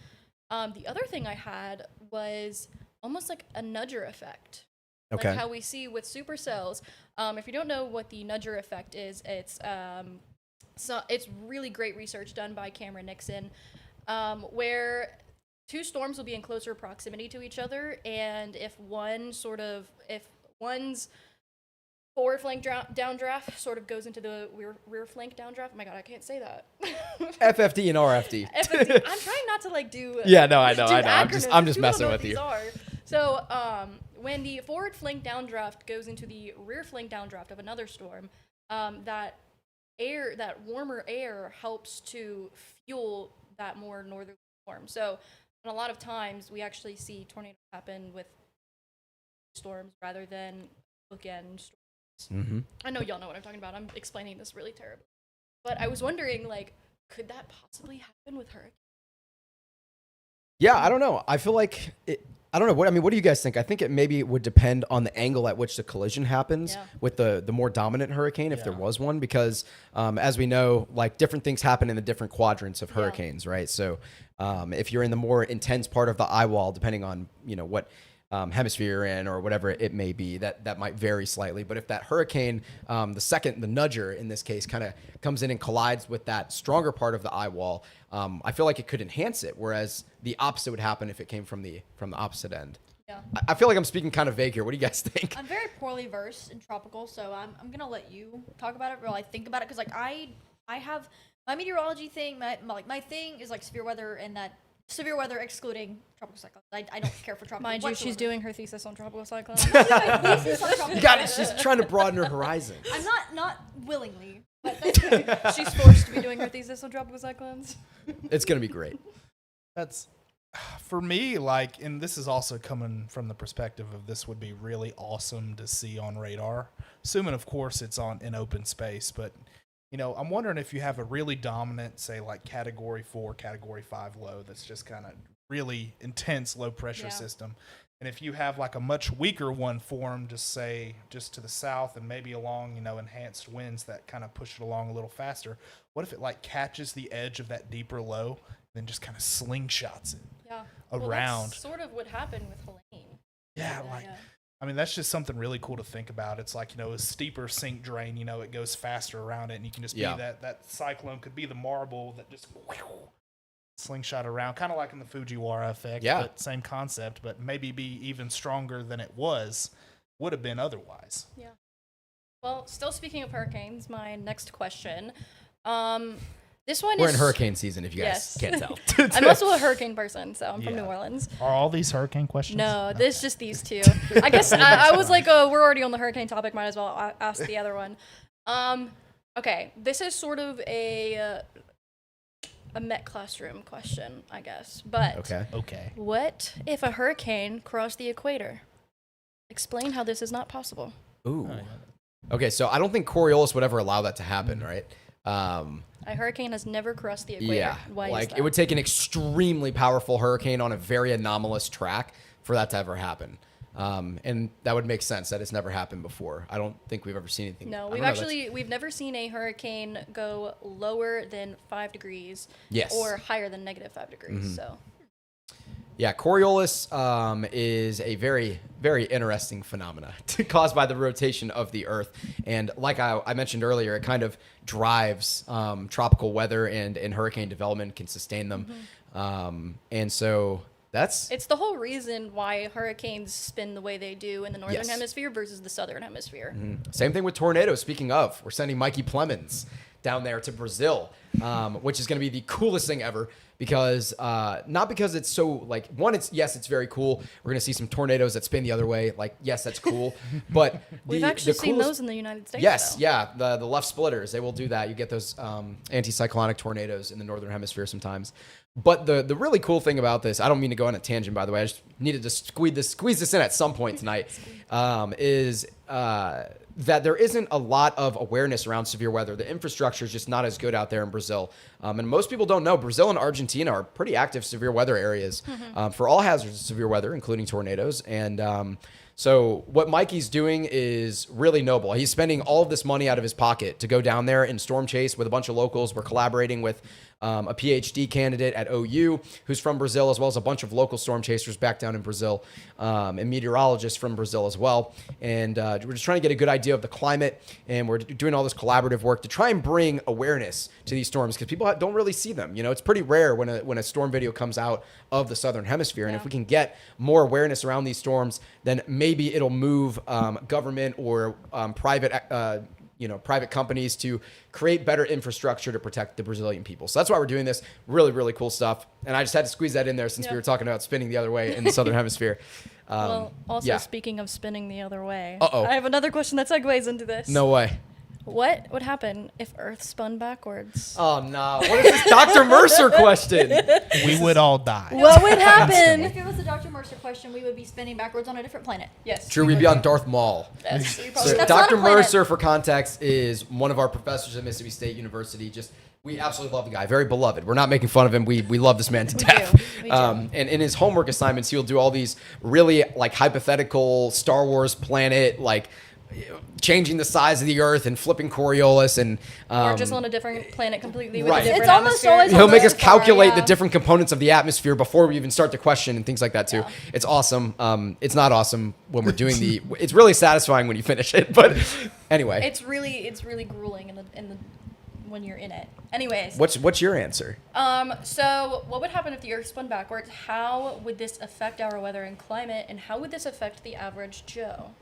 The other thing I had was almost like a nudger effect.
Okay.
Like how we see with supercells. If you don't know what the nudger effect is, it's really great research done by Cameron Nixon, where 2 storms will be in closer proximity to each other, and if one's forward flank downdraft sort of goes into the rear flank downdraft. Oh my god, I can't say that.
FFD and RFD.
FFD. I'm trying not to do.
Yeah, no, I know. I'm just messing with you.
So, when the forward flank downdraft goes into the rear flank downdraft of another storm, that warmer air helps to fuel that more northerly storm. So, and a lot of times we actually see tornadoes happen with storms rather than bookend storms. Mm-hmm. I know y'all know what I'm talking about. I'm explaining this really terribly. But I was wondering, could that possibly happen with hurricanes?
Yeah, I don't know. I feel like I don't know. What do you guys think? I think it maybe would depend on the angle at which the collision happens with the more dominant hurricane, if there was one, because as we know, different things happen in the different quadrants of hurricanes, right? So if you're in the more intense part of the eye wall, depending on what hemisphere you're in or whatever it may be, that might vary slightly. But if that hurricane, the nudger in this case, kind of comes in and collides with that stronger part of the eye wall, I feel like it could enhance it, whereas the opposite would happen if it came from the opposite end. Yeah. I feel like I'm speaking kind of vague here. What do you guys think?
I'm very poorly versed in tropical, so I'm gonna let you talk about it while I think about it, because I have my meteorology thing. My thing is severe weather, and that severe weather excluding tropical cyclones. I don't care for tropical.
Mind you, she's doing her thesis on tropical cyclones.
You got it. She's trying to broaden her horizon.
I'm not willingly. But
she's forced to be doing her thesis on tropical cyclones.
It's gonna be great.
That's for me, and this is also coming from the perspective of this would be really awesome to see on radar, assuming of course it's in open space. But I'm wondering if you have a really dominant, say category 4, category 5 low that's just kind of really intense low pressure system. And if you have a much weaker one formed, just to the south and maybe along, enhanced winds that kind of push it along a little faster, what if it catches the edge of that deeper low and then just kind of slingshots it?
Yeah.
around.
Well, that's sort of what happened with Helene.
Yeah, like I mean, that's just something really cool to think about. It's like, a steeper sink drain, it goes faster around it, and you can just be that cyclone could be the marble that just slingshot around, kind of like in the Fujiwara effect.
Yeah.
But same concept, but maybe be even stronger than it would have been otherwise.
Yeah. Well, still speaking of hurricanes, my next question. This one
We're
is
in hurricane season, if you guys can't tell.
I'm also a hurricane person, so I'm from New Orleans.
Are all these hurricane questions?
No, this just these two. I guess I was like, we're already on the hurricane topic. Might as well ask the other one. Okay, this is sort of a Met classroom question, I guess. But
Okay.
what if a hurricane crossed the equator? Explain how this is not possible.
Ooh. Okay, so I don't think Coriolis would ever allow that to happen, right?
A hurricane has never crossed the equator.
Yeah,
Why is
like
that?
it would take an extremely powerful hurricane on a very anomalous track for that to ever happen. And that would make sense. That has never happened before. I don't think we've ever seen anything.
No, we've never seen a hurricane go lower than 5 degrees.
Yes.
Or higher than -5 degrees. So.
Yeah, Coriolis is a very, very interesting phenomena caused by the rotation of the Earth. And like I mentioned earlier, it kind of drives tropical weather and hurricane development, can sustain them. And so it's
the whole reason why hurricanes spin the way they do in the northern hemisphere versus the southern hemisphere.
Same thing with tornadoes. Speaking of, we're sending Mikey Plemons down there to Brazil, which is going to be the coolest thing ever. Because not because it's so like it's very cool. We're gonna see some tornadoes that spin the other way. Like yes, that's cool. But
we've actually seen those in the United States.
Yes,
though.
yeah, the left splitters, they will do that. You get those anticyclonic tornadoes in the northern hemisphere sometimes. But the really cool thing about this, I don't mean to go on a tangent, by the way. I just needed to squeeze this in at some point tonight. Is that there isn't a lot of awareness around severe weather. The infrastructure is just not as good out there in Brazil. And most people don't know Brazil and Argentina are pretty active severe weather areas for all hazards of severe weather, including tornadoes. And so what Mikey's doing is really noble. He's spending all of this money out of his pocket to go down there and storm chase with a bunch of locals. We're collaborating with a PhD candidate at OU who's from Brazil, as well as a bunch of local storm chasers back down in Brazil, and meteorologists from Brazil as well. And we're just trying to get a good idea of the climate, and we're doing all this collaborative work to try and bring awareness to these storms because people don't really see them. It's pretty rare when a storm video comes out of the southern hemisphere, and if we can get more awareness around these storms, then maybe it'll move government or private companies to create better infrastructure to protect the Brazilian people. So that's why we're doing this. Really, really cool stuff. And I just had to squeeze that in there since we were talking about spinning the other way in the southern hemisphere.
Well, also speaking of spinning the other way,
Uh-oh.
I have another question that segues into this.
No way.
What would happen if Earth spun backwards?
Oh, no. What is this Dr. Mercer question?
We would all die.
What would happen?
If it was a Dr. Mercer question, we would be spinning backwards on a different planet.
Yes.
True, we'd be on Darth Maul.
Yes.
So
That's
Dr.
not a planet.
Mercer, for context, is one of our professors at Mississippi State University. We absolutely love the guy. Very beloved. We're not making fun of him. We love this man to death.
We do.
And in his homework assignments, he'll do all these really like hypothetical Star Wars planet, like changing the size of the Earth and flipping Coriolis and
Or just on a different planet completely with
Right.
a different
It's almost
atmosphere.
always
he'll make us
really far,
calculate the
yeah.
different components of the atmosphere before we even start the question and things like that too.
Yeah.
It's awesome. It's not awesome when we're doing it's really satisfying when you finish it, but anyway.
It's really grueling in the when you're in it. Anyways.
What's your answer?
So what would happen if the Earth spun backwards? How would this affect our weather and climate, and how would this affect the average Joe?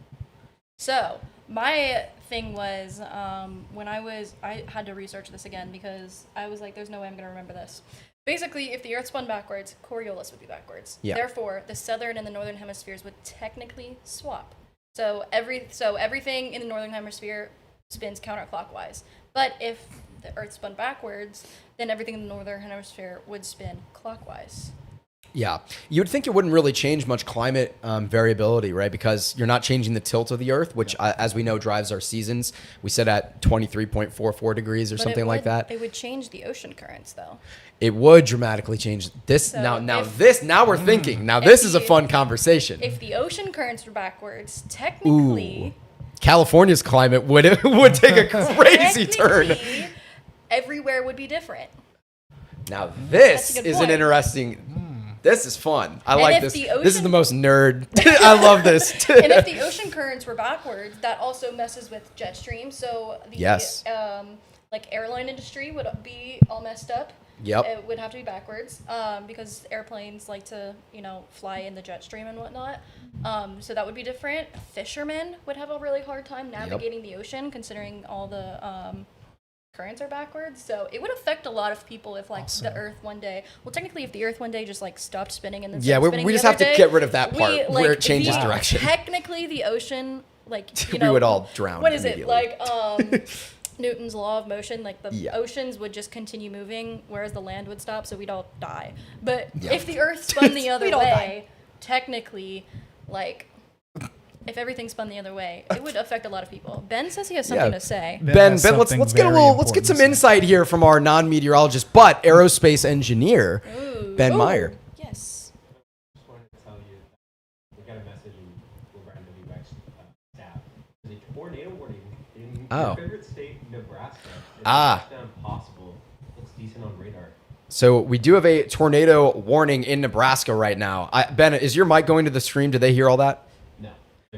So my thing was when I had to research this again because I was like, there's no way I'm gonna remember this. Basically, if the Earth spun backwards, Coriolis would be backwards.
Yeah.
Therefore, the southern and the northern hemispheres would technically swap. So everything in the northern hemisphere spins counterclockwise. But if the Earth spun backwards, then everything in the northern hemisphere would spin clockwise.
Yeah, you would think it wouldn't really change much climate variability, right? Because you're not changing the tilt of the Earth, which, as we know, drives our seasons. We set at 23.44 degrees or
But
something like that.
It would change the ocean currents, though.
It would dramatically change this.
So
Now we're thinking. Now this is a fun conversation.
If the ocean currents were backwards, technically,
California's climate would take a crazy turn.
technically, everywhere would be different.
Now
That's
this
a good
is an
point.
interesting. This is fun. I
And
like
if
this.
the
This is the
ocean-
most nerd. I love this.
And if the ocean currents were backwards, that also messes with jet stream. So the
Yes.
like airline industry would be all messed up.
Yep.
It would have to be backwards because airplanes like to, fly in the jet stream and whatnot. So that would be different. Fishermen would have a really hard time navigating the ocean considering all the currents are backwards. So it would affect a lot of people if the Earth one day, well, technically if the Earth one day just like stopped spinning and then
Yeah,
started spinning
we
the
just
other
have to
day,
get rid of that part where it changes
the-
direction.
Technically the ocean, like,
We would all drown
What is it?
immediately.
Like, Newton's law of motion, like the
Yeah.
oceans would just continue moving, whereas the land would stop, so we'd all die. But
Yeah.
if the Earth spun the other
We'd all
way, technically, like, if everything spun the other way, it would affect a lot of people. Ben says he has something to say.
Ben,
has
let's
something
let's get a
very
little let's get
important
some
to say.
insight here from our non-meteorologist but aerospace engineer, Ben Meyer.
Yes.
I just wanted to tell you that we got a message in WillBrattonWx staff. There's a tornado warning in your favorite state, Nebraska. It's touchdown possible. Looks decent on radar.
So we do have a tornado warning in Nebraska right now. Ben, is your mic going to the stream? Did they hear all that?
No.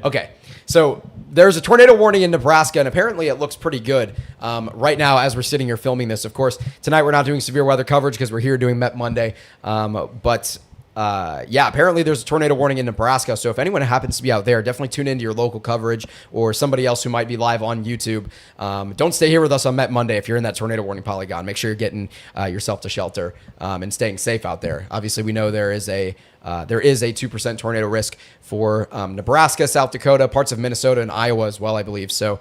Okay, so there's a tornado warning in Nebraska, and apparently it looks pretty good right now as we're sitting here filming this. Of course, tonight we're not doing severe weather coverage because we're here doing Met Monday. Yeah, apparently there's a tornado warning in Nebraska. So if anyone happens to be out there, definitely tune into your local coverage or somebody else who might be live on YouTube. Don't stay here with us on Met Monday if you're in that tornado warning polygon. Make sure you're getting yourself to shelter and staying safe out there. Obviously, we know there is a 2% tornado risk for Nebraska, South Dakota, parts of Minnesota, and Iowa as well, I believe. So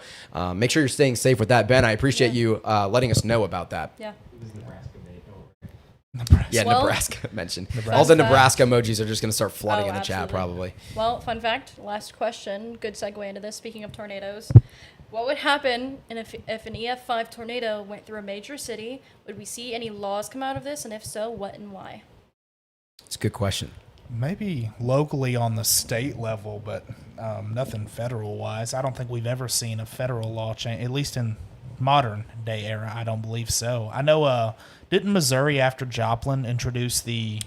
make sure you're staying safe with that. Ben, I appreciate you letting us know about that.
Yeah.
It was Nebraska Day, don't worry.
Nebraska.
Yeah,
Well,
Nebraska mentioned.
Nebraska.
All the
Fun
Nebraska emojis are just going to start flooding
Oh,
in the chat
absolutely.
probably.
Well, fun fact, last question, good segue into this. Speaking of tornadoes, what would happen if an EF5 tornado went through a major city? Would we see any laws come out of this? And if so, what and why?
It's a good question.
Maybe locally on the state level, but nothing federal wise. I don't think we've ever seen a federal law change, at least in modern day era. I don't believe so. I know, didn't Missouri after Joplin introduce the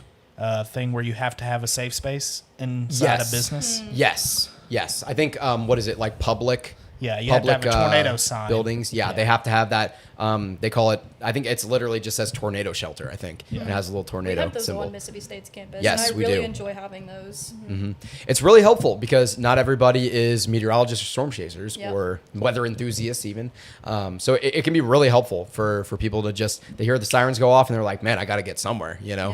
thing where you have to have a safe space inside a business?
Yes. I think, what is it, like public?
Yeah, you have to have a tornado sign.
Buildings. Yeah, they have to have that. They call it, I think it's literally just says tornado shelter, I think. It has a little
We
tornado
have those
symbol.
on Mississippi State's campus,
Yes,
and I
we
really
do.
enjoy having those.
It's really helpful because not everybody is meteorologists or storm chasers
Yep.
or weather enthusiasts even. So it can be really helpful for people to they hear the sirens go off and they're like, man, I got to get somewhere, you know?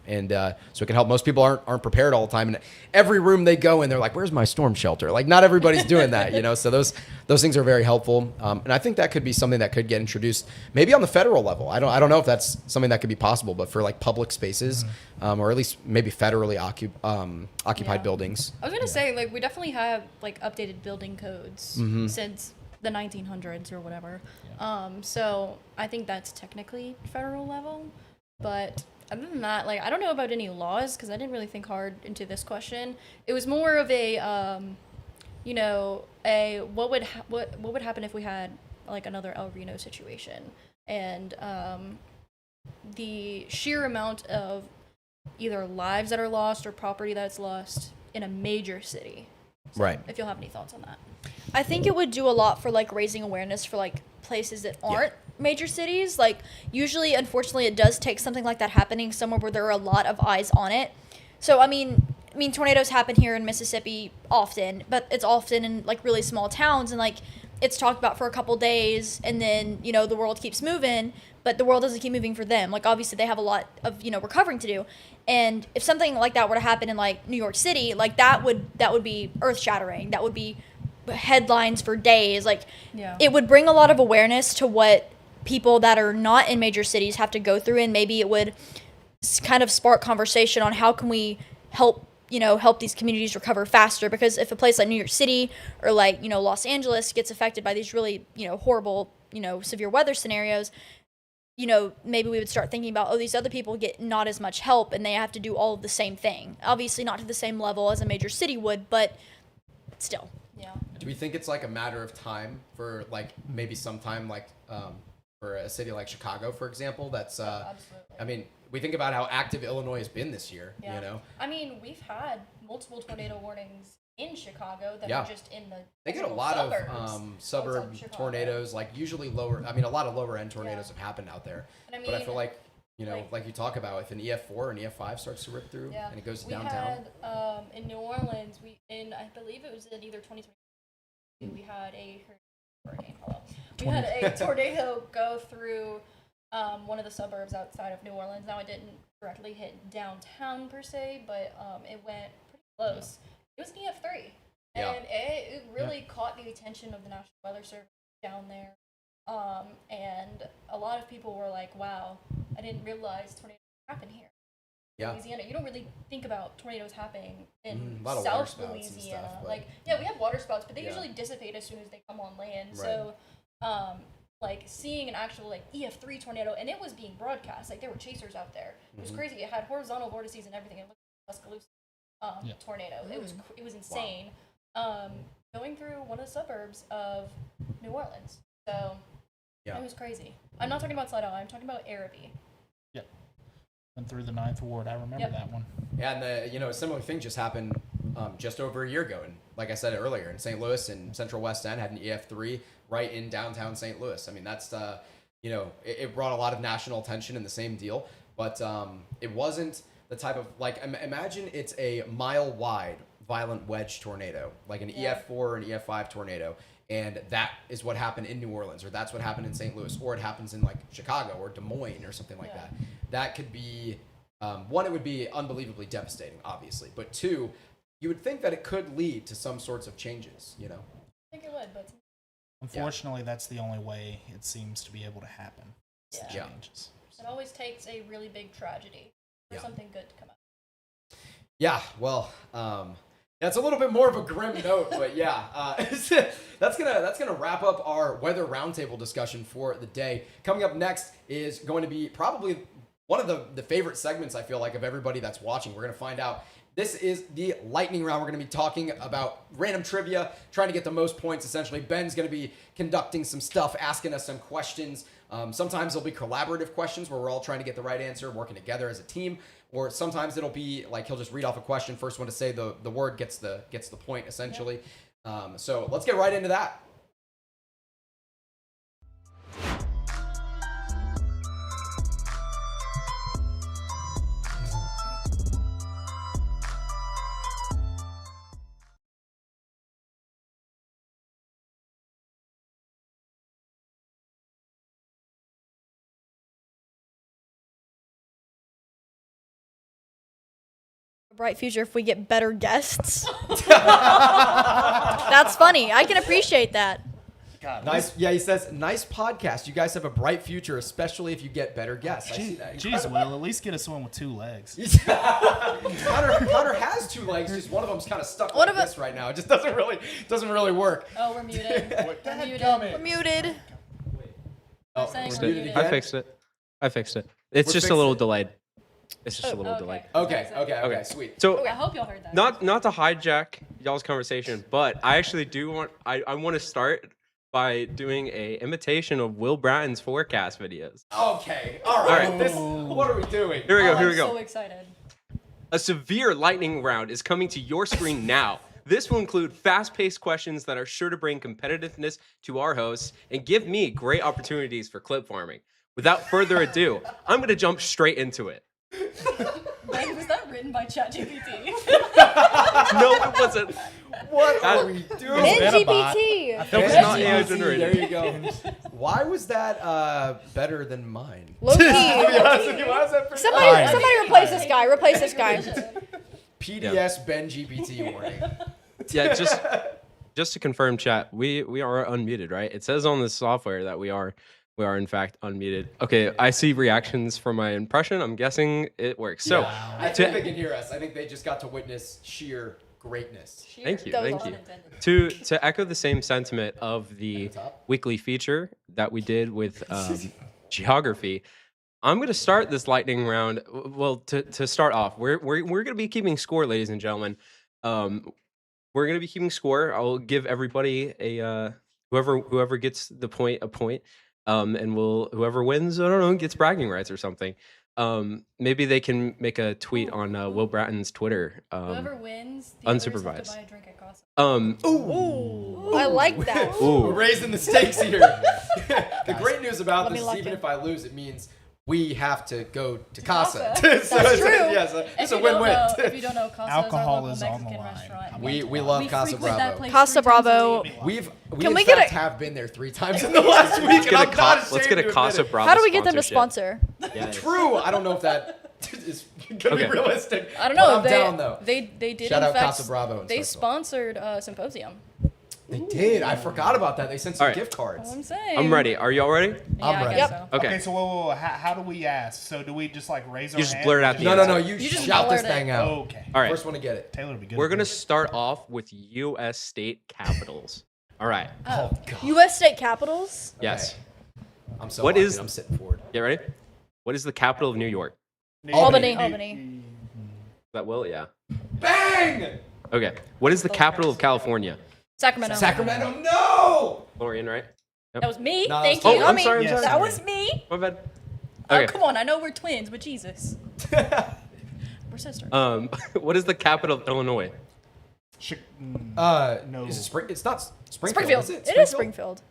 Yeah.
So it can help. Most people aren't prepared all the time. And every room they go in, they're like, where's my storm shelter? Like not everybody's doing that, you know? So those things are very helpful. And I think that could be something that could get introduced maybe on the federal level. I don't know if that's something that could be possible, but for like public spaces, or at least maybe federally occupied
Yeah.
buildings.
I was gonna say, like, we definitely have like updated building codes since the 1900s or whatever. So I think that's technically federal level, but other than that, like, I don't know about any laws because I didn't really think hard into this question. It was more of a, what would happen if we had like another El Reno situation, and the sheer amount of either lives that are lost or property that's lost in a major city. So
Right.
If you'll have any thoughts on that.
I think it would do a lot for like raising awareness for like places that aren't major cities. Like usually, unfortunately, it does take something like that happening somewhere where there are a lot of eyes on it. So I mean, tornadoes happen here in Mississippi often, but it's often in like really small towns, and like it's talked about for a couple days, and then the world keeps moving, but the world doesn't keep moving for them. Like obviously they have a lot of recovering to do, and if something like that were to happen in like New York City, like that would be earth shattering. That would be headlines for days. Like it would bring a lot of awareness to what people that are not in major cities have to go through, and maybe it would kind of spark conversation on how can we help these communities recover faster. Because if a place like New York City or like Los Angeles gets affected by these really horrible severe weather scenarios, maybe we would start thinking about, these other people get not as much help and they have to do all of the same thing. Obviously not to the same level as a major city would, but still.
Yeah.
Do we think it's like a matter of time for like maybe sometime like for a city like Chicago, for example? That's
Absolutely.
I mean, we think about how active Illinois has been this year.
Yeah.
You know,
I mean, we've had multiple tornado warnings in Chicago that
Yeah.
are just in the
they get a
actual
lot
suburbs
of suburb
outside Chicago.
tornadoes, like usually lower. I mean, a lot of lower end tornadoes
Yeah.
have happened out there.
And I
But I
mean,
feel like, you know,
like-
like you talk about, if an EF4 or an EF5 starts to rip through
Yeah.
and it goes to
we
downtown.
had in New Orleans, I believe it was in either 2020, we had a hurricane. Hello. We had a tornado go through one of the suburbs outside of New Orleans. Now it didn't directly hit downtown per se, but it went pretty close. It was an EF3,
Yeah.
and it really caught the attention of the National Weather Service down there. And a lot of people were like, "Wow, I didn't realize tornadoes happen here."
Yeah.
Louisiana, you don't really think about tornadoes happening in
A lot of
South
waterspouts and
Louisiana.
stuff, but-
Like, yeah, we have water spouts, but they
Yeah.
usually dissipate as soon as they come on land.
Right.
So, like seeing an actual like EF3 tornado, and it was being broadcast. Like there were chasers out there. It was crazy. It had horizontal vortices and everything. It looked like a Tuscaloosa tornado. It was insane. Going through one of the suburbs of New Orleans. So
Yeah.
it was crazy. I'm not talking about Slidell. I'm talking about Araby.
Yep. Went through the 9th Ward. I remember
Yep.
that one.
Yeah, and a similar thing just happened just over a year ago, and like I said earlier, in St. Louis and Central West End had an EF3 right in downtown St. Louis. I mean, that's it brought a lot of national attention in the same deal, but it wasn't the type of imagine it's a mile wide violent wedge tornado, like an EF4 or an EF5 tornado. And that is what happened in New Orleans, or that's what happened in St. Louis, or it happens in like Chicago or Des Moines or something like that. That could be, one, it would be unbelievably devastating, obviously. But two, you would think that it could lead to some sorts of changes, you know?
I think it would, but
Unfortunately, that's the only way it seems to be able to happen. Is the
Yeah.
changes.
it always takes a really big tragedy for
Yeah.
something good to come out.
Yeah, well, that's a little bit more of a grim note, but yeah, that's gonna wrap up our weather roundtable discussion for the day. Coming up next is going to be probably one of the favorite segments, I feel like, of everybody that's watching. We're gonna find out. This is the lightning round. We're going to be talking about random trivia, trying to get the most points, essentially. Ben's going to be conducting some stuff, asking us some questions. Sometimes it'll be collaborative questions where we're all trying to get the right answer, working together as a team. Or sometimes it'll be like he'll just read off a question. First one to say the word gets the point, essentially. So let's get right into that.
A bright future if we get better guests. That's funny. I can appreciate that.
God,
Nice. Yeah, he says, nice podcast. You guys have a bright future, especially if you get better guests. I see that.
Jeez, Will, at least get us one with 2 legs.
Connor has 2 legs, just one of them's kind of stuck
One
like
of
this right now. It just doesn't really work.
Oh, we're muted. We're muted.
We're muted.
Oh,
saying
we're
we're
muted
muted.
I
again?
fixed it. It's
We're
just a little
fixing it.
delayed. It's just a little
okay.
delayed.
Okay, sweet.
So
I hope y'all heard that.
not to hijack y'all's conversation, but I actually do want I want to start by doing a imitation of Will Bratton's forecast videos.
Okay, all right.
All right.
What are we doing?
Here we go.
Oh,
Here we
I'm
go.
so excited.
A severe lightning round is coming to your screen now. This will include fast-paced questions that are sure to bring competitiveness to our hosts and give me great opportunities for clip farming. Without further ado, I'm going to jump straight into it.
Ben, was that written by ChatGPT?
No, it wasn't.
What
That-
are we doing?
Ben a bot.
GPT.
I
That
think
was
it's
not
a
AI
bot.
generated.
There you go. Why was that better than mine?
Loki.
Somebody
Somebody replace this guy. Replace this guy.
PDS Ben GPT warning.
Yeah, just to confirm, chat, we are unmuted, right? It says on the software that we are in fact unmuted. Okay, I see reactions from my impression. I'm guessing it works. So,
I think they can hear us. I think they just got to witness sheer greatness.
thank you,
That was
thank
all
you.
unintended.
To echo the same sentiment of the
top?
weekly feature that we did with geography, I'm going to start this lightning round. Well, to start off, we're going to be keeping score, ladies and gentlemen. We're going to be keeping score. I'll give everybody a whoever gets the point a point. And whoever wins, I don't know, gets bragging rights or something. Maybe they can make a tweet on Will Bratton's Twitter.
Whoever wins, the others have
unsupervised.
to buy a drink at Casa.
Ooh, I like that.
We're raising the stakes here. The great news about
Let
this
me
is
lock
even
in.
if I lose, it means we have to go to Casa.
Casa.
So
That's
it's-
true.
Yeah, so it's a win-win.
If you don't know, Casa
Alcohol
is
is
our
on
local
the
Mexican
line.
restaurant.
We love Casa
frequent that
Bravo.
place
Casa
3 times a
Bravo.
week.
We
Can
in
we get
fact
a-
have been there 3 times in the last week.
Let's
and
get
I'm
a,
not
let's
ashamed
get a
to admit
Casa
it.
Bravo
How do we get them to
sponsorship.
sponsor?
Yes.
True. I don't know if that is gonna
Okay.
be realistic.
I don't
but
know.
I'm down though.
They did
Shout
in
out
fact.
Casa Bravo in
They
Starkville.
sponsored Symposium.
They did. I forgot about that. They sent some
All right.
gift cards.
I'm saying.
I'm ready. Are y'all ready?
Yeah,
I'm
I
ready.
guess
Yep.
so.
Okay.
Okay, so whoa, how do we ask? So do we just like raise our
You just
hand?
blurt out the
No.
answer.
You
just
shout this
blurt it.
thing out.
Okay.
All right.
First one to get it.
Taylor would be good.
We're
at
gonna
this.
start off with U.S. state capitals. All right.
Oh God.
U.S. state capitals?
Yes.
I'm so.
What
lucky.
is-
I'm sitting forward.
Get ready? What is the capital of New York?
Albany.
Is that Will? Yeah.
Bang!
Okay. What is the capital of California?
Sacramento.
Sacramento. No.
Lorian, right?
That was me.
No,
Thank
that
you.
was-
Oh, I'm sorry. I'm
Yes.
sorry.
That was me.
My bad.
Oh,
Okay.
come on. I know we're twins, but Jesus. We're sisters.
What is the capital of Illinois?
No.
Is it Spring? It's not Springfield.
Springfield.
Is it?
It is Springfield.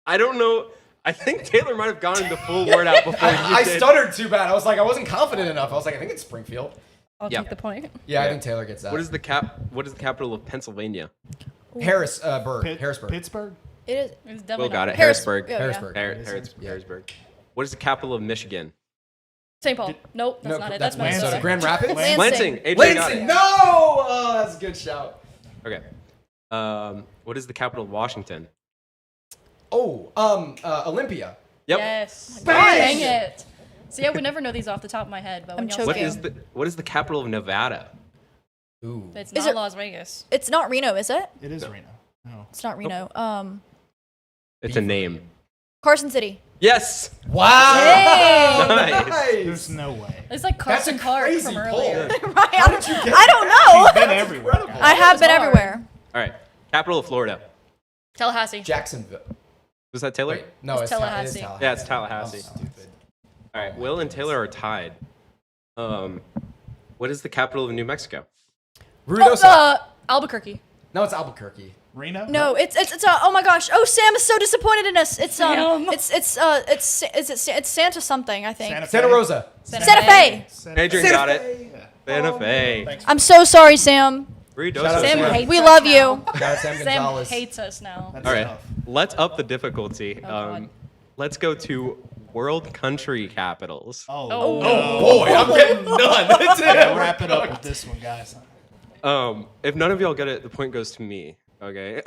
I don't know. I think Taylor might have gotten the full word out before you
I
did.
stuttered too bad. I was like, I wasn't confident enough. I was like, I think it's Springfield.
I'll
Yeah.
take the point.
Yeah, I think Taylor gets that.
What is the capital of Pennsylvania?
Harrisburg.
Pittsburgh.
It is.
It's
Will
definitely
got
not.
it.
Harris-
Harrisburg.
yeah.
Harrisburg.
Harrisburg. What is the capital of Michigan?
St. Paul. Nope, that's not it. That's
Minnesota.
Minnesota.
Grand Rapids.
Lansing.
Lansing. Adrian got
Lansing.
it.
No. Oh, that's a good shout.
Okay. What is the capital of Washington?
Oh, Olympia.
Yep.
Yes.
Bang!
Dang it. See, I would never know these off the top of my head, but when
I'm
y'all
choking.
say
What is the capital of Nevada?
Ooh.
it's
Is
not
it-
Las Vegas.
It's not Reno, is it?
It is Reno. No.
It's not Reno.
It's a name.
Carson City.
Yes.
Wow.
Nice.
There's no way.
It's like
That's a
Carson Park
crazy
from
pull.
earlier.
Right.
How did you get
I don't know.
Been everywhere. guys.
I have been
hard.
everywhere.
All right. Capital of Florida.
Tallahassee.
Jacksonville.
Was that Taylor?
Wait, no,
It's
it's
Tallahassee.
Tallahassee.
Yeah, it's Tallahassee.
I'm stupid.
All right. Will and Taylor are tied. What is the capital of New Mexico?
Ruidoso.
Albuquerque.
No, it's Albuquerque.
Reno.
No, it's oh my gosh. Oh, Sam is so disappointed in us. It's
Sam.
it's Santa something, I think.
Santa Rosa.
Santa Fe.
Adrian
Santa
got
Fe.
it. Santa Fe.
Thanks.
I'm so sorry, Sam.
Ruidoso.
Shout out
Sam
Sam.
hates
We
us
love
now.
you.
Shout out Sam
Sam
Gonzalez.
hates us now.
That's
All right.
tough.
Let's up the difficulty.
God.
Let's go to world country capitals.
Oh,
Oh.
no.
Boy, I'm getting none.
Yeah, wrap it up with this one, guys.
If none of y'all get it, the point goes to me. Okay.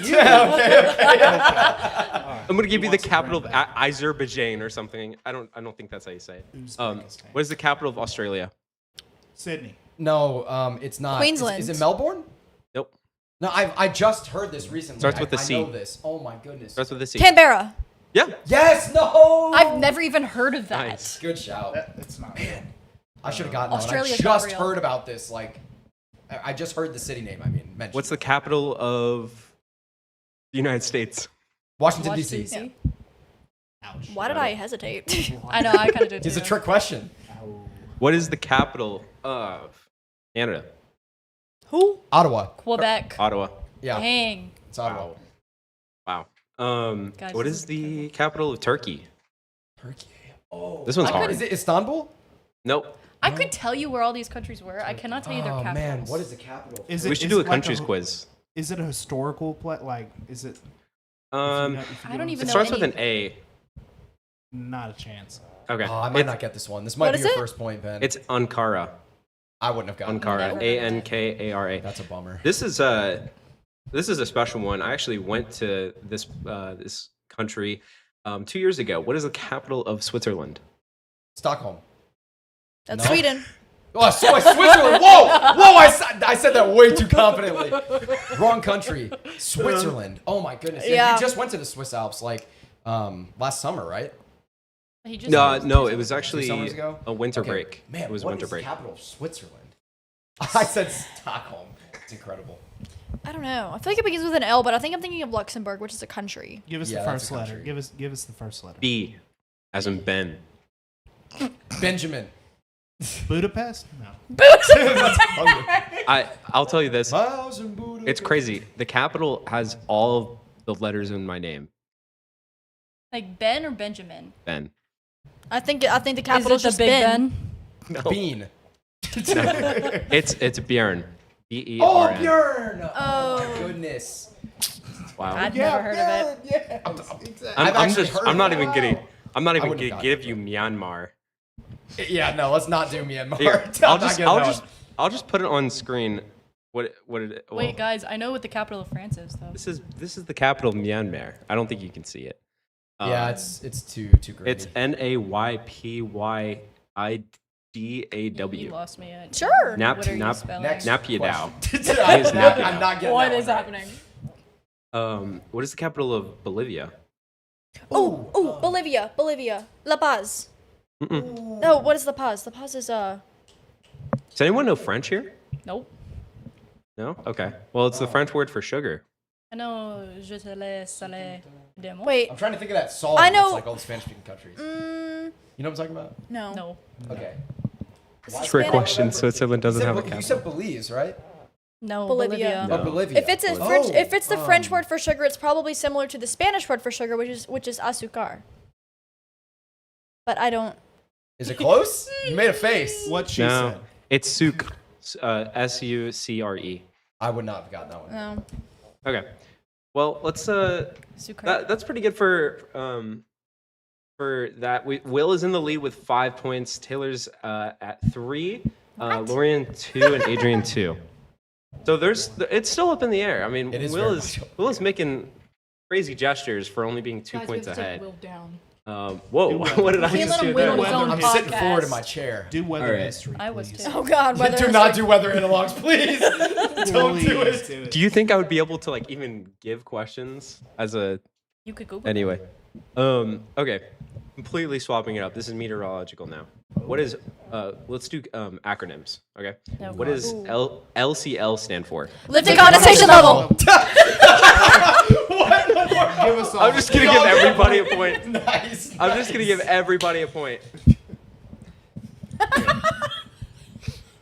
Yeah, okay.
I'm gonna give you the capital of Azerbaijan or something. I don't think that's how you say it.
Uzbekistan.
What is the capital of Australia?
Sydney.
No, it's not.
Queensland.
Is it Melbourne?
Nope.
No, I just heard this recently.
Starts with the
I
C.
know this. Oh my goodness.
Starts with a C.
Canberra.
Yeah.
Yes. No.
I've never even heard of that.
Nice.
Good shout.
It's not.
I should have gotten that. one. I
Australia's
just
not real.
heard about this. Like, I just heard the city name. I mean, mentioned.
What's the capital of the United States?
Washington
Washington,
D.C.
D.C.
Ouch.
Why did I hesitate?
I know, I kind of did
It's
too.
a trick question.
What is the capital of Canada?
Who?
Ottawa.
Quebec.
Ottawa.
Yeah,
Dang.
it's Ottawa.
Wow.
Guys,
What
this
is
is
the capital of Turkey?
Turkey. Oh,
This one's
I could-
hard.
Is it Istanbul?
Nope.
I could tell you where all these countries were. I cannot tell you their
Oh
capitals.
man, what is the capital?
Is
We
it-
should
is
do a
it like
countries quiz.
Is it a historical play? Like, is it?
Um,
I don't even
it
know
starts with
any-
an A.
Not a chance.
Okay.
Oh, I might
It's-
not get this one. This might
What
be
is
your
it?
first point, Ben.
It's Ankara.
I wouldn't have gotten
Ankara.
Never heard of
Ankara.
That's a bummer.
This is a special one. I actually went to this country 2 years ago. What is the capital of Switzerland?
Stockholm.
That's
No.
Sweden.
Oh, Switzerland. Whoa! I said that way too confidently. Wrong country. Switzerland. Oh my goodness.
Yeah.
We just went to the Swiss Alps like last summer, right?
He just
No, it was
2
actually
summers ago?
a winter
Okay.
break.
Man,
it was
what
winter
is
break.
the capital of Switzerland? I said Stockholm. It's incredible.
I don't know. I feel like it begins with an L, but I think I'm thinking of Luxembourg, which is a country.
Give us
Yeah,
the
that's
first
a
letter.
country.
Give us the first letter.
B, as in Ben.
Benjamin.
Budapest? No.
I'll tell you this.
Miles in Budapest.
It's crazy. The capital has all of the letters in my name.
Like Ben or Benjamin?
Ben.
I think the capital
Is it the Big Ben?
Bean.
It's Bjorn. B-E-R-N.
Oh, Bjorn.
Oh.
Oh, my goodness.
Wow.
I've never heard of it.
Yeah.
I'm not even
kidding.
I'm not even
wouldn't
gonna
have
give
gotten
you Myanmar.
Yeah, no, let's not do Myanmar.
Here,
I'm not getting that one.
I'll just put it on screen. What it? Well,
Wait, guys, I know what the capital of France is, though.
This is the capital of Myanmar. I don't think you can see it.
Yeah, it's too great.
It's Naypyidaw.
You lost me.
Sure.
What are you spelling?
Next
Naypyidaw.
question.
Naypyidaw.
I'm not getting
What
that
is
one.
happening?
What is the capital of Bolivia?
Oh, Bolivia. La Paz.
Mm-mm.
No, what is La Paz? La Paz is
Does anyone know French here?
Nope.
No? Okay. Well, it's the French word for sugar.
I know je te laisse aller de moi.
Wait.
I'm trying to think of that song.
I know-
It's like all the Spanish-speaking countries. You know what I'm talking about?
No.
No.
Okay.
Trick question. Switzerland
You
doesn't
said,
have a
you
capital.
said Belize, right?
No.
Bolivia.
No.
Oh, Bolivia.
If it's a
Bolivia.
French, if it's the French word for sugar, it's probably similar to the Spanish word for sugar, which is azúcar. But I don't.
Is it close? You made a face.
What she
No,
said.
it's sucre. S-U-C-R-E.
I would not have gotten that one.
No.
Okay. Well, let's
Sucre.
that's pretty good for that. Will is in the lead with 5 points. Taylor's at 3. Lorian 2 and Adrian 2. So it's still up in the air. I mean,
It is
Will
very
is
much up in
Will is making crazy gestures for only being 2
Guys, we
points
have to take
ahead.
Will down.
Whoa! What did I
Can't
just
let him
do
win
there?
on his own
I'm sitting
podcast.
forward in my chair.
Do weather
All right.
history.
I was
please.
too.
Oh God. Weather
Do
history.
not do weather analogs, please. Don't do
Please
it.
do it.
Do you think I would be able to like even give questions as a
You could Google.
anyway? Okay. Completely swapping it up. This is meteorological now. What is let's do acronyms. Okay.
Oh,
What
God.
does LCL stand for?
Lifting condensation level.
Give us all.
I'm just gonna give everybody a point.
Nice.
I'm just gonna give everybody a point.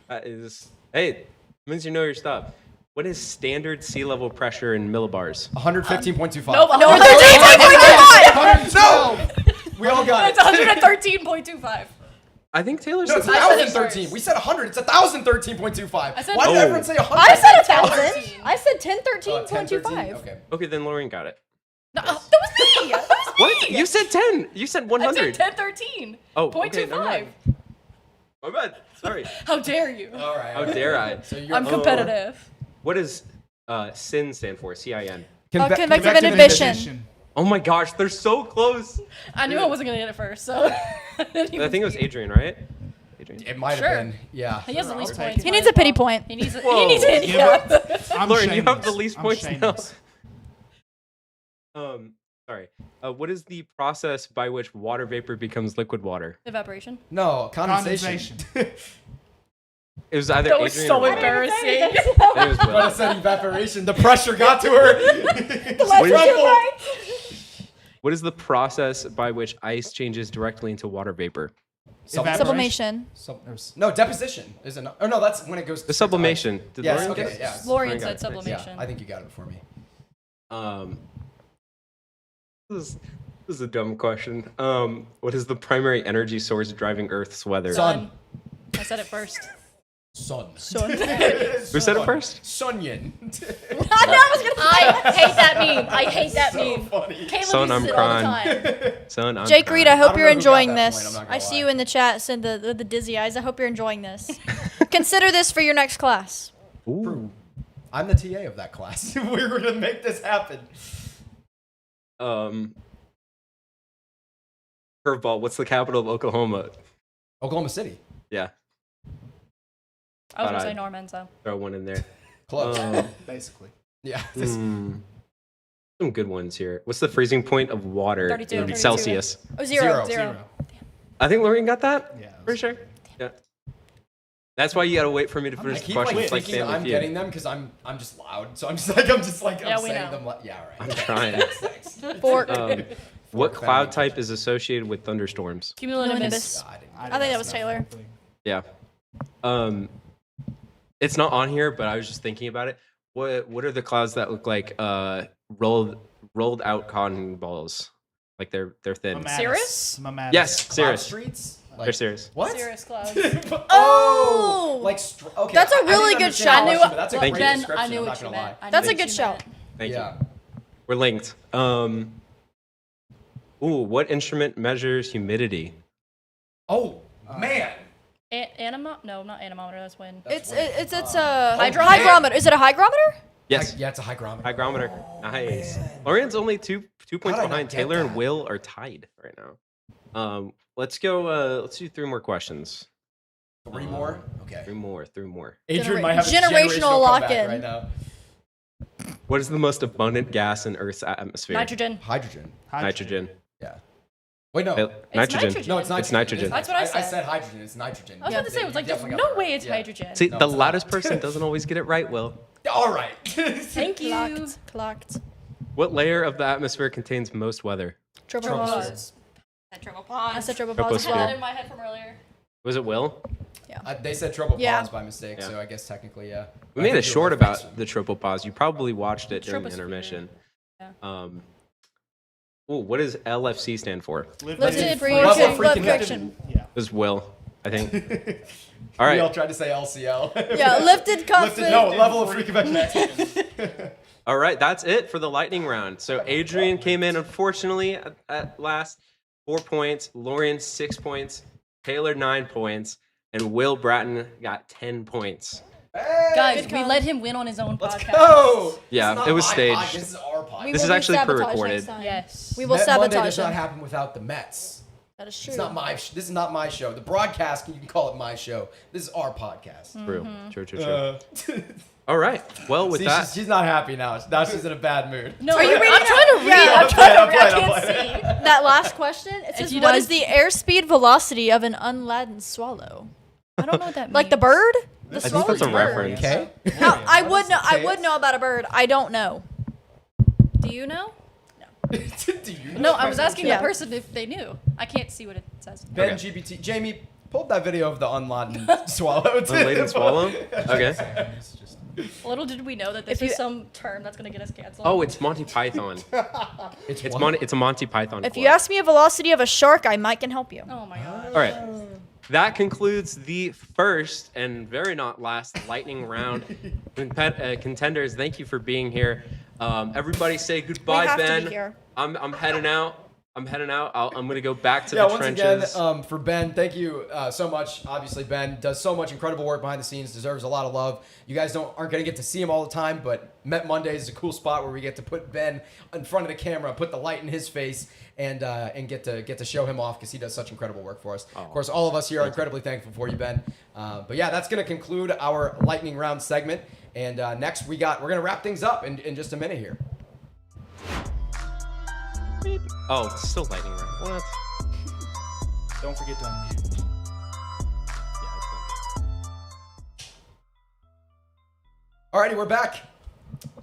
That is, hey, means you know your stuff. What is standard sea level pressure in millibars?
115.25.
No,
No, 13.25.
No! We all got it.
It's 113.25.
I think Taylor
No,
said
it's
I said it
1,013.
first.
We said 100. It's 1,013.25.
I said-
Why did
Oh.
everyone say 100?
I said 1,000.
1013.
I said
1013.
1013.25.
Okay.
Okay, then Lauren got it.
No, that was me. That was
What?
me.
You said 10. You said
I
100.
said 1013.
Oh,
Point
okay,
two
never
five.
mind. My bad. Sorry.
How dare you?
All right.
How dare I?
So you're
I'm competitive.
What does SIN stand for? CIN.
Convective inhibition.
Oh my gosh, they're so close.
I knew I wasn't gonna get it first, so.
I think it was Adrian, right? Adrian.
It might
Sure.
have been. Yeah.
He has the least
take
points.
He
might
needs
as
a pity
well.
point.
He needs a
Whoa.
handicap.
I'm
Lauren, you have
shameless.
the least
I'm
points now.
shameless.
Sorry. What is the process by which water vapor becomes liquid water?
Evaporation.
No, condensation.
It was either
That was
Adrian
so
or Will.
embarrassing.
I think it was
But I
Will.
said evaporation. The pressure got to her.
What is the process by which ice changes directly into water vapor?
Sublimation.
No, deposition. Is it not? Oh, no, that's when it goes.
The sublimation. Did
Yes,
Lauren
okay,
get it?
yeah.
Lorian
got
said
it.
sublimation.
Yeah, I think you got it before me.
This is a dumb question. What is the primary energy source driving Earth's weather?
Sun.
I said it first.
Sun.
Who said it first?
Sunyin.
I hate that meme. I hate that meme.
Funny.
Caleb
Son,
uses
I'm
it all the
crying.
time.
Son, I'm
Jake
crying.
Reed, I hope
don't
you're
know who got
enjoying
that
this.
point, I'm not gonna
I see
lie.
you in the chat, said the dizzy eyes. I hope you're enjoying this. Consider this for your next class.
Ooh.
I'm the TA of that class. We're going to make this happen.
Curveball. What's the capital of Oklahoma?
Oklahoma City.
Yeah,
I was gonna
Thought
say
I'd-
Norman, so.
throw one in there.
Close.
Basically.
Yeah.
Some good ones here. What's the freezing point of water
32,
in
32.
Celsius?
Oh, zero.
Zero.
I think Lorian got that.
Yeah.
Pretty sure. Yeah. That's why you gotta wait for me to
I
finish the
keep like
questions like
thinking
Family
I'm
Feud.
getting them because I'm just loud. So I'm just like
Yeah,
I'm
we
saying
know.
them. Yeah, all right.
I'm trying.
Thanks.
Fork.
What cloud type is associated with thunderstorms?
Cumulonimbus.
I think that was Taylor.
Yeah. It's not on here, but I was just thinking about it. What are the clouds that look like rolled out cotton balls? Like they're thin.
Cirrus?
Yes,
Cloud
Cirrus.
streets?
They're Cirrus.
What?
Cirrus clouds.
Oh!
Like, okay.
That's a
I didn't
really good
understand
shout.
the
I knew
question, but that's a
Thank
great
you.
description.
I knew
I'm
what
not
you
gonna
meant.
lie.
That's a good shout.
Thank
Yeah.
you. We're linked. What instrument measures humidity?
Oh, man.
Anima? No, not anemometer. That's wind.
It's a
Hydrometer?
hygrometer. Is it a hygrometer?
Yes.
Yeah, it's a hygrometer.
Hygrometer. Nice. Lorian's only two points
How'd I
behind.
not get
Taylor and
that?
Will are tied right now. Let's go. Let's do 3 more questions.
3 more? Okay.
3 more.
Adrian might have a
Generational
comeback
lock-in.
right now.
What is the most abundant gas in Earth's atmosphere?
Nitrogen.
Hydrogen.
Nitrogen.
Yeah. Wait, no.
Nitrogen.
nitrogen.
No, it's nitrogen.
It's nitrogen.
That's what I
I
said.
said hydrogen. It's nitrogen.
I was about to say, it was like, there's
definitely got
no
that
way
right.
it's
Yeah.
hydrogen.
See,
No,
the
it's not.
loudest person doesn't always get it right, Will.
All right.
Thank you.
Clocked.
What layer of the atmosphere contains most weather?
Tropopause. I said tropopause as
Troposphere.
well.
in my head from earlier.
Was it Will?
They said tropopause
Yeah.
by mistake,
Yeah.
so I guess technically, yeah.
We
I
made a
think
short
you're right.
about the tropopause. You probably watched it during the
Troposphere.
intermission.
Yeah.
What does LFC stand for?
Lifted
Level
freaking
of
blood
freaking
correction.
Yeah.
It was Will, I think. All
We all
right.
tried to say LCL.
Yeah, lifted constant.
No, level of free convection.
All right. That's it for the lightning round. So Adrian came in, unfortunately, at last. 4 points. Lorian, 6 points. Taylor, 9 points. And Will Bratton got 10 points.
Guys,
Good
we
call.
let him win on his own
Let's
podcast.
go.
Yeah,
This is not
it was
my
staged.
pod, This is our podcast.
We
This
will
is
do
actually
sabotage
pre-recorded.
next time.
Yes.
We will
Met Monday
sabotage
does not
them.
happen without the Mets.
That is true.
It's not my. This is not my show. The broadcast, you can call it my show. This is our podcast.
True.
Mm-hmm.
True. All right. Well, with
See,
that,
she's not happy now. Now she's in a bad mood.
No,
Are you reading
I'm
it?
trying to read.
Yeah,
I'm trying to read. I
I'm
can't
playing.
see.
That last question, it says,
you
what
done-
is the airspeed velocity of an unladen swallow?
I don't know what that means.
Like the bird? The
I think that's a
swallow's bird.
reference.
Okay.
How, I
What
would
is
know.
it,
I
Kate?
would know about a bird. I don't know.
Do you know?
Do you know
No, I was asking
Yeah.
the person if they knew. I can't see what it says.
Ben
Okay.
GBT. Jamie, pull up that video of the unladen swallow.
Unladen swallow? Okay.
Little did we know that this
If you-
is some term that's gonna get us canceled.
Oh, it's Monty Python.
It's
It's
what?
It's a Monty Python.
If
quote.
you ask me a velocity of a shark, I might can help you.
Oh my god.
All right. That concludes the first and very not last lightning round. Contenders, thank you for being here. Everybody say goodbye,
We have to
Ben.
be here.
I'm heading out. I'm gonna go back to
Yeah,
the
once
trenches.
again, for Ben, thank you so much. Obviously, Ben does so much incredible work behind the scenes, deserves a lot of love. You guys aren't going to get to see him all the time, but Met Mondays is a cool spot where we get to put Ben in front of the camera, put the light in his face, and get to show him off because he does such incredible work for us. Of course, all of us here are incredibly thankful for you, Ben. But yeah, that's going to conclude our lightning round segment. And next, we're going to wrap things up in just a minute here.
Oh, it's still lightning round. What?
Don't forget to unmute.
Yeah, it's
Alrighty, we're back.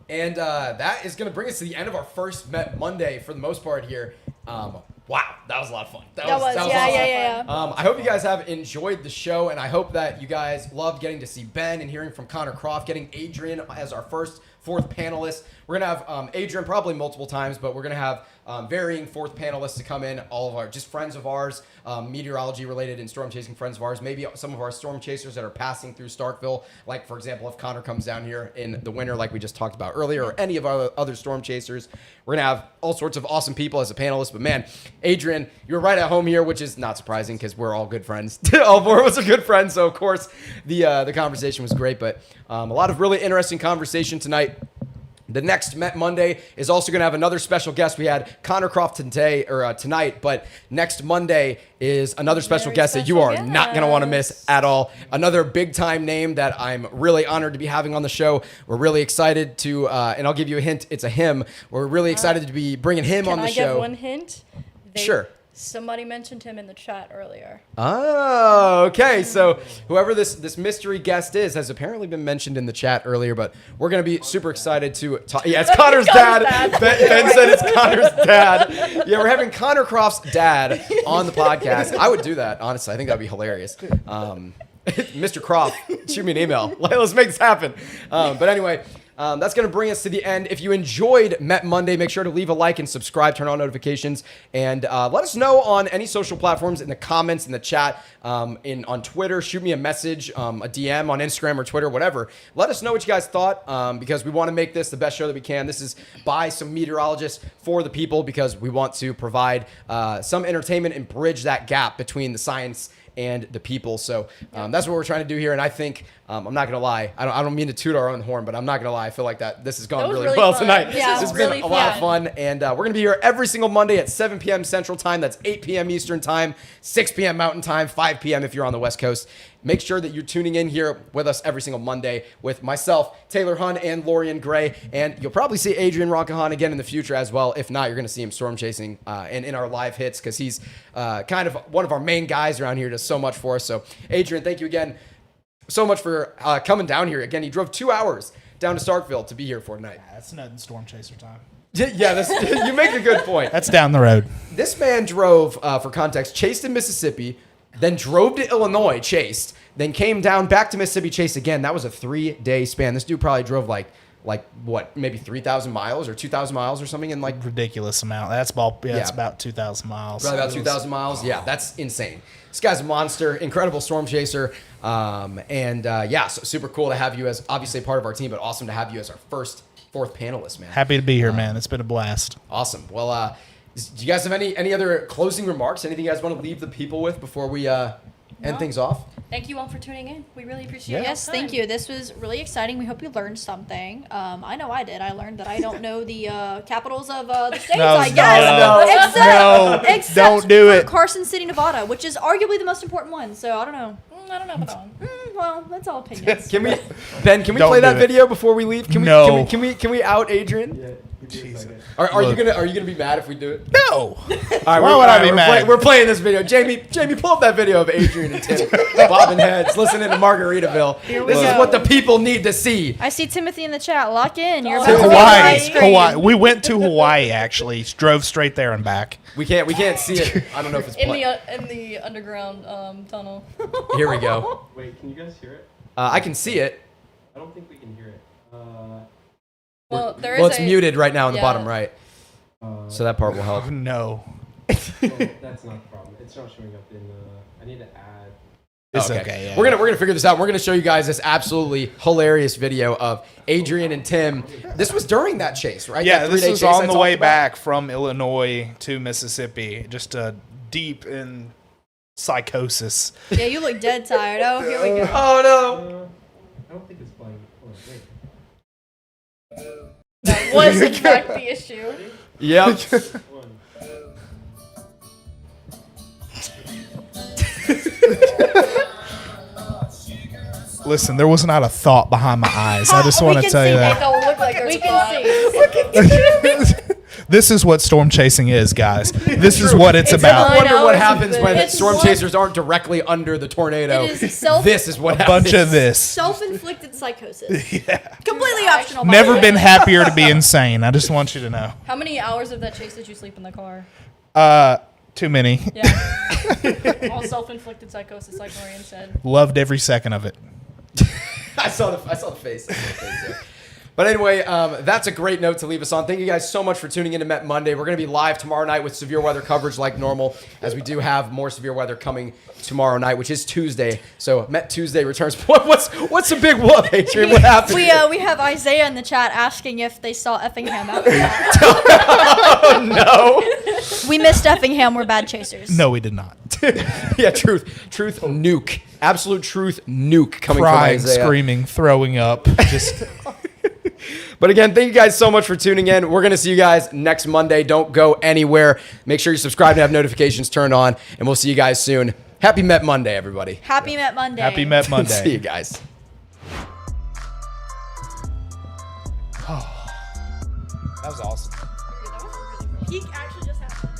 And that is going to bring us to the end of our first Met Monday for the most part here. Wow, that was a lot of fun. That was awesome.
Yeah.
I hope you guys have enjoyed the show, and I hope that you guys loved getting to see Ben and hearing from Connor Croft, getting Adrian as our fourth panelist. We're going to have Adrian probably multiple times, but we're going to have varying fourth panelists to come in, all of our just friends of ours, meteorology related and storm chasing friends of ours, maybe some of our storm chasers that are passing through Starkville, like for example, if Connor comes down here in the winter like we just talked about earlier, or any of our other storm chasers. We're going to have all sorts of awesome people as a panelist, but man, Adrian, you're right at home here, which is not surprising because we're all good friends. All four of us are good friends, so of course the conversation was great, but a lot of really interesting conversation tonight. The next Met Monday is also going to have another special guest. We had Connor Croft tonight, but next Monday is another special guest that you are not going to want to miss at all. Another big time name that I'm really honored to be having on the show. We're really excited to, and I'll give you a hint. It's a him. We're really excited to be bringing him on the show.
Can I give one hint?
Sure.
Somebody mentioned him in the chat earlier.
Oh, okay. So whoever this mystery guest is has apparently been mentioned in the chat earlier, but we're going to be super excited to talk. Yeah, it's Connor's dad. Ben said it's Connor's dad. Yeah, we're having Connor Croft's dad on the podcast. I would do that, honestly. I think that'd be hilarious. Mr. Croft, shoot me an email. Let's make this happen. But anyway, that's going to bring us to the end. If you enjoyed Met Monday, make sure to leave a like and subscribe, turn on notifications, and let us know on any social platforms, in the comments, in the chat, on Twitter. Shoot me a message, a DM on Instagram or Twitter, whatever. Let us know what you guys thought, because we want to make this the best show that we can. This is by some meteorologists for the people, because we want to provide some entertainment and bridge that gap between the science and the people. So that's what we're trying to do here. And I think, I'm not going to lie, I don't mean to toot our own horn, but I'm not going to lie. I feel like that this has gone really well
fun.
tonight.
Yeah,
This has
really
been a lot of fun. And we're going to be here every single Monday at 7 p.m. Central Time. That's 8 p.m. Eastern Time, 6 p.m. Mountain Time, 5 p.m. if you're on the West Coast. Make sure that you're tuning in here with us every single Monday with myself, Taylor Hun, and Lorian Gray. And you'll probably see Adrian Roncahan again in the future as well. If not, you're going to see him storm chasing and in our live hits, because he's kind of one of our main guys around here. Does so much for us. So, Adrian, thank you again so much for coming down here. Again, he drove 2 hours down to Starkville to be here for tonight.
That's nothing storm chaser time.
Yeah, you make a good point.
That's down the road.
This man drove, for context, chased in Mississippi, then drove to Illinois, chased, then came down back to Mississippi, chased again. That was a 3-day span. This dude probably drove like what, maybe 3,000 miles or 2,000 miles or something in like
Ridiculous amount. That's it's about 2,000 miles.
probably about 2,000 miles. Yeah, that's insane. This guy's a monster, incredible storm chaser. So super cool to have you as obviously part of our team, but awesome to have you as our fourth panelist, man.
Happy to be here, man. It's been a blast.
Awesome. Well, do you guys have any other closing remarks? Anything you guys want to leave the people with before we end things off?
Thank you all for tuning in. We really appreciate it.
Yes, thank you. This was really exciting. We hope you learned something. I know I did. I learned that I don't know the capitals of the states, I guess. Except
don't do it.
Carson City, Nevada, which is arguably the most important one. So I don't know.
I don't know about that one.
Well, that's all opinions.
Can we Don't play that video before we leave? Can we out Adrian?
Yeah.
Jesus.
Are you gonna be mad if we do it?
No.
All right,
Why would I be mad?
We're playing this video. Jamie, pull up that video of Adrian and Tim bobbing heads, listening to Margaritaville. This is what the people need to see.
I see Timothy in the chat. Lock in. You're
To
about to make ice cream.
Hawaii. We went to Hawaii, actually. Drove straight there and back.
We can't see it. I don't know if it's
In the underground tunnel.
Here we go.
Wait, can you guys hear it?
I can see it.
I don't think we can hear it.
Well,
It's muted right now in the
yeah.
bottom right, so that part will help.
No.
That's not the problem. It's not showing up in I need to add.
It's okay. Yeah.
We're gonna figure this out. We're gonna show you guys this absolutely hilarious video of Adrian and Tim. This was during that chase, right?
Yeah,
That
this
3-day
was
chase I
on the
talked
way
about?
back from Illinois to Mississippi. Just deep in psychosis.
Yeah, you look dead tired. Oh, here we go.
Oh no!
I don't think it's playing. Oh, wait.
That was in fact the issue.
Yep.
One.
Listen, there was not a thought behind my eyes. I just want to tell you that.
Don't look like we can see.
This is what storm chasing is, guys. This is what it's
I
about.
wonder what
it's
happens when
it's
storm
one-
chasers aren't directly under the tornado.
It is self-
This is what
A
happens.
bunch of this.
Self-inflicted psychosis. Completely optional. by
Never
the way.
been happier to be insane. I just want you to know.
How many hours of that chase did you sleep in the car?
Too many.
Yeah. All self-inflicted psychosis, like Lorian said.
Loved every second of it.
I saw the face. I saw the face, yeah. But anyway, that's a great note to leave us on. Thank you guys so much for tuning in to Met Monday. We're going to be live tomorrow night with severe weather coverage like normal, as we do have more severe weather coming tomorrow night, which is Tuesday. So Met Tuesday returns. What's the big whoop, Adrian? What happened?
We have Isaiah in the chat asking if they saw Effingham out there.
Oh, no.
We missed Effingham. We're bad chasers.
No, we did not.
Yeah, truth nuke. Absolute truth nuke coming
Crying,
from Isaiah.
screaming, throwing up. Just
But again, thank you guys so much for tuning in. We're going to see you guys next Monday. Don't go anywhere. Make sure you subscribe and have notifications turned on, and we'll see you guys soon. Happy Met Monday, everybody.
Happy Met Monday.
Happy Met Monday.
See you guys.
That was awesome.
He actually just happened.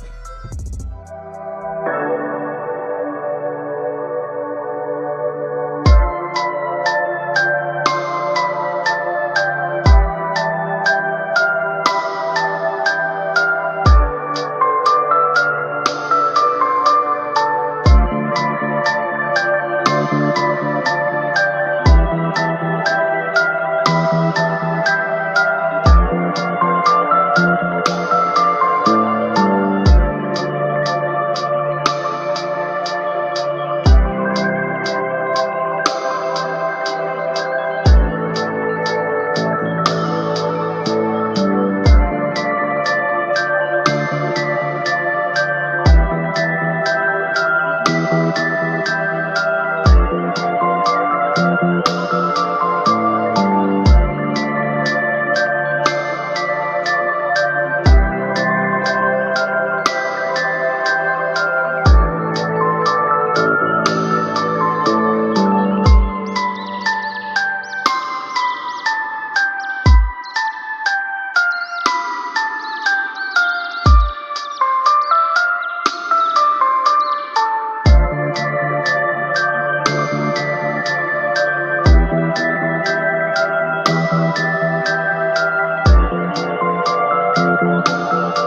Peace.